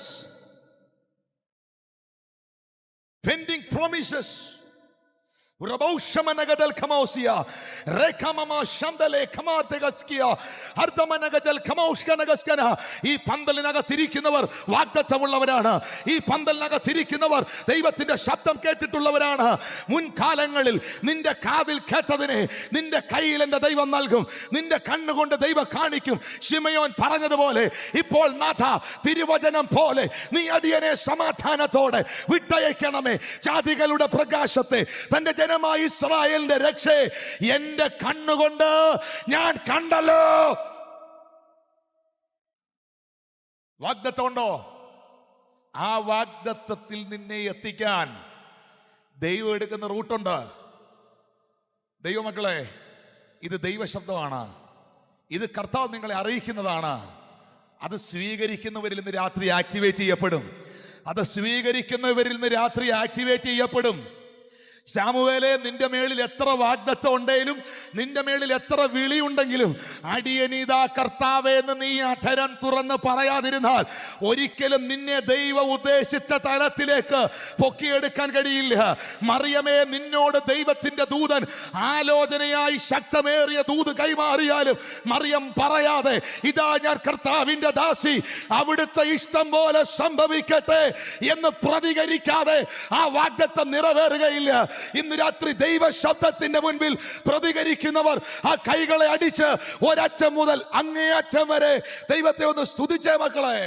Raboshamanagadal Kamosia, Rekamama Shandale Kamategaskia, Ardamanagajal Kamoshkanagaskana, E Pandalinaga Tirikinova, Wagdatavulavana, E Pandalnaga Tirikinova, they were in the Shaptam Kate to Lavarana, Mun Kalangal, Ninda Kadil Katadene, Ninda Kail and the Deva Malgum, Ninda Kanagonda Deva Karnikum, Shimayon Paragadavole, Ipol Mata, Tirivajanam Pole, Niadiane Samatana Tode, Vitayakaname, Chadigaluda Pragashate, then the ഇസ്രായേലിന്റെ രക്ഷ എന്റെ കണ്ണുകൊണ്ട് ഞാൻ കണ്ടല്ലോ. വാഗ്ദത്തമുണ്ടോ? ആ വാഗ്ദത്തത്തിൽ നിന്നെ എത്തിക്കാൻ ദൈവം എടുക്കുന്ന റൂട്ടുണ്ട്. ദൈവമക്കളെ, ഇത് ദൈവശബ്ദമാണ്. ഇത് കർത്താവ് നിങ്ങളെ അറിയിക്കുന്നതാണ്. അത് സ്വീകരിക്കുന്നവരിൽ നിന്ന് രാത്രി ആക്ടിവേറ്റ് ചെയ്യപ്പെടും. അത് സ്വീകരിക്കുന്നവരിൽ നിന്ന് രാത്രി ആക്ടിവേറ്റ് ചെയ്യപ്പെടും. ശാമുവേലേ, നിന്റെ മേളിൽ എത്ര വാഗ്ദത്തം ഉണ്ടെങ്കിലും, നിന്റെ മേളിൽ എത്ര വിളിയുണ്ടെങ്കിലും, അടിയനീതാ കർത്താവേ എന്ന് നീ അധരം തുറന്ന് പറയാതിരുന്നാൽ ഒരിക്കലും നിന്നെ ദൈവം ഉദ്ദേശിച്ച തലത്തിലേക്ക് പൊക്കിയെടുക്കാൻ കഴിയില്ല. മറിയമേ, നിന്നോട് ദൈവത്തിന്റെ ദൂതൻ ആലോചനയായി ശക്തമേറിയ ദൂത് കൈമാറിയാലും മറിയം പറയാതെ, ഇതാ ഞാൻ കർത്താവിന്റെ ദാസി, അവിടുത്തെ ഇഷ്ടം പോലെ സംഭവിക്കട്ടെ എന്ന് പ്രതികരിക്കാതെ ആ വാഗ്ദത്തം നിറവേറുകയില്ല. ഇന്ന് രാത്രി ദൈവ ശബ്ദത്തിന്റെ മുൻപിൽ പ്രതികരിക്കുന്നവർ ആ കൈകളെ അടിച്ച് ഒരറ്റം മുതൽ അങ്ങേയറ്റം വരെ ദൈവത്തെ ഒന്ന് സ്തുതിച്ചേ മക്കളെ.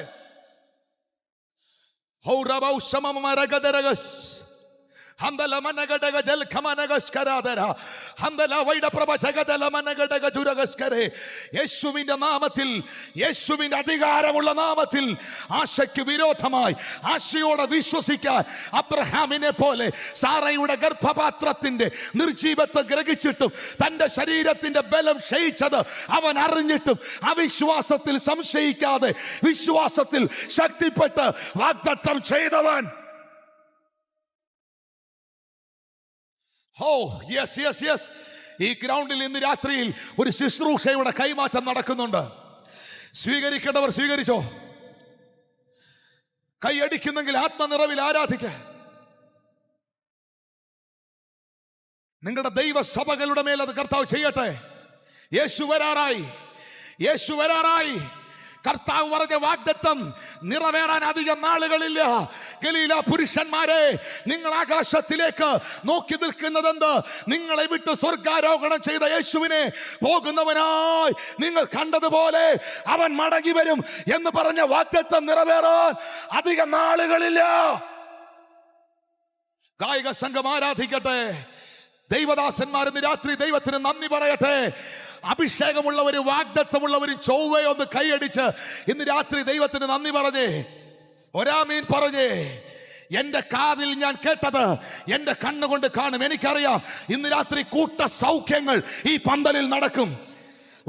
Ho rabau shamamaragadaragas. Handala managadaga jalkamanagaskaradara. Handala vaida prabhajagadala managadaga juragaskare. യേശുവിന്റെ നാമത്തിൽ, യേശുവിന്റെ അധികാരമുള്ള നാമത്തിൽ ആശയ്ക്ക് വിരോധമായി ആശയോടെ വിശ്വസിക്കാൻ അബ്രഹാമിനെ പോലെ സാറയുടെ ഗർഭപാത്രത്തിന്റെ നിർജീവത്വം ഗ്രഹിച്ചിട്ടും തന്റെ ശരീരത്തിന്റെ ബലം ക്ഷയിച്ചത് അവൻ അറിഞ്ഞിട്ടും അവിശ്വാസത്തിൽ സംശയിക്കാതെ വിശ്വാസത്തിൽ ശക്തിപ്പെട്ട് വാഗ്ദത്തം ചെയ്തവൻ. Oh, yes, yes, yes. ഈ ഗ്രൗണ്ടിൽ ഇന്ന് രാത്രിയിൽ ഒരു ശുശ്രൂഷയുടെ കൈമാറ്റം നടക്കുന്നുണ്ട്. സ്വീകരിക്കേണ്ടവർ സ്വീകരിച്ചോ. കൈയടിക്കുന്നെങ്കിൽ ആത്മനിറവിൽ ആരാധിക്ക. നിങ്ങളുടെ ദൈവസഭകളുടെ മേൽ അത് കർത്താവ് ചെയ്യട്ടെ. യേശു വരാറായി, യേശു വരാറായി. കർത്താവ് പറഞ്ഞ വാഗ്ദത്തം നിറവേറാൻ അധികം നാളുകളില്ല. ഗലീല പുരുഷന്മാരെ, നിങ്ങൾ ആകാശത്തിലേക്ക് നോക്കി നിൽക്കുന്നതെന്ത്? നിങ്ങളെ വിട്ട് സ്വർഗാരോഹണം ചെയ്ത യേശുവിനെ പോകുന്നവനായി നിങ്ങൾ കണ്ടതുപോലെ അവൻ മടങ്ങി വരും എന്ന് പറഞ്ഞ വാഗ്ദത്തം നിറവേറാൻ അധികം നാളുകളില്ല. ഗായക സംഘം ആരാധിക്കട്ടെ. ദൈവദാസന്മാർ ഇന്ന് രാത്രി ദൈവത്തിന് നന്ദി പറയട്ടെ. അഭിഷേകമുള്ളവരും വാഗ്ദത്തമുള്ളവരും ചൊവ്വയൊന്ന് കൈയടിച്ച് ഇന്ന് രാത്രി ദൈവത്തിന് നന്ദി പറഞ്ഞേ, ഒരാമീൻ പറഞ്ഞേ. എന്റെ കാതിൽ ഞാൻ കേട്ടത് എന്റെ കണ്ണുകൊണ്ട് കാണും. എനിക്കറിയാം ഇന്ന് രാത്രി കൂട്ട സൗഖ്യങ്ങൾ ഈ പന്തലിൽ നടക്കും.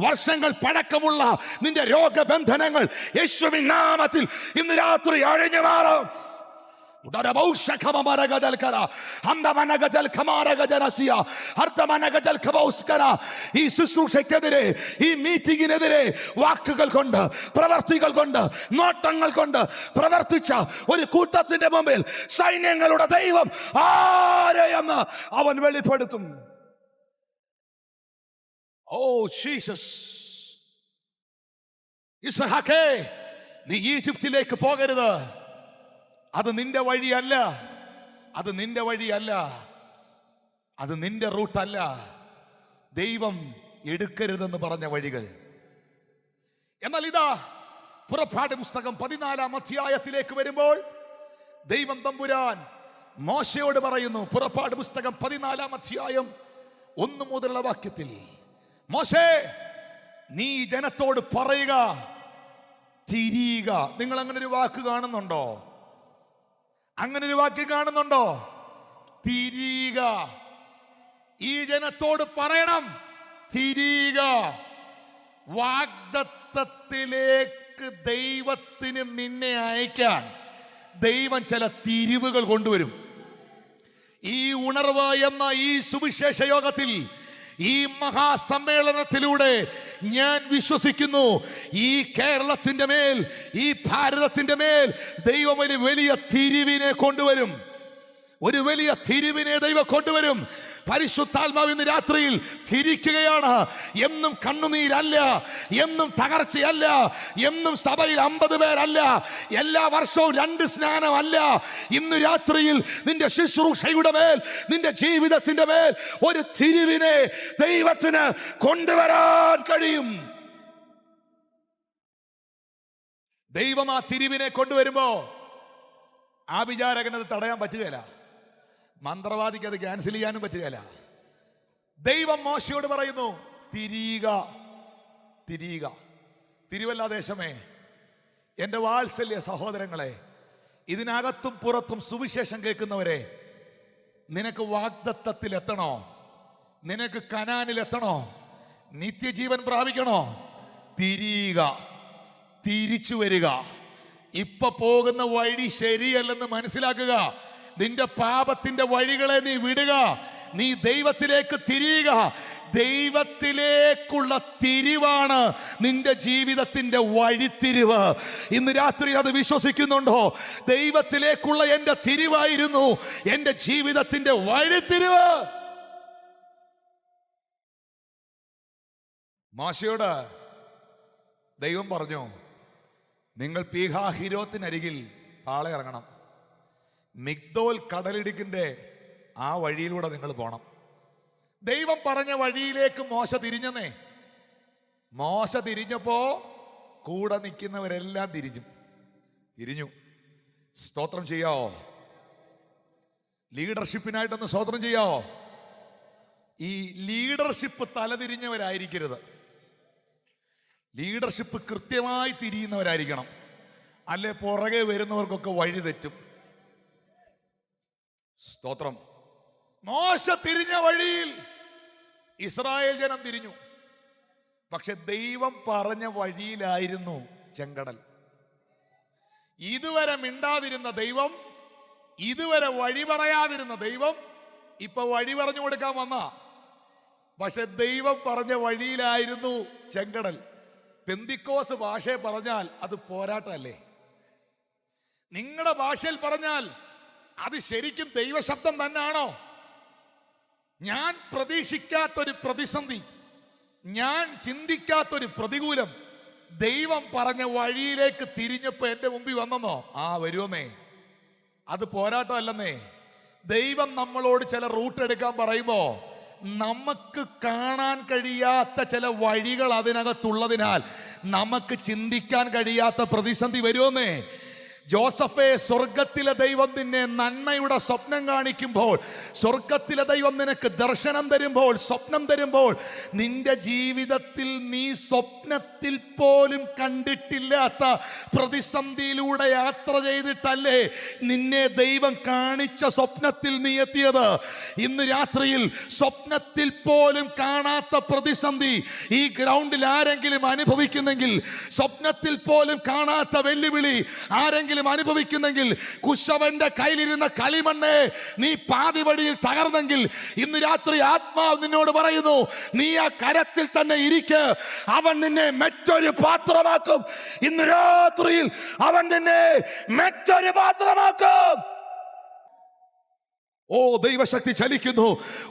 വർഷങ്ങൾ പഴക്കമുള്ള നിന്റെ രോഗബന്ധനങ്ങൾ യേശുവിൻ നാമത്തിൽ ഇന്ന് രാത്രി അഴിഞ്ഞു മാറും. ഈ ശുശ്രൂഷയ്ക്കെതിരെ, ഈ മീറ്റിംഗിനെതിരെ വാക്കുകൾ കൊണ്ട്, പ്രവർത്തികൾ കൊണ്ട്, നോട്ടങ്ങൾ കൊണ്ട് പ്രവർത്തിച്ച ഒരു കൂട്ടത്തിന്റെ മുമ്പിൽ സൈന്യങ്ങളുടെ ദൈവം ആരെയെന്ന് അവൻ വെളിപ്പെടുത്തും. Oh Jesus. ഇസ്ഹാക്കേ, നീ ഈജിപ്തിലേക്ക് പോകരുത്. അത് നിന്റെ വഴിയല്ല, അത് നിന്റെ വഴിയല്ല, അത് നിന്റെ റൂട്ടല്ല. ദൈവം എടുക്കരുതെന്ന് പറഞ്ഞ വഴികൾ. എന്നാൽ ഇതാ പുറപ്പാട് പുസ്തകം 14-ാം അധ്യായത്തിലേക്ക് വരുമ്പോൾ ദൈവം തമ്പുരാൻ മോശയോട് പറയുന്നു. പുറപ്പാട് പുസ്തകം 14-ാം അധ്യായം 1 മുതലുള്ള വാക്യത്തിൽ, മോശേ, നീ ജനത്തോട് പറയുക, തിരിയുക. നിങ്ങൾ അങ്ങനെ ഒരു വാക്ക് കാണുന്നുണ്ടോ? അങ്ങനെ ഒരു വാക്യം കാണുന്നുണ്ടോ? തിരിയുക. ഈ ജനത്തോട് പറയണം, തിരിയുക. വാഗ്ദത്തത്തിലേക്ക് ദൈവത്തിന് നിന്നെ അയക്കാൻ ദൈവം ചില തിരിവുകൾ കൊണ്ടുവരും. ഈ ഉണർവ് എന്ന ഈ സുവിശേഷ യോഗത്തിൽ, ഈ മഹാസമ്മേളനത്തിലൂടെ ഞാൻ വിശ്വസിക്കുന്നു, ഈ കേരളത്തിന്റെ മേൽ, ഈ ഭാരതത്തിന്റെ മേൽ ദൈവം ഒരു വലിയ തിരിവിനെ കൊണ്ടുവരും. ഒരു വലിയ തിരിവിനെ ദൈവം കൊണ്ടുവരും. പരിശുദ്ധാത്മാവ് ഇന്ന് രാത്രിയിൽ തിരിക്കുകയാണ്. എന്നും കണ്ണുനീരല്ല, എന്നും തകർച്ചയല്ല, എന്നും സഭയിൽ 50 പേരല്ല, എല്ലാ വർഷവും 2 സ്നാനമല്ല. ഇന്ന് രാത്രിയിൽ നിന്റെ ശുശ്രൂഷയുടെ മേൽ, നിന്റെ ജീവിതത്തിന്റെ മേൽ ഒരു തിരിവിനെ ദൈവത്തിന് കൊണ്ടുവരാൻ കഴിയും. ദൈവം ആ തിരിവിനെ കൊണ്ടുവരുമ്പോ ആ വിചാരകനത് തടയാൻ പറ്റുകയില്ല. മന്ത്രവാദിക്ക് അത് ക്യാൻസൽ ചെയ്യാനും പറ്റുകയില്ല. ദൈവം മോശയോട് പറയുന്നു, തിരിയുക, തിരിയുക. തിരുവല്ല ദേശമേ, എൻ്റെ വാത്സല്യ സഹോദരങ്ങളെ, ഇതിനകത്തും പുറത്തും സുവിശേഷം കേൾക്കുന്നവരെ, നിനക്ക് വാഗ്ദത്തത്തിൽ എത്തണോ? നിനക്ക് കനാനിൽ എത്തണോ? നിത്യജീവൻ പ്രാപിക്കണോ? തിരിയുക, തിരിച്ചു വരിക. ഇപ്പൊ പോകുന്ന വഴി ശരിയല്ലെന്ന് മനസ്സിലാക്കുക. നിന്റെ പാപത്തിന്റെ വഴികളെ നീ വിടുക. നീ ദൈവത്തിലേക്ക് തിരിയുക. ദൈവത്തിലേക്കുള്ള തിരിവാണ് നിന്റെ ജീവിതത്തിന്റെ വഴിത്തിരിവ്. ഇന്ന് രാത്രി അത് വിശ്വസിക്കുന്നുണ്ടോ? ദൈവത്തിലേക്കുള്ള എന്റെ തിരിവായിരുന്നു എന്റെ ജീവിതത്തിന്റെ വഴിത്തിരിവ്. മോശയോട് ദൈവം പറഞ്ഞു, നിങ്ങൾ പീഹാഹിരോത്തിനരികിൽ പാള ഇറങ്ങണം. മിഗ്ദോൽ കടലിടുക്കിന്റെ ആ വഴിയിലൂടെ നിങ്ങൾ പോണം. ദൈവം പറഞ്ഞ വഴിയിലേക്ക് മോശ തിരിഞ്ഞെന്നേ. മോശ തിരിഞ്ഞപ്പോ കൂടെ നിൽക്കുന്നവരെല്ലാം തിരിഞ്ഞു. സ്തോത്രം ചെയ്യാവോ? ലീഡർഷിപ്പിനായിട്ടൊന്ന് സ്തോത്രം ചെയ്യാവോ? ഈ ലീഡർഷിപ്പ് തലതിരിഞ്ഞവരായിരിക്കരുത്. ലീഡർഷിപ്പ് കൃത്യമായി തിരിയുന്നവരായിരിക്കണം. അല്ലെ പുറകെ വരുന്നവർക്കൊക്കെ വഴി തെറ്റും. സ്തോത്രം. മോശ തിരിഞ്ഞ വഴിയിൽ ഇസ്രായേൽ ജനം തിരിഞ്ഞു. പക്ഷെ ദൈവം പറഞ്ഞ വഴിയിലായിരുന്നു ചെങ്കടൽ. ഇതുവരെ മിണ്ടാതിരുന്ന ദൈവം, ഇതുവരെ വഴി പറയാതിരുന്ന ദൈവം ഇപ്പൊ വഴി പറഞ്ഞു കൊടുക്കാൻ വന്ന. പക്ഷെ ദൈവം പറഞ്ഞ വഴിയിലായിരുന്നു ചെങ്കടൽ. പെന്തിക്കോസ് ഭാഷയെ പറഞ്ഞാൽ അത് പോരാട്ടമല്ലേ? നിങ്ങളുടെ ഭാഷയിൽ പറഞ്ഞാൽ അത് ശരിക്കും ദൈവശബ്ദം തന്നെയാണോ? ഞാൻ പ്രതീക്ഷിക്കാത്തൊരു പ്രതിസന്ധി, ഞാൻ ചിന്തിക്കാത്തൊരു പ്രതികൂലം ദൈവം പറഞ്ഞ വഴിയിലേക്ക് തിരിഞ്ഞപ്പോ എന്റെ മുമ്പിൽ വന്നെന്നോ? വരുമെന്നേ. അത് പോരാട്ടമല്ലെന്നേ. ദൈവം നമ്മളോട് ചില റൂട്ട് എടുക്കാൻ പറയുമ്പോ നമുക്ക് കാണാൻ കഴിയാത്ത ചില വഴികൾ അതിനകത്തുള്ളതിനാൽ നമുക്ക് ചിന്തിക്കാൻ കഴിയാത്ത പ്രതിസന്ധി വരുമെന്നേ. ജോസഫേ, സ്വർഗത്തിലെ ദൈവം നിന്നെ നന്മയുടെ സ്വപ്നം കാണിക്കുമ്പോൾ, സ്വർഗത്തിലെ ദൈവം നിനക്ക് ദർശനം തരുമ്പോൾ, സ്വപ്നം തരുമ്പോൾ, നിന്റെ ജീവിതത്തിൽ നീ സ്വപ്നത്തിൽ പോലും കണ്ടിട്ടില്ലാത്ത പ്രതിസന്ധിയിലൂടെ യാത്ര ചെയ്തിട്ടല്ലേ നിന്നെ ദൈവം കാണിച്ച സ്വപ്നത്തിൽ നീ എത്തിയത്. ഇന്ന് രാത്രിയിൽ സ്വപ്നത്തിൽ പോലും കാണാത്ത പ്രതിസന്ധി ഈ ഗ്രൗണ്ടിൽ ആരെങ്കിലും അനുഭവിക്കുന്നെങ്കിൽ, സ്വപ്നത്തിൽ പോലും കാണാത്ത വെല്ലുവിളി ആരെങ്കിലും അനുഭവിക്കുന്നെങ്കിൽ, കുശവന്റെ കയ്യിലിരുന്ന കളിമണ്ണെ നീ പാതി വഴിയിൽ തകർന്നെങ്കിൽ, ഇന്ന് രാത്രി ആത്മാവ് നിന്നോട് പറയുന്നു, നീ ആ കരത്തിൽ തന്നെ ഇരിക്ക്. അവൻ നിന്നെ മറ്റൊരു പാത്രമാക്കും. ഇന്ന് രാത്രിയിൽ അവൻ നിന്നെ മറ്റൊരു പാത്രമാക്കും. ഓ, ദൈവശക്തി ചലിക്കുന്നു.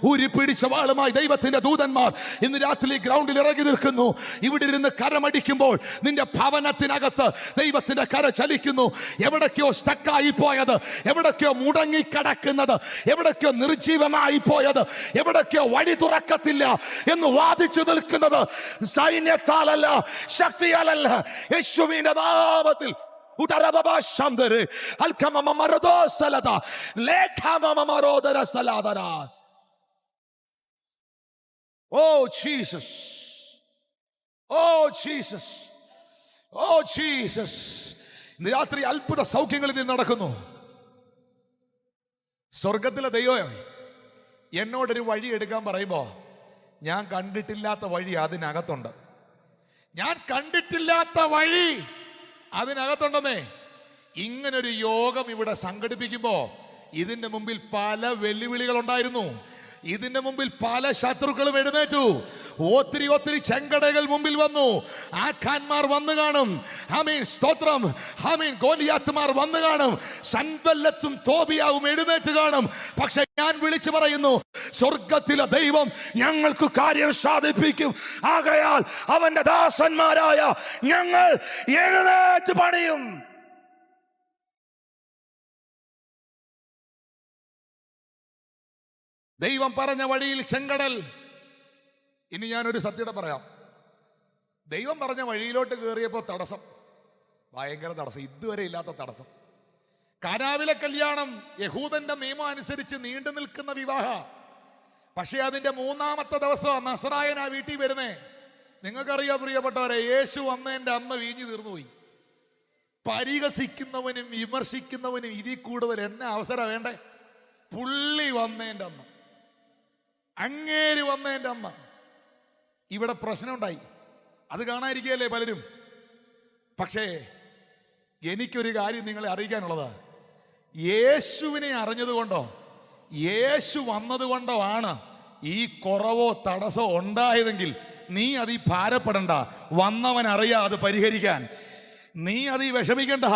ഉരി പിടിച്ച വാളുമായി ദൈവത്തിന്റെ ദൂതന്മാർ ഇന്ന് രാത്രി ഗ്രൗണ്ടിൽ ഇറങ്ങി നിൽക്കുന്നു. ഇവിടെ ഇരുന്ന് കരമടിക്കുമ്പോൾ നിന്റെ ഭവനത്തിനകത്ത് ദൈവത്തിന്റെ കര ചലിക്കുന്നു. എവിടൊക്കെയോ സ്റ്റക്കായി പോയത്, എവിടൊക്കെയോ മുടങ്ങിക്കിടക്കുന്നത്, എവിടൊക്കെയോ നിർജീവമായി പോയത്, എവിടൊക്കെയോ വഴി തുറക്കത്തില്ല എന്ന് വാദിച്ചു നിൽക്കുന്നത് സൈന്യത്താലല്ല, ശക്തിയാലല്ല, യേശുവിന്റെ നാമത്തിൽ oh Jesus, oh Jesus, oh Jesus. ഇന്ന് രാത്രി അത്ഭുത സൗഖ്യങ്ങളിൽ നിന്ന് നടക്കുന്നു. സ്വർഗത്തിലെ ദൈവം എന്നോടൊരു വഴി എടുക്കാൻ പറയുമ്പോ ഞാൻ കണ്ടിട്ടില്ലാത്ത വഴി അതിനകത്തുണ്ട്. ഞാൻ കണ്ടിട്ടില്ലാത്ത വഴി അതിനകത്തുണ്ടെന്നേ. ഇങ്ങനൊരു യോഗം ഇവിടെ സംഘടിപ്പിക്കുമ്പോ ഇതിന്റെ മുമ്പിൽ പല വെല്ലുവിളികൾ ഉണ്ടായിരുന്നു. ഇതിന്റെ മുമ്പിൽ പല ശത്രുക്കളും എഴുന്നേറ്റു. ഒത്തിരി ഒത്തിരി ചെങ്കടകൾ മുമ്പിൽ വന്നു. ആഖാന്മാർ വന്നു കാണും. ആമീൻ, സ്തോത്രം. ആമീൻ, ഗോലിയാത്തുമാർ വന്നു കാണും. സൻബല്ലത്തും തോബിയാവും എഴുന്നേറ്റ് കാണും. പക്ഷെ ഞാൻ വിളിച്ചു പറയുന്നു, സ്വർഗത്തിലെ ദൈവം ഞങ്ങൾക്ക് കാര്യം സാധിപ്പിക്കും. ആകയാൽ അവന്റെ ദാസന്മാരായ ഞങ്ങൾ എഴുന്നേറ്റ് പണിയും. ദൈവം പറഞ്ഞ വഴിയിൽ ചെങ്കടൽ. ഇനി ഞാനൊരു സത്യത പറയാം. ദൈവം പറഞ്ഞ വഴിയിലോട്ട് കയറിയപ്പോൾ തടസ്സം, ഭയങ്കര തടസ്സം, ഇതുവരെ ഇല്ലാത്ത തടസ്സം. കാനാവിലെ കല്യാണം യഹൂദന്റെ നിയമം അനുസരിച്ച് നീണ്ടു നിൽക്കുന്ന വിവാഹ. പക്ഷെ അതിന്റെ 3-ാമത്തെ ദിവസം നസറായനാ വീട്ടിൽ വരുന്നേ. നിങ്ങൾക്കറിയാം പ്രിയപ്പെട്ടവരെ, യേശു വന്നതിന്റെ അന്ന് വീഞ്ഞു തീർന്നുപോയി. പരിഹസിക്കുന്നവനും വിമർശിക്കുന്നവനും ഇതിൽ കൂടുതൽ എന്നെ അവസരം വേണ്ടേ? പുള്ളി വന്നതിന്റെ അന്ന്, അങ്ങേര് വന്നതിന്റെ അമ്മ ഇവിടെ പ്രശ്നമുണ്ടായി. അത് കാണാതിരിക്കുകയല്ലേ പലരും. പക്ഷേ എനിക്കൊരു കാര്യം നിങ്ങളെ അറിയിക്കാനുള്ളത്, യേശുവിനെ അറിഞ്ഞതുകൊണ്ടോ യേശു വന്നതുകൊണ്ടോ ആണ് ഈ കുറവോ തടസ്സമോ ഉണ്ടായതെങ്കിൽ നീ അതിൽ ഭാരപ്പെടണ്ട. വന്നവൻ അറിയാം അത് പരിഹരിക്കാൻ. നീ അതിൽ വിഷമിക്കണ്ട.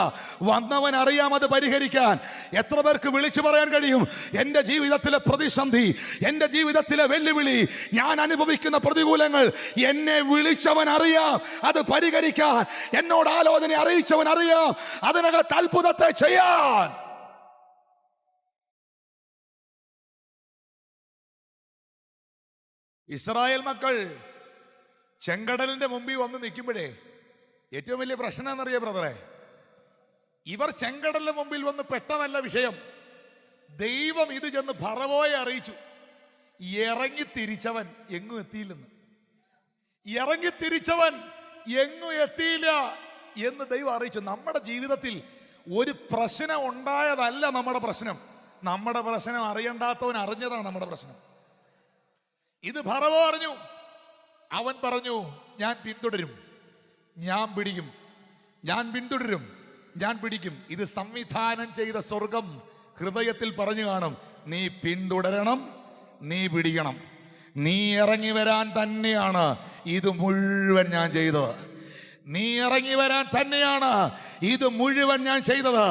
വന്നവൻ അറിയാം അത് പരിഹരിക്കാൻ. എത്ര പേർക്ക് വിളിച്ചു പറയാൻ കഴിയും, എൻ്റെ ജീവിതത്തിലെ പ്രതിസന്ധി, എൻ്റെ ജീവിതത്തിലെ വെല്ലുവിളി, ഞാൻ അനുഭവിക്കുന്ന പ്രതികൂലങ്ങൾ എന്നെ വിളിച്ചവൻ അറിയാം അത് പരിഹരിക്കാൻ. എന്നോട് ആലോചന അറിയിച്ചവൻ അറിയാം അതിനകത്ത് അത്ഭുതത്തെ ചെയ്യാൻ. ഇസ്രായേൽ മക്കൾ ചെങ്കടലിന്റെ മുമ്പിൽ വന്ന് നിൽക്കുമ്പോഴേ ഏറ്റവും വലിയ പ്രശ്നം എന്നറിയാം ബ്രദറെ, ഇവർ ചെങ്കടലിന് മുമ്പിൽ വന്ന് പെട്ടതല്ല വിഷയം. ദൈവം ഇത് ചെന്ന് ഫറവോയെ അറിയിച്ചു. ഇറങ്ങി തിരിച്ചവൻ എങ്ങും എത്തിയില്ലെന്ന്. ഇറങ്ങി തിരിച്ചവൻ എങ്ങും എത്തിയില്ല എന്ന് ദൈവം അറിയിച്ചു. നമ്മുടെ ജീവിതത്തിൽ ഒരു പ്രശ്നം ഉണ്ടായതല്ല നമ്മുടെ പ്രശ്നം. നമ്മുടെ പ്രശ്നം അറിയണ്ടാത്തവൻ അറിഞ്ഞതാണ് നമ്മുടെ പ്രശ്നം. ഇത് ഫറവോ അറിഞ്ഞു. അവൻ പറഞ്ഞു, ഞാൻ പിന്തുടരും, ഞാൻ പിടിക്കും, ഞാൻ പിന്തുടരും, ഞാൻ പിടിക്കും. ഇത് സംവിധാനം ചെയ്ത സ്വർഗം ഹൃദയത്തിൽ പറഞ്ഞു കാണും, നീ പിന്തുടരണം, നീ പിടിക്കണം, നീ ഇറങ്ങി വരാൻ തന്നെയാണ് ഇത് മുഴുവൻ ഞാൻ ചെയ്തത്. നീ ഇറങ്ങി വരാൻ തന്നെയാണ് ഇത് മുഴുവൻ ഞാൻ ചെയ്തത്.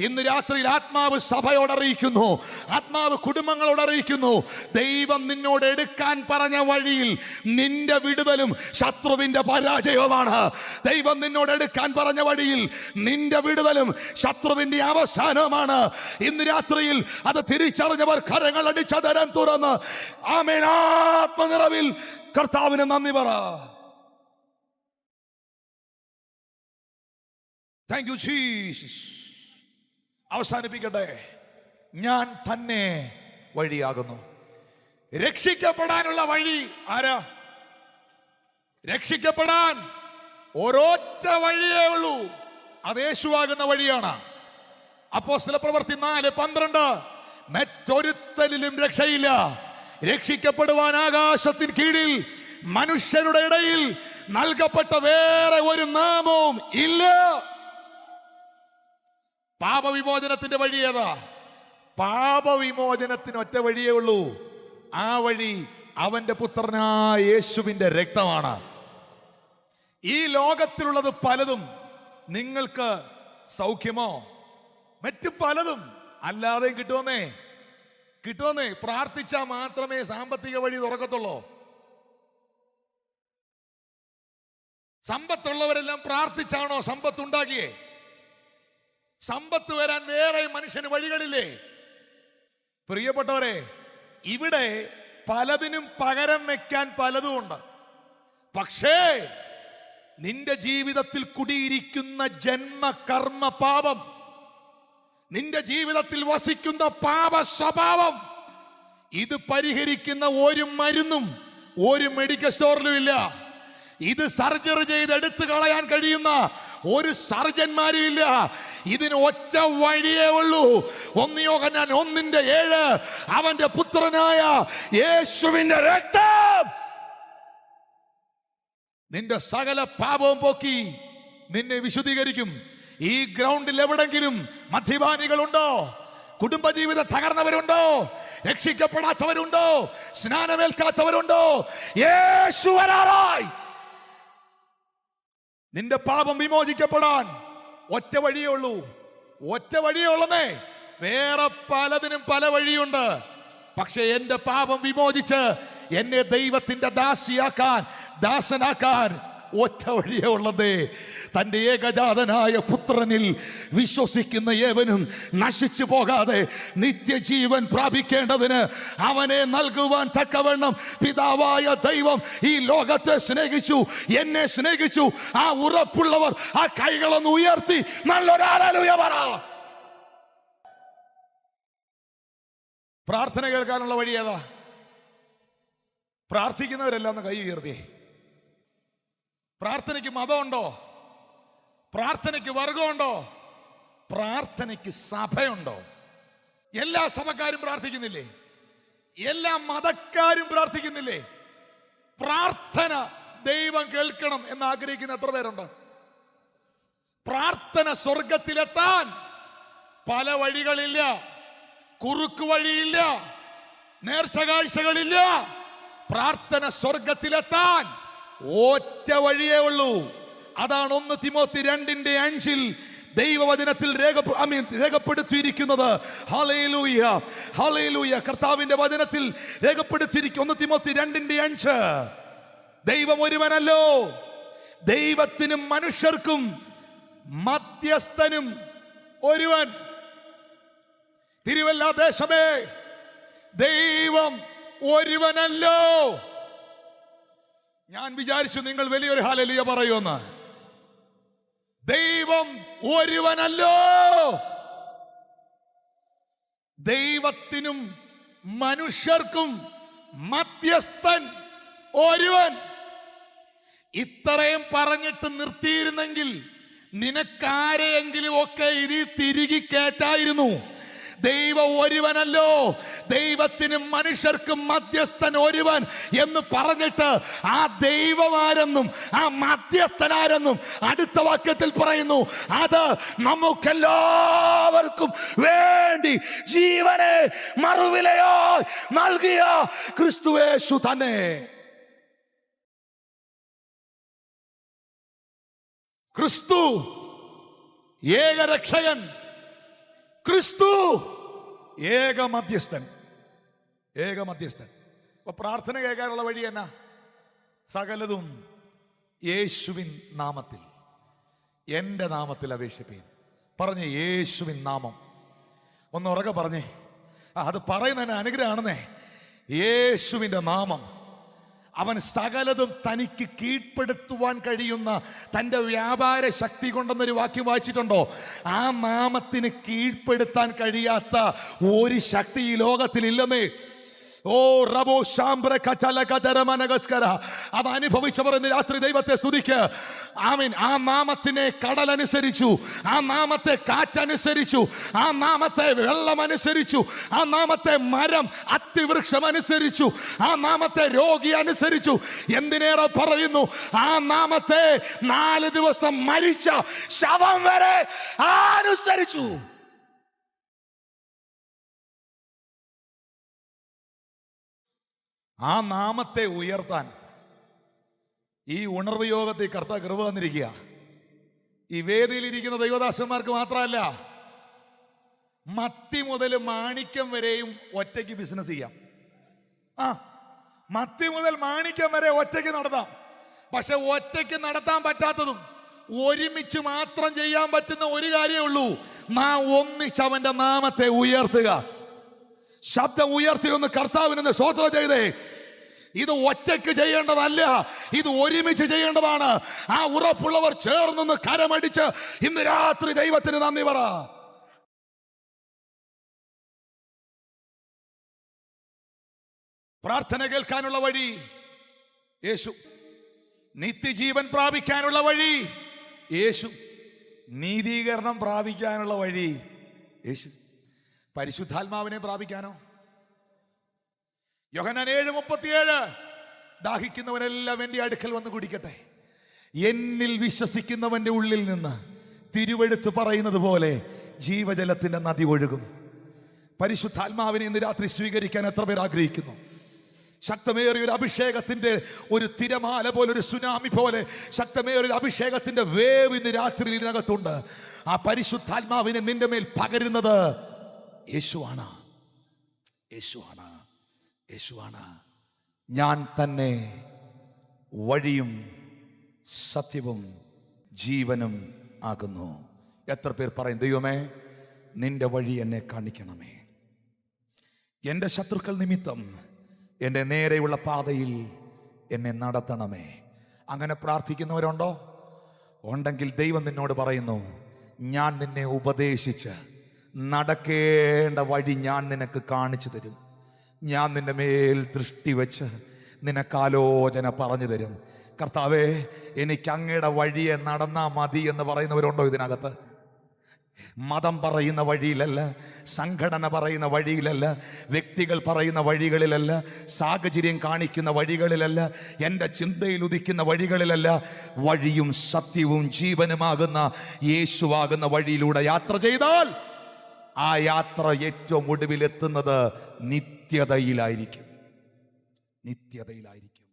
ഇന്ന് രാത്രിയിൽ ആത്മാവ് സഭയോട് അറിയിക്കുന്നു, ആത്മാവ് കുടുംബങ്ങളോട് അറിയിക്കുന്നു, ദൈവം നിന്നോട് എടുക്കാൻ പറഞ്ഞ വഴിയിൽ നിന്റെ വിടുതലും ശത്രുവിന്റെ പരാജയവുമാണ്. ദൈവം നിന്നോട് എടുക്കാൻ പറഞ്ഞ വഴിയിൽ നിന്റെ വിടുതലും ശത്രുവിന്റെ അവസാനവുമാണ്. ഇന്ന് രാത്രിയിൽ അത് തിരിച്ചറിഞ്ഞവർ കരങ്ങൾ അടിച്ചതരം തുറന്ന് ആമേൻ ആത്മനിറവിൽ കർത്താവിന് നന്ദി പറ. Thank you Jesus. അവസാനിപ്പിക്കട്ടെ. ഞാൻ തന്നെ വഴിയാകുന്നു. രക്ഷിക്കപ്പെടാനുള്ള വഴി ആരാ? രക്ഷിക്കപ്പെടാൻ ഒരൊറ്റ വഴിയേ ഉള്ളൂ, അത് യേശുവാകുന്ന വഴിയാണ്. അപ്പോസ്തലപ്രവൃത്തി 4:12 മറ്റൊരുത്തനിലും രക്ഷയില്ല, രക്ഷിക്കപ്പെടുവാൻ ആകാശത്തിന് കീഴിൽ മനുഷ്യരുടെ ഇടയിൽ നൽകപ്പെട്ട വേറെ ഒരു നാമവും ഇല്ല. പാപവിമോചനത്തിന്റെ വഴി ഏതാ? പാപവിമോചനത്തിന് ഒറ്റ വഴിയേ ഉള്ളൂ. ആ വഴി അവന്റെ പുത്രനായ യേശുവിന്റെ രക്തമാണ്. ഈ ലോകത്തിലുള്ളത് പലതും നിങ്ങൾക്ക് സൗഖ്യമോ മറ്റു പലതും അല്ലാതെയും കിട്ടുമെന്നേ. പ്രാർത്ഥിച്ചാൽ മാത്രമേ സാമ്പത്തിക വഴി തുറക്കത്തുള്ളൂ. സമ്പത്തുള്ളവരെല്ലാം പ്രാർത്ഥിച്ചാണോ സമ്പത്തുണ്ടാക്കിയേ? സമ്പത്ത് വരാൻ വേറെ മനുഷ്യന് വഴികളില്ലേ? പ്രിയപ്പെട്ടവരെ, ഇവിടെ പലതിനും പകരം വെക്കാൻ പലതും ഉണ്ട്. പക്ഷേ നിന്റെ ജീവിതത്തിൽ കുടിയിരിക്കുന്ന ജന്മ കർമ്മ പാപം, നിന്റെ ജീവിതത്തിൽ വസിക്കുന്ന പാപ സ്വഭാവം, ഇത് പരിഹരിക്കുന്ന ഒരു മരുന്നും ഒരു മെഡിക്കൽ സ്റ്റോറിലും ഇല്ല. ഇത് സർജറി ചെയ്ത് എടുത്തു കളയാൻ കഴിയുന്ന ഒരു സർജന്മാരും ഇല്ല. ഇതിന് ഒറ്റ വഴിയേ ഉള്ളൂ. 1 യോഹന്നാൻ 1:7 അവന്റെ പുത്രനായ യേശുവിന്റെ രക്തം നിന്റെ സകല പാപവും പോക്കി നിന്നെ വിശുദ്ധീകരിക്കും. ഈ ഗ്രൗണ്ടിൽ എവിടെങ്കിലും മദ്യപാനികളുണ്ടോ? കുടുംബജീവിതം തകർന്നവരുണ്ടോ? രക്ഷിക്കപ്പെടാത്തവരുണ്ടോ? സ്നാനമേൽക്കാത്തവരുണ്ടോ? യേശു വരാറായി. നിന്റെ പാപം വിമോചിക്കപ്പെടാൻ ഒറ്റ വഴിയേ ഉള്ളൂ. ഒറ്റ വഴിയേ ഉള്ളന്നേ. വേറെ പലതിനും പല വഴിയുണ്ട്. പക്ഷെ എന്റെ പാപം വിമോചിച്ച് എന്നെ ദൈവത്തിന്റെ ദാസനാക്കാൻ ഒറ്റ വഴിയേ ഉള്ളതേ. തന്റെ ഏകജാതനായ പുത്രനിൽ വിശ്വസിക്കുന്ന ഏവനും നശിച്ചു പോകാതെ നിത്യജീവൻ പ്രാപിക്കേണ്ടതിന് അവനെ നൽകുവാൻ തക്കവണ്ണം പിതാവായ ദൈവം ഈ ലോകത്തെ സ്നേഹിച്ചു, എന്നെ സ്നേഹിച്ചു. ആ ഉറപ്പുള്ളവർ ആ കൈകളൊന്ന് ഉയർത്തി നല്ലൊരു ഹല്ലേലൂയ പറ. പ്രാർത്ഥന കേൾക്കാനുള്ള വഴി ഏതാ? പ്രാർത്ഥിക്കുന്നവരെല്ലാം ഒന്ന് കൈ ഉയർത്തി. പ്രാർത്ഥനയ്ക്ക് മതമുണ്ടോ? പ്രാർത്ഥനയ്ക്ക് വർഗമുണ്ടോ? പ്രാർത്ഥനയ്ക്ക് സഭയുണ്ടോ? എല്ലാ സഭക്കാരും പ്രാർത്ഥിക്കുന്നില്ലേ? എല്ലാ മതക്കാരും പ്രാർത്ഥിക്കുന്നില്ലേ? പ്രാർത്ഥന ദൈവം കേൾക്കണം എന്ന് ആഗ്രഹിക്കുന്ന എത്ര പേരുണ്ട്? പ്രാർത്ഥന സ്വർഗത്തിലെത്താൻ പല വഴികളില്ല, കുറുക്കു വഴിയില്ല, നേർച്ച കാഴ്ചകളില്ല. പ്രാർത്ഥന സ്വർഗത്തിലെത്താൻ ഒറ്റ വഴിയേ ഉള്ളൂ. അതാണ് 1 തിമോത്തി 2:5 ദൈവവചനത്തിൽ രേഖപ്പെടുത്തിയിരിക്കുന്നത്. Hallelujah, hallelujah. കർത്താവിന്റെ വചനത്തിൽ രേഖപ്പെടുത്തിയിരിക്കുന്നു. 1 തിമോത്തി 2:5 ദൈവം ഒരുവനല്ലോ, ദൈവത്തിനും മനുഷ്യർക്കും മധ്യസ്ഥനും ഒരുവൻ. തിരുവല്ല ദേശമേ, ദൈവം ഒരുവനല്ലോ. ഞാൻ വിചാരിച്ചു നിങ്ങൾ വലിയൊരു ഹല്ലേലൂയ പറയുമെന്ന്. ദൈവം ഒരുവനല്ലോ. ദൈവത്തിനും മനുഷ്യർക്കും മധ്യസ്ഥൻ ഒരുവൻ. ഇത്രയും പറഞ്ഞിട്ട് നിർത്തിയിരുന്നെങ്കിൽ നിനക്കാരെയെങ്കിലും ഒക്കെ ഇതിൽ തിരികെ കേട്ടായിരുന്നു. ദൈവം ഒരുവനല്ലോ, ദൈവത്തിനും മനുഷ്യർക്കും മധ്യസ്ഥൻ ഒരുവൻ എന്ന് പറഞ്ഞിട്ട് ആ ദൈവമാരെന്നും ആ മധ്യസ്ഥനാരെന്നും അടുത്ത വാക്യത്തിൽ പറയുന്നു, അത് നമുക്കെല്ലാവർക്കും വേണ്ടി ജീവനെ മറുവിലയോ നൽകിയ ക്രിസ്തുയേശു തന്നെ. ക്രിസ്തു ഏകരക്ഷകൻ, ക്രിസ്തു ഏക മധ്യസ്ഥൻ. അപ്പൊ പ്രാർത്ഥന കേൾക്കാനുള്ള വഴി എന്നാ? സകലതും യേശുവിൻ നാമത്തിൽ, എന്റെ നാമത്തിൽ അപേക്ഷിപ്പീൻ. പറഞ്ഞേ യേശുവിൻ നാമം. ഒന്ന് ഉറക്കെ പറഞ്ഞേ. അത് പറയുന്നതിന് അനുഗ്രഹമാണെന്നേ. യേശുവിന്റെ നാമം. അവൻ സകലതും തനിക്ക് കീഴ്പ്പെടുത്തുവാൻ കഴിയുന്ന തൻ്റെ വ്യാപാര ശക്തി കൊണ്ടെന്നൊരു വാക്യം വായിച്ചിട്ടുണ്ടോ? ആ നാമത്തിന് കീഴ്പ്പെടുത്താൻ കഴിയാത്ത ഒരു ശക്തി ഈ ലോകത്തിൽ ഇല്ലെന്നേ. ഓ റബോ ശാംബ്ര കചല കതരമനഗസ്കര. അത് അനുഭവിച്ചവർ ഇന്ന് രാത്രി ദൈവത്തെ സ്തുതിക്ക്. ആമീൻ. ആ നാമത്തിനെ കടലനുസരിച്ചു, ആ നാമത്തെ കാറ്റനുസരിച്ചു, ആ നാമത്തെ വെള്ളമനുസരിച്ചു, ആ നാമത്തെ മരം അത്തിവൃക്ഷം അനുസരിച്ചു, ആ നാമത്തെ രോഗി അനുസരിച്ചു. എന്തിനേറെ പറയുന്നു, ആ നാമത്തെ 4 ദിവസം മരിച്ച ശവം വരെ അനുസരിച്ചു. ആ നാമത്തെ ഉയർത്താൻ ഈ ഉണർവ് യോഗത്തിൽ കർത്താവ് കൃപ തന്നിരിക്കുക. ഈ വേദിയിലിരിക്കുന്ന ദൈവദാസന്മാർക്ക് മാത്രമല്ല, മത്തി മുതൽ മാണിക്യം വരെയും ഒറ്റയ്ക്ക് ബിസിനസ് ചെയ്യാം. മത്തി മുതൽ മാണിക്യം വരെ ഒറ്റയ്ക്ക് നടത്താം. പക്ഷെ ഒറ്റയ്ക്ക് നടത്താൻ പറ്റാത്തതും ഒരുമിച്ച് മാത്രം ചെയ്യാൻ പറ്റുന്ന ഒരു കാര്യമേ ഉള്ളൂ. നാം ഒന്നിച്ച് അവന്റെ നാമത്തെ ഉയർത്തുക. ശബ്ദം ഉയർത്തി ഒന്ന് കർത്താവിനെ സ്തോത്രം ചെയ്തേ. ഇത് ഒറ്റയ്ക്ക് ചെയ്യേണ്ടതല്ല, ഇത് ഒരുമിച്ച് ചെയ്യേണ്ടതാണ്. ആ ഉറപ്പുള്ളവർ ചേർന്നൊന്ന് കരമടിച്ച് ഇന്ന് രാത്രി ദൈവത്തിന് നന്ദി പറ. പ്രാർത്ഥന കേൾക്കാനുള്ള വഴി യേശു, നിത്യജീവൻ പ്രാപിക്കാനുള്ള വഴി യേശു, നീതീകരണം പ്രാപിക്കാനുള്ള വഴി യേശു, പരിശുദ്ധാത്മാവിനെ പ്രാപിക്കാനോ? യോഹന്നാൻ 7:37 ദാഹിക്കുന്നവനെല്ലാം എൻ്റെ അടുക്കൽ വന്ന് കുടിക്കട്ടെ, എന്നിൽ വിശ്വസിക്കുന്നവന്റെ ഉള്ളിൽ നിന്ന് തിരുവെഴുത്ത് പറയുന്നത് പോലെ ജീവജലത്തിന്റെ നദി ഒഴുകും. പരിശുദ്ധാത്മാവിനെ ഇന്ന് രാത്രി സ്വീകരിക്കാൻ എത്ര പേർ ആഗ്രഹിക്കുന്നു? ശക്തമേറിയ ഒരു അഭിഷേകത്തിന്റെ ഒരു തിരമാല പോലെ, ഒരു സുനാമി പോലെ ശക്തമേറിയ ഒരു അഭിഷേകത്തിന്റെ വേവ് ഇന്ന് രാത്രി ഇതിനകത്തുണ്ട്. ആ പരിശുദ്ധാത്മാവിനെ നിന്റെ മേൽ പകരുന്നത് യേശുവാണ്. യേശുവാണ്, യേശുവാണ്. ഞാൻ തന്നെ വഴിയും സത്യവും ജീവനും ആകുന്നു. എത്ര പേർ പറയും, ദൈവമേ നിന്റെ വഴി എന്നെ കാണിക്കണമേ, എൻ്റെ ശത്രുക്കൾ നിമിത്തം എൻ്റെ നേരെയുള്ള പാതയിൽ എന്നെ നടത്തണമേ. അങ്ങനെ പ്രാർത്ഥിക്കുന്നവരുണ്ടോ? ഉണ്ടെങ്കിൽ ദൈവം നിന്നോട് പറയുന്നു, ഞാൻ നിന്നെ ഉപദേശിച്ച് നടക്കേണ്ട വഴി ഞാൻ നിനക്ക് കാണിച്ചു തരും. ഞാൻ നിന്റെ മേൽ ദൃഷ്ടി വെച്ച് നിനക്കാലോചന പറഞ്ഞു തരും. കർത്താവേ, എനിക്ക് അങ്ങയുടെ വഴിയെ നടന്നാ മതി എന്ന് പറയുന്നവരുണ്ടോ ഇതിനകത്ത്? മതം പറയുന്ന വഴിയിലല്ല, സംഘടന പറയുന്ന വഴിയിലല്ല, വ്യക്തികൾ പറയുന്ന വഴികളിലല്ല, സാഹചര്യം കാണിക്കുന്ന വഴികളിലല്ല, എൻ്റെ ചിന്തയിൽ ഉദിക്കുന്ന വഴികളിലല്ല, വഴിയും സത്യവും ജീവനുമാകുന്ന യേശുവാകുന്ന വഴിയിലൂടെ യാത്ര ചെയ്താൽ ആ യാത്ര ഏറ്റവും ഒടുവിൽ എത്തുന്നത് നിത്യതയിലായിരിക്കും. നിത്യതയിലായിരിക്കും.